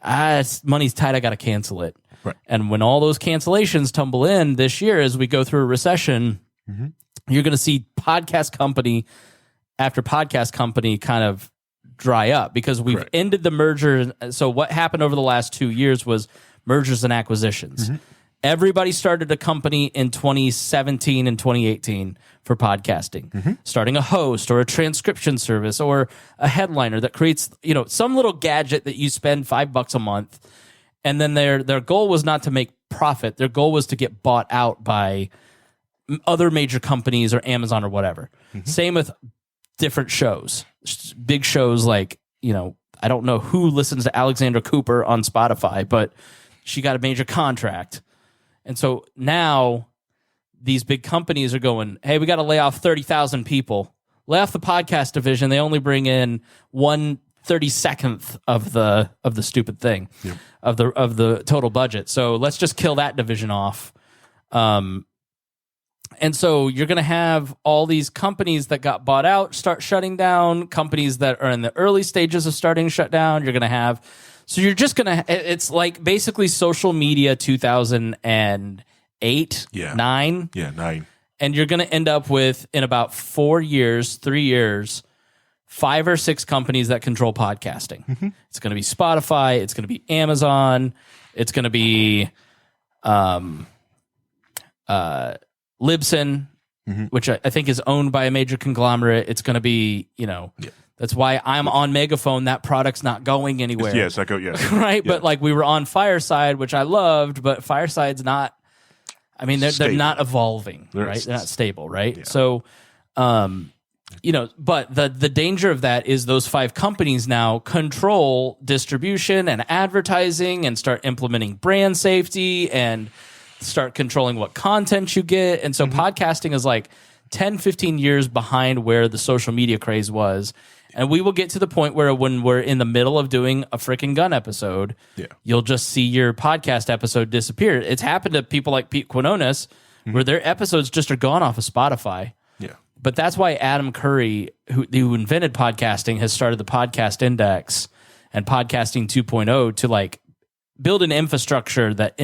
Money's tight, I got to cancel it. Right. And when all those cancellations tumble in this year as we go through a recession, you're going to see podcast company after podcast company kind of dry up because we've ended the merger. So what happened over the last 2 years was mergers and acquisitions. Everybody started a company in 2017 and 2018 for podcasting, starting a host or a transcription service or a headliner that creates, some little gadget that you spend $5 a month. And then their goal was not to make profit. Their goal was to get bought out by other major companies or Amazon or whatever. Same with different shows, big shows like, I don't know who listens to Alexandra Cooper on Spotify, but she got a major contract. And so now these big companies are going, hey, we got to lay off 30,000 people. Lay off the podcast division. They only bring in 1/32 of the stupid thing of the total budget. So let's just kill that division off. And so you're going to have all these companies that got bought out start shutting down, companies that are in the early stages of starting to shut down. You're going to have, so you're just going to, it's like basically social media 2008, 9. Yeah, 9. And you're going to end up with, in about 3 years, 5 or 6 companies that control podcasting. It's going to be Spotify. It's going to be Amazon. It's going to be Libsyn, which I think is owned by a major conglomerate. It's going to be, that's why I'm on Megaphone. That product's not going anywhere. Yes, I go, yes. Right? Yeah. But like we were on Fireside, which I loved, but Fireside's not, I mean, they're not evolving, right? They're not stable, right? Yeah. So, but the danger of that is those 5 companies now control distribution and advertising and start implementing brand safety and start controlling what content you get. And so podcasting is like 10, 15 years behind where the social media craze was. And we will get to the point where when we're in the middle of doing a freaking gun episode, you'll just see your podcast episode disappear. It's happened to people like Pete Quinones where their episodes just are gone off of Spotify. Yeah. But that's why Adam Curry, who invented podcasting, has started the Podcast Index and Podcasting 2.0 to like build an infrastructure that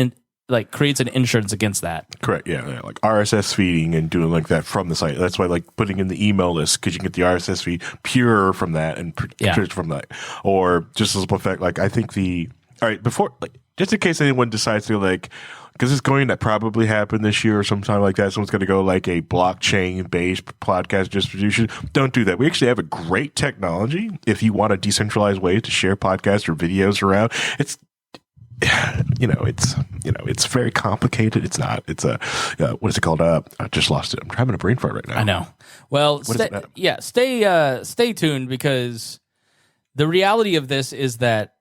creates an insurance against that. Correct. Yeah. Like RSS feeding and doing like that from the site. That's why like putting in the email list, because you can get the RSS feed pure from that and from that. Or just as a fact, like I think all right, before, like, just in case anyone decides to like, because it's going to probably happen this year or sometime like that. Someone's going to go like a blockchain-based podcast distribution. Don't do that. We actually have a great technology if you want a decentralized way to share podcasts or videos around. It's very complicated. It's not. It's what is it called? I just lost it. I'm having a brain fart right now. I know. Well, stay tuned, because the reality of this is that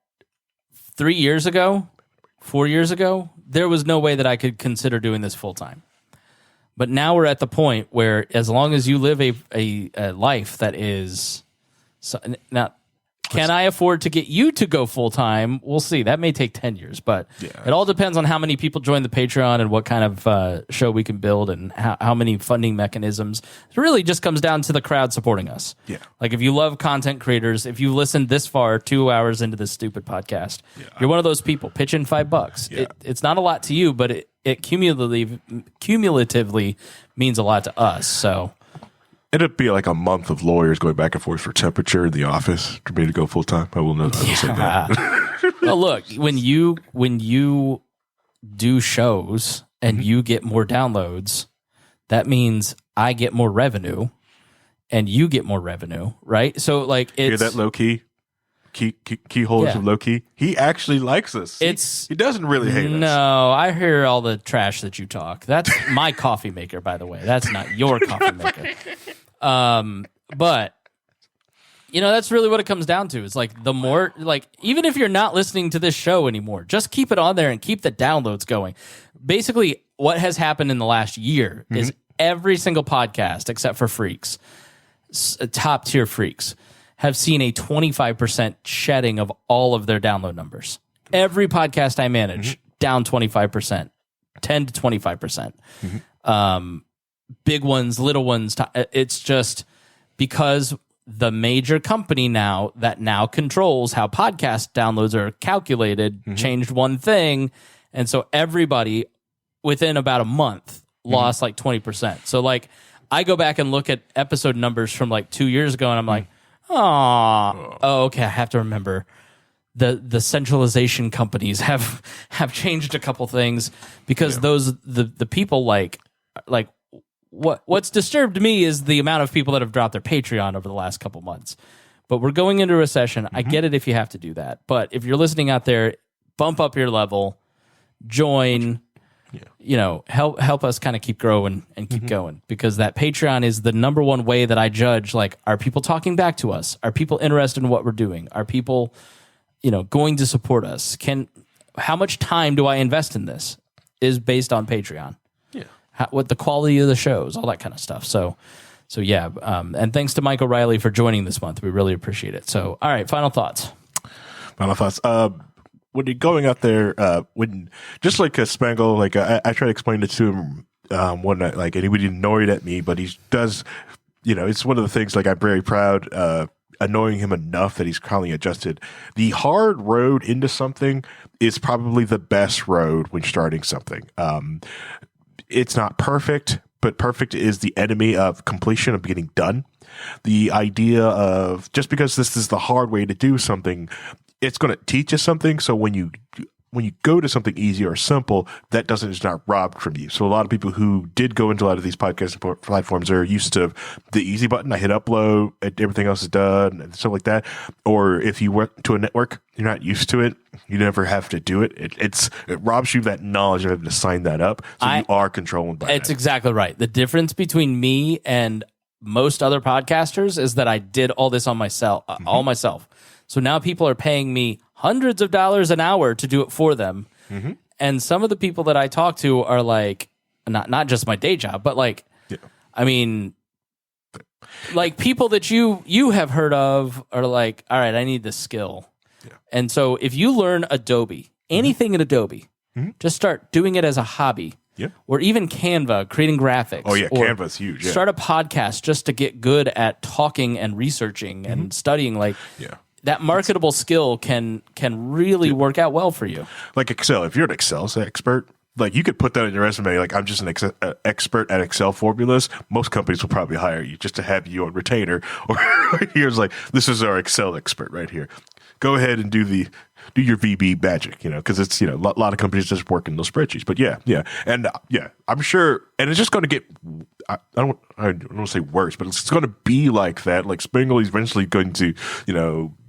4 years ago, there was no way that I could consider doing this full time. But now we're at the point where, as long as you live a life that is not Can I afford to get you to go full time? We'll see. That may take 10 years, but it all depends on how many people join the Patreon and what kind of show we can build and how many funding mechanisms. It really just comes down to the crowd supporting us. Yeah. Like if you love content creators, if you listened this far, 2 hours into this stupid podcast, you're one of those people. Pitch in $5. Yeah. It's not a lot to you, but it cumulatively means a lot to us. So. It'd be like a month of lawyers going back and forth for temperature in the office for me to go full time. I will not say that. Well, look, when you do shows and you get more downloads, that means I get more revenue and you get more revenue, right? So like it's hear that low key holders of low key. He actually likes us. He doesn't really hate us. No, I hear all the trash that you talk. That's my coffee maker, by the way. That's not your coffee maker. But that's really what it comes down to. It's like the more, like, even if you're not listening to this show anymore, just keep it on there and keep the downloads going. Basically, what has happened in the last year is every single podcast, except for Freaks, top tier Freaks, have seen a 25% shedding of all of their download numbers. Every podcast I manage, down 25%, 10 to 25%. Big ones, little ones. It's just because the major company that now controls how podcast downloads are calculated changed one thing. And so everybody within about a month lost like 20%. So like I go back and look at episode numbers from like 2 years ago and I'm like, oh, okay. I have to remember the centralization companies have changed a couple things because the people like what's disturbed me is the amount of people that have dropped their Patreon over the last couple months. But we're going into recession. I get it if you have to do that. But if you're listening out there, bump up your level, join, help us kind of keep growing and keep going, because that Patreon is the number one way that I judge, like, are people talking back to us? Are people interested in what we're doing? Are people, going to support us? How much time do I invest in this is based on Patreon. What the quality of the shows, all that kind of stuff. So yeah. And thanks to Mike O'Reilly for joining this month. We really appreciate it. So, all right, final thoughts. When you're going out there, when just like a Spangle, like I try to explain it to him one night, like, and he would annoy it at me, but he does, it's one of the things, like, I'm very proud, annoying him enough that he's finally adjusted. The hard road into something is probably the best road when starting something. It's not perfect, but perfect is the enemy of completion, of getting done. The idea of just because this is the hard way to do something, it's going to teach you something. So when you go to something easy or simple, that is not robbed from you. So a lot of people who did go into a lot of these podcast platforms are used to the easy button. I hit upload, everything else is done, and stuff like that. Or if you went to a network, you're not used to it. You never have to do it. It robs you of that knowledge of having to sign that up. So you are controlling by It's exactly right. The difference between me and most other podcasters is that I did all this on myself, all myself. So now people are paying me hundreds of dollars an hour to do it for them. And some of the people that I talk to are like, not just my day job, but like, I mean, like people that you have heard of are like, all right, I need this skill. And so if you learn Adobe, anything in Adobe, just start doing it as a hobby. Or even Canva, creating graphics. Oh, yeah, Canva's huge. Yeah. Start a podcast just to get good at talking and researching and studying. Like, that marketable skill can really work out well for you. Like Excel. If you're an Excel expert, like, you could put that in your resume. Like, I'm just an expert at Excel formulas. Most companies will probably hire you just to have you on retainer. Or here's like, this is our Excel expert right here. Go ahead and do your VB magic, because it's, a lot of companies just work in those spreadsheets. But and I'm sure, and it's just going to get, I don't want to say worse, but it's going to be like that. Like, Spangle is eventually going to,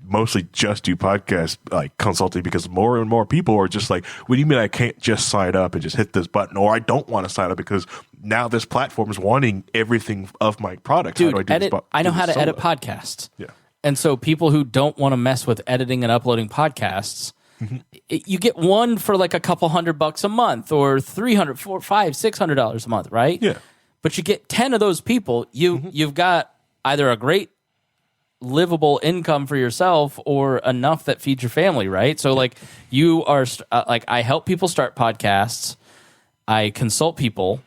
mostly just do podcast like consulting, because more and more people are just like, what do you mean I can't just sign up and just hit this button? Or I don't want to sign up because now this platform is wanting everything of my product. Dude, I know how to edit podcasts. Yeah. And so people who don't want to mess with editing and uploading podcasts, you get one for like a couple $100 a month, or $300, $400, $500, $600 a month, right? Yeah. But you get 10 of those people, you've got either a great livable income for yourself or enough that feeds your family, right? So like you are like I help people start podcasts. I consult people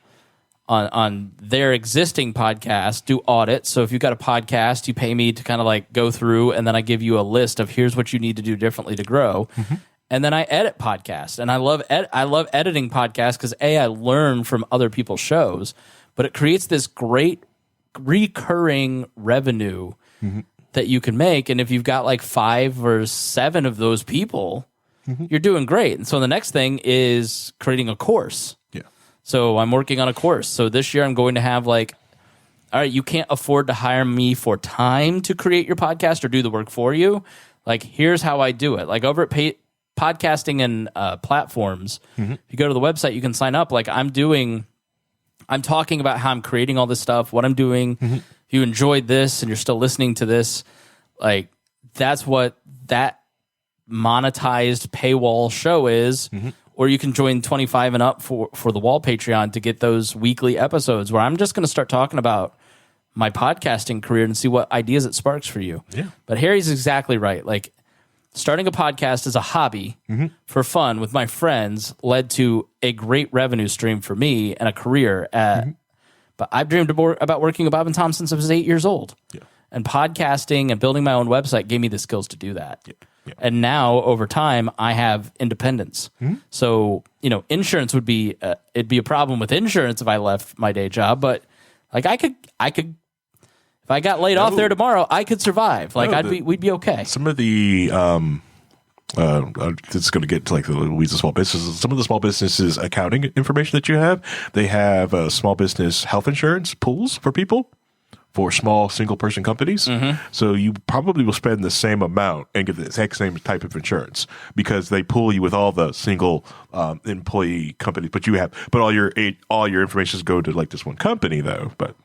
on their existing podcast, do audits. So if you've got a podcast, you pay me to kind of like go through, and then I give you a list of here's what you need to do differently to grow. And then I edit podcasts, and I love editing podcasts because I learn from other people's shows, but it creates this great recurring revenue that you can make. And if you've got like 5 or 7 of those people, you're doing great. And so the next thing is creating a course. So I'm working on a course. So this year I'm going to have like, all right, you can't afford to hire me for time to create your podcast or do the work for you. Like, here's how I do it. Like over at podcasting and platforms, if you go to the website, you can sign up. Like I'm talking about how I'm creating all this stuff, what I'm doing. If you enjoyed this and you're still listening to this, like that's what that monetized paywall show is. Or you can join 25 and up for the WAL Patreon to get those weekly episodes where I'm just going to start talking about my podcasting career and see what ideas it sparks for you. But Harry's exactly right. Like starting a podcast as a hobby for fun with my friends led to a great revenue stream for me and a career but I've dreamed about working at Bob and Tom since I was 8 years old. And podcasting and building my own website gave me the skills to do that. And now over time I have independence. So, insurance would be it'd be a problem with insurance if I left my day job, but like I could if I got laid off there tomorrow, I could survive. Like we'd be okay. Some of the it's going to get to like the weeds of small businesses. Some of the small businesses accounting information that you have, they have small business health insurance pools for people. For small single-person companies. So you probably will spend the same amount and get the exact same type of insurance because they pool you with all the single employee companies. But all your information go to like this one company though. But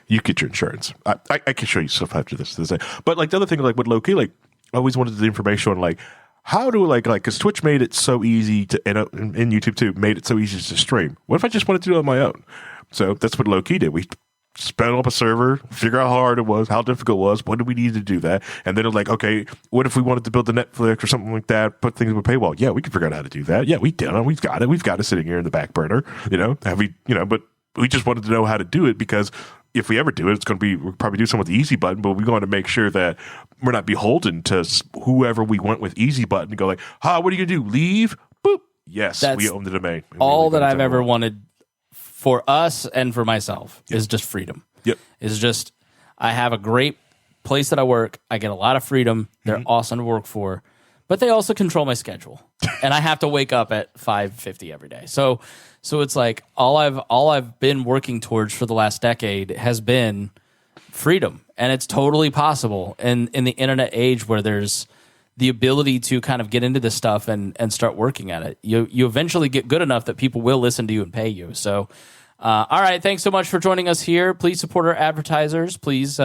you get your insurance. I can show you stuff after this. But like the other thing, like with Loki, like I always wanted the information on like how do because Twitch made it so easy to and YouTube too made it so easy to stream. What if I just wanted to do it on my own? So that's what Loki did. We spin up a server, figure out how hard it was, how difficult it was, what do we need to do that? And then it's like, okay, what if we wanted to build the Netflix or something like that, put things with paywall? Yeah, we can figure out how to do that. Yeah, we did it. We've got it. We've got it sitting here in the back burner. But we just wanted to know how to do it because if we ever do it, we'll probably do something with the easy button, but we want to make sure that we're not beholden to whoever we went with easy button and go like, what are you going to do? Leave? Boop. Yes, we own the domain. All that I've ever wanted for us and for myself is just freedom. It's just, I have a great place that I work. I get a lot of freedom. They're awesome to work for, but they also control my schedule and I have to wake up at 5:50 every day. So it's like all I've been working towards for the last decade has been freedom, and it's totally possible. And in the internet age where there's the ability to kind of get into this stuff and start working at it, you eventually get good enough that people will listen to you and pay you. So, all right, thanks so much for joining us here. Please support our advertisers. Please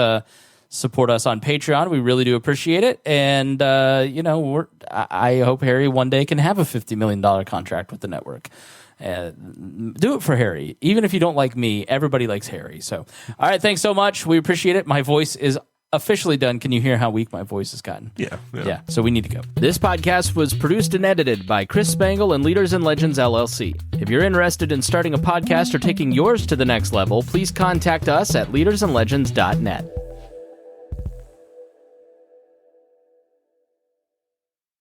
support us on Patreon. We really do appreciate it. And I hope Harry one day can have a $50 million contract with the network. Do it for Harry. Even if you don't like me, everybody likes Harry. So, all right, thanks so much. We appreciate it. My voice is officially done. Can you hear how weak my voice has gotten? Yeah. So we need to go. This podcast was produced and edited by Chris Spangle and Leaders and Legends LLC. If you're interested in starting a podcast or taking yours to the next level, please contact us at leadersandlegends.net.